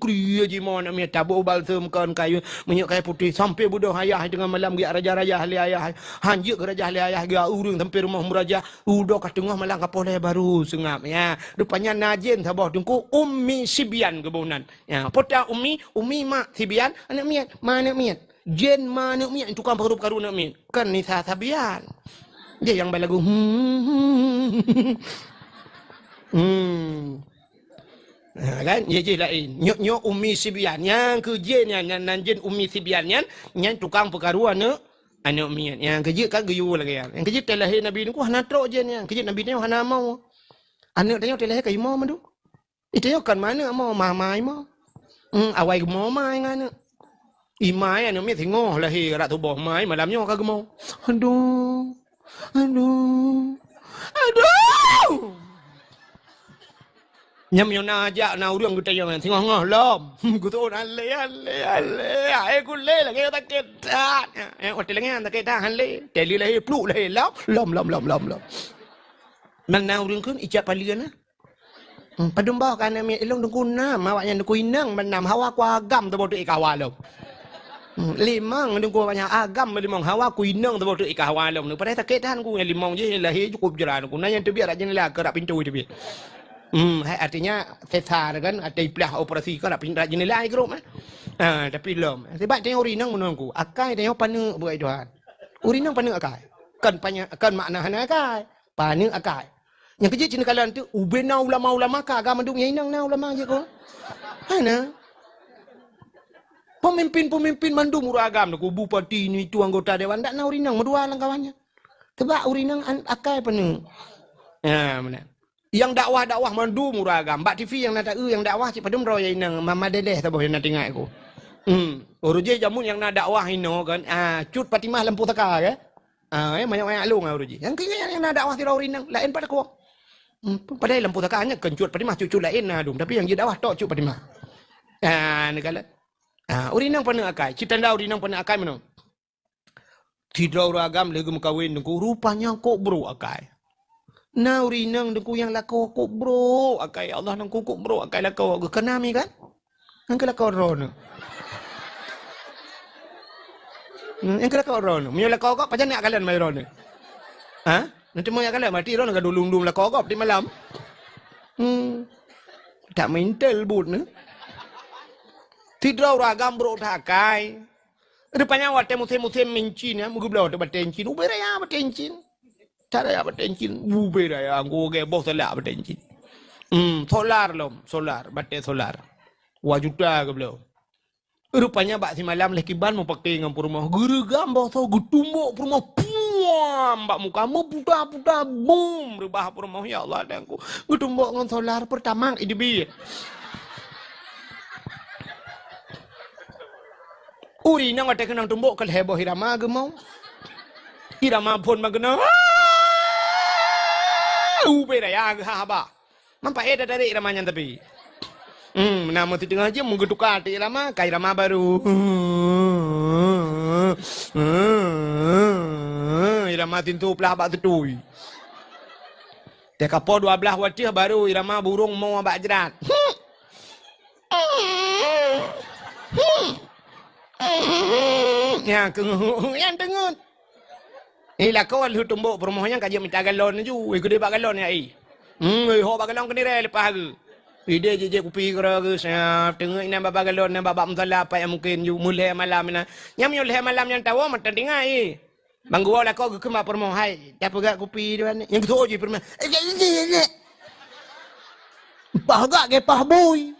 Kriya je mau anak miap tabuk balsam kan kayu minyak kayu putih sampai budak ayah tengah malam dia raja-raja ahli ayah. Hanjik ke raja ahli ayah dia urang sampai rumah meraja. Udah kat tengah malam kapoleh baru sengap ya. Rupanya najin sabah dengku ummi sibian kebunan. Ya, pota ummi mak sibian anak miap. Mana miat? Jen mana miat? Tukang paru-paru nak miat. Kan ni sabian. Dia yang balagu. Kan? Dia je lain. Nyok umi sibian. Yang ke jen yang jen umi sibian yang tukang perkaruan nak anak miat. Yang kerja kan geyu lagi yang. Yang kerja telahir Nabi ni ku hana trok jen yang. Kerja Nabi ni hana mau. Anak tanya telahir kai mau mandu. Itu kan mana mau mamai mau. Awai mau mai ngana. Imai anak miat tengok lahir rak tubuh mai malamnya kagak mau. Aduh. Nyam yo na ajak na urang kita yang tengok ngah lom. Gutu ale. Ai ku le lagi tak ketat. Hotel ngan tak ketat han le. Teli lahir pluk lahir lom. Mana urang kun ijak palian ah. Padum bah kan miat elong dengku nam awaknya dengku inang menam hawa ku agam tu bodoh ikawalom. Limang dengku banyak agam limang hawa ku inang tu bodoh ikawalom. Padahal tak ketat ku limang je lahir cukup jeran ku nanya tu biar aja ni lah kerak pintu tu biar. Artinya sesar kan, ada belah operasi kan nak pindah jenela ai grup tapi belum. Sebab tengok urinang menunggu. Akai tengok pana buat Tuhan. Urinang pana akai. Kan makna hana akai. Pana akai. Yang kecil cina kalan tu ubena ulama-ulama ka agama duk nyainang na ulama je ko. Hana. Pemimpin-pemimpin mandum urang agama ku bupati ni itu anggota dewan dak na urinang medua lang kawannya. Sebab urinang akai pana. Benar. Yang dakwah-dakwah mandu muragam. Mbak TV yang nak yang dakwah cik padum roy inang mama dedeh taboh yang nak tengok aku. Uruji jamun yang nak dakwah ino kan. Cut Fatimah lampu taka ke. Banyak-banyak alung uruji. Yang kini yang nak dakwah tirau rinang lain pada ku. Padahal lampu taka hanya kan cut Fatimah cucu lain adum. Tapi yang dia dakwah tok cut Fatimah. Negala. Urinang pana akai. Cita nda urinang pana akai mana? Tirau ragam lagi mukawin ku rupanya kok bro akai. Na urinang deku yang lako kok bro akai Allah nang kok bro akai lako kenami kan ang lako ron ang lako ron mio lako kok pajan nak kalian mai ron nanti mau ya kalian mati ron ga dulung-dulung lako kok di malam tak mental but ne tidrau ragam bro takai rupanya wate musim-musim mencin ya mugu blau te batencin ubera ya batencin cara ya batencin ubera ya anggo ge bos la batencin solar lom solar bate solar wajuta ke blau rupanya bak si malam lekiban mau pakai ngampur rumah gerugam bos gutumbok rumah puam bak muka mu puta boom rubah rumah ya Allah dangku gutumbok ngon solar pertama idbi uri nang ate kenang tumbok kal heboh irama gemau irama pun magena ubera ya haba mampa eda dari iramanya tapi nama ti tengah je menggetuk hati irama kai irama baru irama tintu pelah bak tetui te kapo 12 wajah baru irama burung mau abak jerat yang tengut ila kau lu tumbuk permohonnya kaji minta galon ju gede bak galon ya ho bak galon kene re lepas ke ide je kupi kera ke siap tengok ina bak galon na bak mutala apa yang mungkin ju mulai malam na nyam mulai malam yang tahu mata dengar bang gua lah kau ke mak permohai tak pegak kupi dia yang tu je permoh pahagak ke pahboy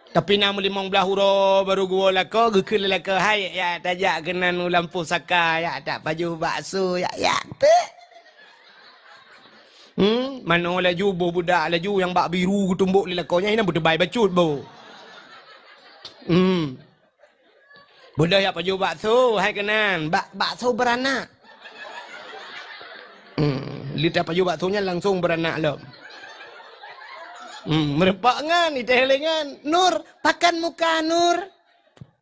tapi nama 15 huruf baru gua lah kau gekil lah kau hai ya tajak kenan lampu saka ya tak baju bakso ya mana laju bo budak laju yang bak biru tumbuk li lakonya ini budak baik bacut bo budak ya baju bakso hai kenan bakso beranak lidah baju baksonya langsung beranak loh merepak ngan itu helengan Nur pakan muka Nur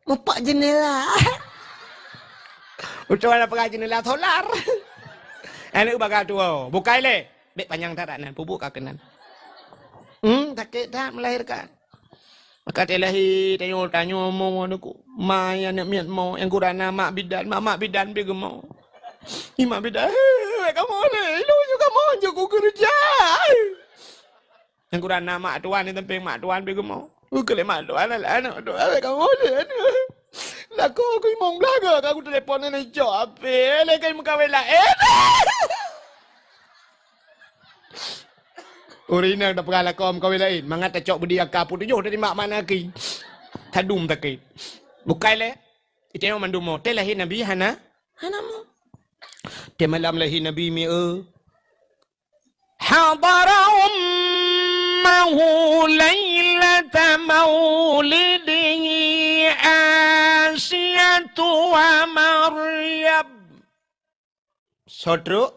mepak jendela ucapan apa jendela solar anu bakal tua bukai le dek panjang taranan pupuk kakenan takut tak melahirkan maka telahi tanyo mau anuku maya nak miat mau yang kurana mak bidan bi gemau mak bidan kamu le lu juga mau jago kerja yang kurang nama tuan ni tempeng mak tuan pergi mau. Kalau mak tuan lah anak tuan kamu boleh. Lah kau imong belaga aku telefon ni jawab. Lekai muka wela. Urina dah pernah kau muka welain. Mangat tak cok budi akap pun tujuh dari mak mana ki. Kadum tak ki. Bukai le. Itu yang mandum mo. Te lahir Nabi hana mo. Te malam lahir Nabi mi hadara أمه ليلة مولده آسية ومريم Saudara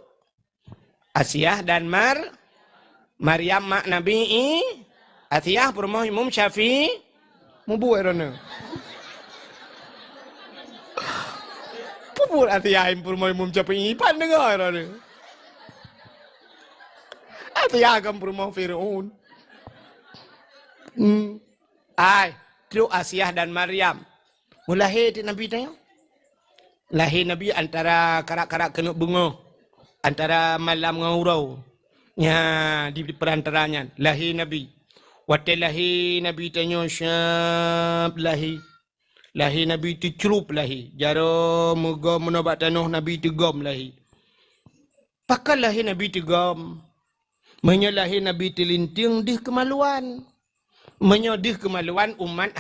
Asiyah dan Maryam mak Nabi Asiyah permoh Imam Syafi'i mubuh erana pupur Asiyah permoh Imam Syafi'i pan dengar erana Asiyah kan permoh Fir'aun itu Asiyah dan Maryam mulai di Nabi tanya lahir Nabi antara karak-karak kena bunga antara malam dengan urau. Ya, di perantaranya lahir Nabi. Waktu lahir Nabi tanya syab lahir. Lahir Nabi tu cerup lahir. Jara moga menabat tanah Nabi tu gom lahir. Pakai lahir Nabi tu gom. Menyalahir Nabi tu linting dih kemaluan. Menyodih kemaluan umat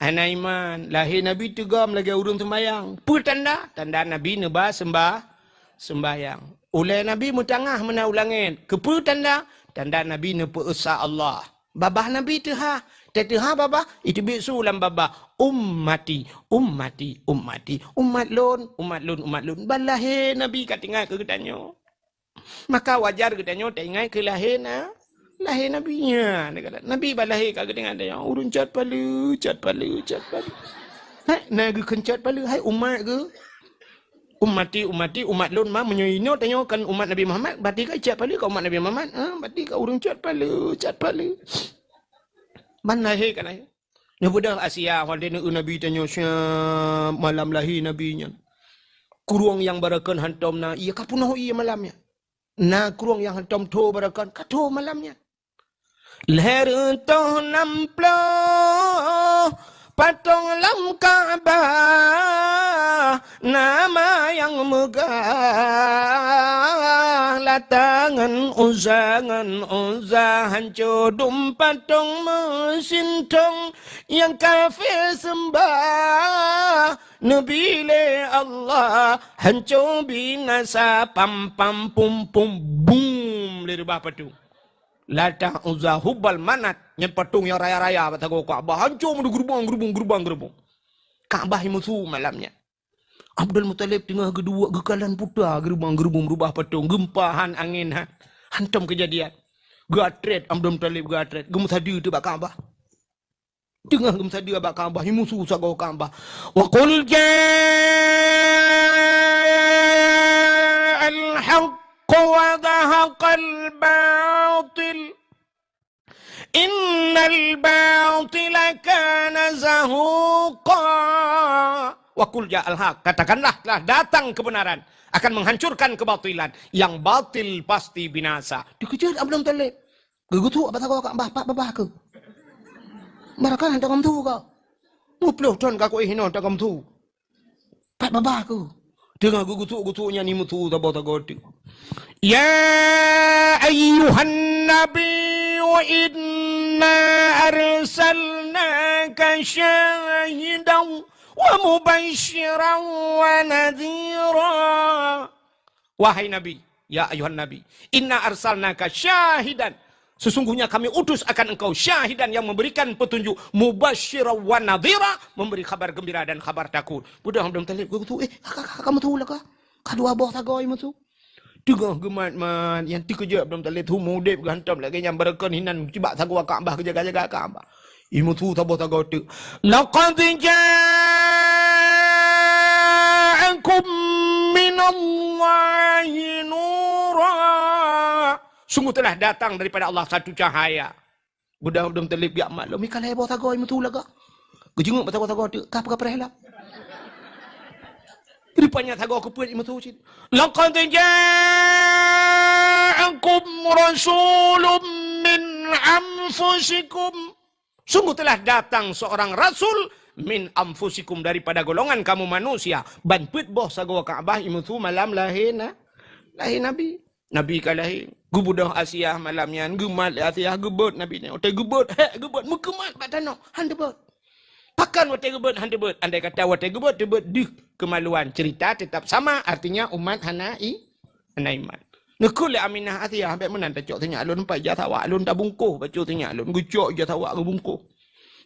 Hanaiman. Lahir Nabi tu gom lagi urung sembayang. Apa tanda? Tanda Nabi nebah sembayang. Ulai Nabi mutangah mana ulangin. Kepa tanda? Tanda Nabi nepa esa Allah. Babah Nabi tu ha. Tete ha babah. Itu bisu lam babah. Ummati. Umat lun. Balahir Nabi kat tinggal ke tanya. Maka wajar ke tanya tak ingat ke lahir Nabi-nya. Nabi balahir kat tengah tanya. Urun cat palu. Hai, nak kencat palu. Hai umat ke? Umat lun mah menyoino tanya kan umat Nabi Muhammad. Berarti kat cat palu ke umat Nabi Muhammad? Berarti kat urun cat palu. Man lahir kan lahir. Ni budak Asia. Wala Nabi tanya malam lahir Nabi-nya. Kurung yang barakan hantam na. Ia kapunah ia malamnya. Na kurung yang hantam to barakan. Kato malamnya. Leher toh namplo. Patung lam Ka'bah. Nama yang megah. Latangan uzah hancur patung mesintong. Yang kafir sembah. Nabi le Allah hancur binasa pam pum boom le rebah patung. Latah uzah hubal manat yang patung yang raya-raya batago Ka'bah hancur mendu gerbang. Ka'bah musuh malamnya. Abdul Muttalib tengah kedua gekalan putar gerbang berubah patung gempahan angin hantam kejadian. Gatret Abdul Muttalib gatret gem tadi tu bak Ka'bah. Tengah gem tadi bak Ka'bah musuh sago Ka'bah. Wa qul ja'al haqq wa dhahaqal batil. Innal batila kana zahuqa. Wa qul ja'al haq. Katakanlah telah datang kebenaran akan menghancurkan kebatilan. Yang batil pasti binasa. Dikejar Abdul Muttalib. Gegutu apa tak kau bapak ke? Mereka hantar kamu tu kau. Muploh tuan kau ihino hantar kamu tu. Pak babah ke? Dengar gugutu-gutunya ni mutu tabau-tabau tu. Ya ayyuhan nabi wa inna arsalnaka syahidan wa mubasyiran wa nadhira. Wahai Nabi, ya ayuhan Nabi, inna arsalnaka syahidan. Sesungguhnya kami utus akan engkau syahidan yang memberikan petunjuk, mubasyiran wa nadhira, memberi kabar gembira dan kabar takut. Budak Abdul Muttalib tu, kamu tahu lah kah? Kadua abah tagay mo tu. Tengah gemat man yang tikejak Abdul Muttalib tu mudip gantam lagi yang berakan hinan cibak sagwa Ka'bah kejaga-jaga Ka'bah. Imu tu tabah tagay tu. Laqad ja'akum minallahi nura. Sungguh telah datang daripada Allah satu cahaya. Budak Abdul Muttalib ya maklum ikal heboh tagay imu tu laga. Kejenguk batagay tu kap perhelap. Rupanya tagay aku pun imu tu cit. Laqad ja'akum rasulun min anfusikum. Sungguh telah datang seorang rasul min anfusikum daripada golongan kamu manusia. Banput boh sagwa Ka'bah imu tu malam lahir Nabi. Nabi kalahir. Gubudah Asia malamnya. Gemat Asia gebut Nabi ni. Otai gebut. Gebut. Mukemat pak tanok. Handebut. Pakan watai gebut. Handebut. Andai kata watai gebut. Debut. Dih. Kemaluan. Cerita tetap sama. Artinya umat Hanaiman. Nekul Aminah Asia. Sampai menan tak cok tanya alun. Empat jatawak. Alun tak bungkuh. Baca tanya alun. Gucok jatawak ke bungkuh.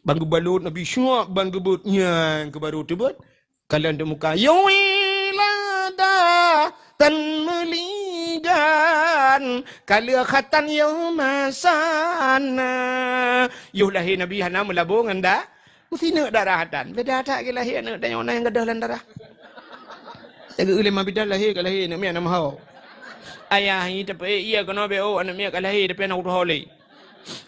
Bang gebalut Nabi syuak. Bang gebut. Yang kebaru tebut. Kalian ada muka. Yawilada. Tan meligan kala khatan yaumasana. Yuh lahir Nabi hana melabung anda mesti nak darah hatan beda tak ke lahir nak tanya orang yang gadah lan darah jaga ulama bidah lahir ke lahir nak mi nama hau ayah ni tapi ia kena beo anak mi ke lahir tapi anak hole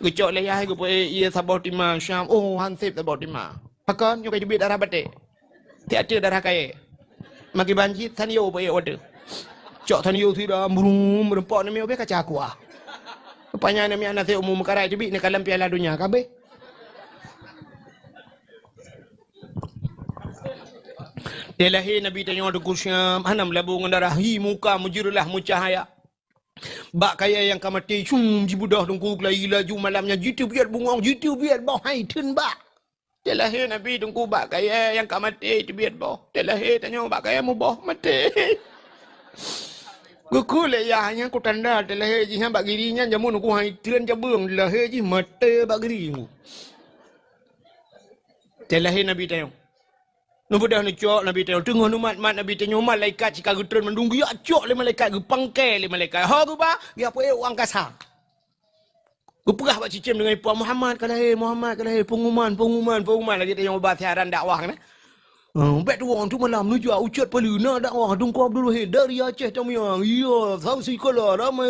gecok layah ke ia sabau tima syam hansip sabau tima pakan yo kai dibit darah batik tiada darah kai maki banjit tan yo pe order Cok tan yo tidak merum merempok nami obe kaca aku ah. Rupanya nami anak saya umum karai tibi ni kalam piala dunia kabe. Delahi Nabi tanya ada kusyam, hanam labu ngandarahi muka mujirlah mucahaya. Bak kaya yang kamati jibudah tungku kelai laju malamnya jitu biar bungong jitu biar bau hai tun bak. Delahi Nabi tungku bak kaya yang kamati tu biar bau. Delahi tanya bak kaya mu bau mati. Guku le ya hanya ku tanda delahi jihan bak girinya jamu tungku hai tun jabung delahi ji mati bak girimu. Delahi Nabi tanya Nubudah ni cok Nabi tanya tengah numat mat Nabi tanya malaikat jika getren mendunggu ya cok le malaikat ge pangkai le malaikat ha ge ba dia apa angkasa ge perah bak cicim dengan puan Muhammad Muhammad pengumuman lagi tanya obat siaran dakwah kan bet tu orang tu malam ni juga ucat peluna dakwah Tunku Abdul Wahid dari Aceh Tamiang iya sausi kala ramai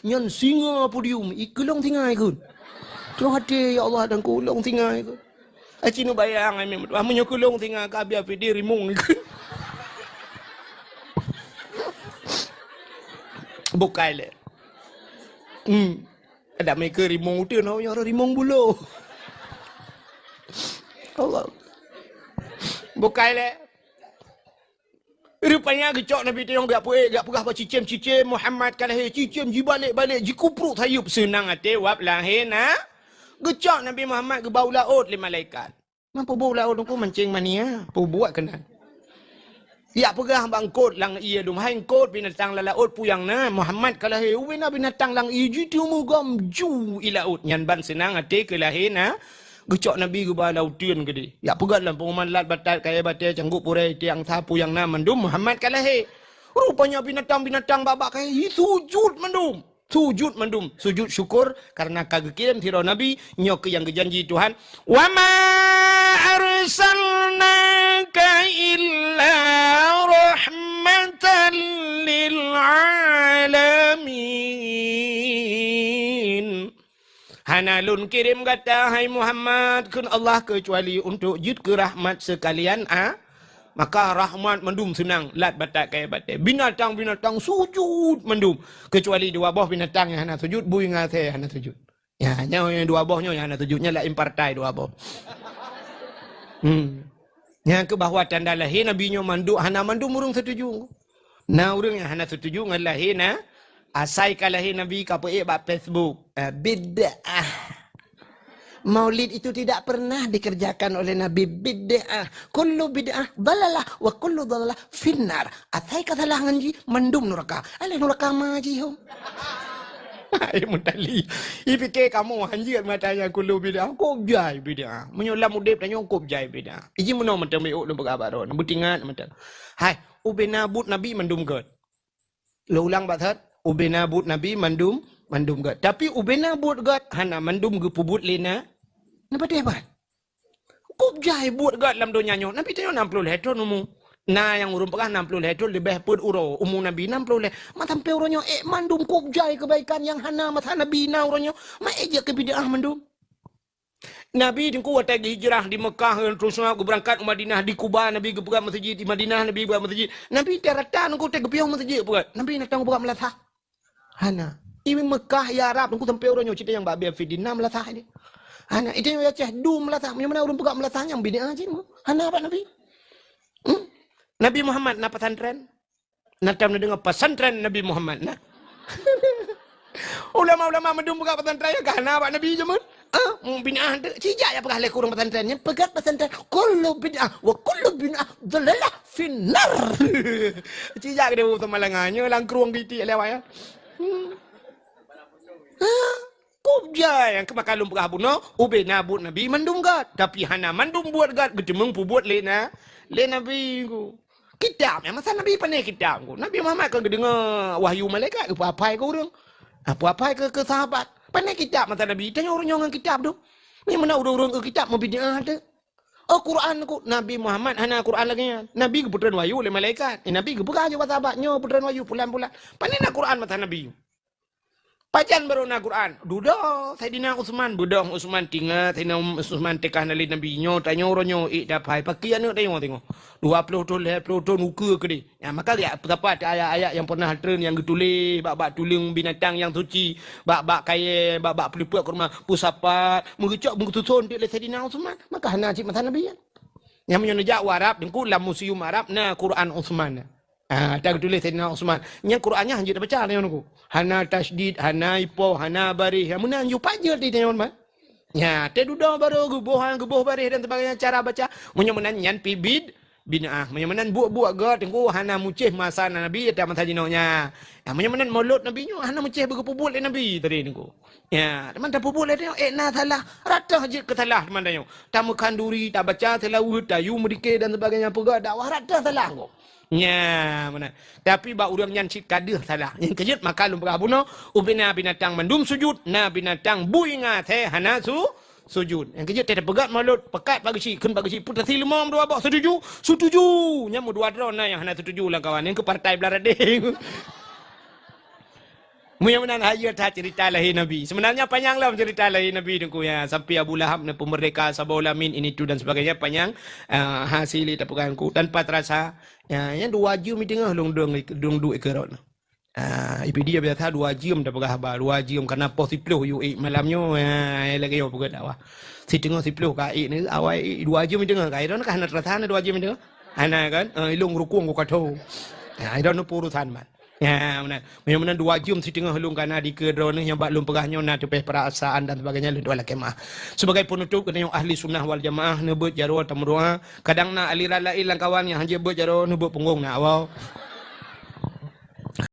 nyan singa podium ikulong tingai kun tu hati ya Allah dan kulong tingai kun Acinu bayang ami amunyo kulong tinga kabi api di rimong ni. Bukai le. Ada mereka rimong tu no yo rimong bulu. Allah. Bukai le. Rupanya gecok Nabi tayong gak pegah apa cicim Muhammad kalah cicim ji balik ji kupruk tayup senang ate wap lahena. Gecok Nabi Muhammad ke bau laut le malaikat. Mampu bau laut tu mancing mania, pu buat kena. Ya pegah bangkot lang ia dum hain kot binatang la laut puyang na Muhammad kalah wena binatang lang iji tu mu gam ju ilaut nyan ban senang ate ke lahena. Gecok Nabi ke bau lautian gede. Ya pegah lam pengumuman lat batat kaya batai canggup purai tiang sapu yang na mendum Muhammad kalah rupanya binatang-binatang babak kaya sujud mendum. Sujud mendum, sujud syukur karena kagekian tiro Nabi nyok yang gejanji Tuhan. Wa ma arsalnaka illa rahmatan lil alamin. Hanalun kirim kata hai Muhammad kun Allah kecuali untuk jid ke rahmat sekalian maka rahmat mendum senang lat batak kaya batai binatang sujud mendum kecuali dua buah binatang yang hana sujud bui ngase hana sujud ya hanya yang dua buahnya yang hana sujudnya lah impartai dua buah yang ke bahwa tanda lahir Nabi nyo mandu hana mandum urung setuju na urung yang hana setuju ngalahi na asai kalahi Nabi kape ba Facebook bid'ah. Maulid itu tidak pernah dikerjakan oleh Nabi bid'ah. Kullu bid'ah dalalah wa kullu dalalah finnar. Atai kesalahan ji mendum neraka. Ale neraka maji hom. Ai mutali. Ipike kamu hanjir matanya kullu bid'ah. Kop jai bid'ah. Menyolam udip tanya kop jai bid'ah. Iji meno mentem beuk lu bagabaron. Butingat mentem. Hai, ubena but Nabi mendum god. Lo ulang bathat. Ubena but Nabi mendum gad. Tapi ubena buat gad hana mandum ge pubut lena. Napa debat? Kop jai buat gad lam dunia nyo. Nabi tayo 60 hetro numu. Na yang urung pegah 60 hetro lebih pun uro. Umum Nabi 60 le. Matampe uronyo mandum kop jai kebaikan yang hana mata Nabi na uronyo. Ma eja ke bid'ah mandum. Nabi dingku watai hijrah di Mekah terus aku berangkat ke Madinah di Kuba Nabi ke buka masjid di Madinah Nabi buka masjid. Nabi teratan aku teh gepiau masjid buka. Nabi natang buka melatah. Hana. Ini Mekah ya Arab aku sampai orang cerita yang babi fidina melatah ini. Hana itu yang Aceh du melatah. Mana orang buka melatah yang bid'ah aja mu. Hana apa Nabi? Nabi Muhammad na pesantren. Natam na dengar pesantren Nabi Muhammad na. Ulama-ulama mendum buka pesantren ya hana apa Nabi jaman? Bid'ah cijak ya pegah le kurang pesantrennya pegat pesantren kullu bid'ah wa kullu bid'ah dalalah finnar. Cijak dia buat malangannya langkruang biti lewat ya. Kop jai yang kemakalum pegah buno ube nabut Nabi mandum gad tapi hana mandum buat gad gedemeng pu buat le Nabi ku kitab yang masa Nabi pandai kitab ku Nabi Muhammad kan dengar wahyu malaikat apa ke urang apa ke sahabat pandai kitab masa Nabi tanya orang yang kitab tu ni mana urang ke kitab mau bid'ah ada Quran ku Nabi Muhammad hana Quran lagi Nabi ke putran wahyu le malaikat Nabi ke pegah je sahabatnya putran wahyu pulan-pulan pandai nak Quran masa Nabi Pajan baru na Quran. Duda, Saidina Utsman, budong Utsman tinggal, Saidina Utsman tekan dari Nabi nyo, tanya ronyo, dapai pakai anu tengok. 20 tahun ukur ke dia. Ya, maka lihat betapa ada ayat-ayat yang pernah turun yang ditulis, bak tulung binatang yang suci, bak kaya, bak peliput ke rumah pusapat, mengecok mengtusun dia oleh Saidina Utsman. Maka hana cik mata Nabi. Yang menyonojak Arab, dengku dalam museum Arab, na Quran Utsman. Tak tulis Saidina Utsman. Yang Qurannya hanya dah baca ni aku. Hana tasdid, hana ipo, hana barih. Yang mana you paja di tanya orang. Ya, te duda baru gebuh barih dan sebagainya cara baca. Menyemenan yan pibid binah. Menyemenan buat god tengku hana mucih masa Nabi ada masa jinonya. Ya, menyemenan mulut Nabi nyo hana mucih berpubul Nabi tadi niku. Ya, teman tak pubul dia na salah. Rata je kesalah teman tanya. Tamu kanduri tak baca selawat, tayu merdeka dan sebagainya pegak dakwah rata salah kok. Ya, mana. Tapi bak urang yang cik kadir salah. Yang kejut maka lum berabuna ubina binatang mandum sujud, na binatang buinga teh hana sujud. Yang kejut tidak pegat mulut, pekat bagi cik, kun bagi cik putar silmam dua bak setuju. Nya mu dua drona yang hana setuju lah kawan. Yang ke partai belarading. Mudah-mudahan hayat cerita lahir Nabi. Sebenarnya panjanglah cerita lahir Nabi dengku ya. Sampai Abu Lahab na pemerdeka Sabah Ulamin ini tu dan sebagainya panjang hasil itu peganganku tanpa terasa. Ya, yang 2 jam itu tengah dong du ekeron. Ipi dia biasa 2 jam dah pegah habar 2 jam karena pos 10 yu malamnya lagi yo pegah dakwah. Si tengah 10 kai ni awal 2 jam itu tengah kai don kan terasa 2 jam itu. Ana kan ilung rukung ko katho. I don't know urusan man. Ya, mana 2 jam si tengah hulung kana di kedron yang bak lum pegahnya na tepeh perasaan dan sebagainya lu dua kemah. Sebagai penutup kena yang ahli sunnah wal jamaah nebut jaro tamroa, kadang na aliran lain kawan yang hanya bet jaro nebut punggung na awal.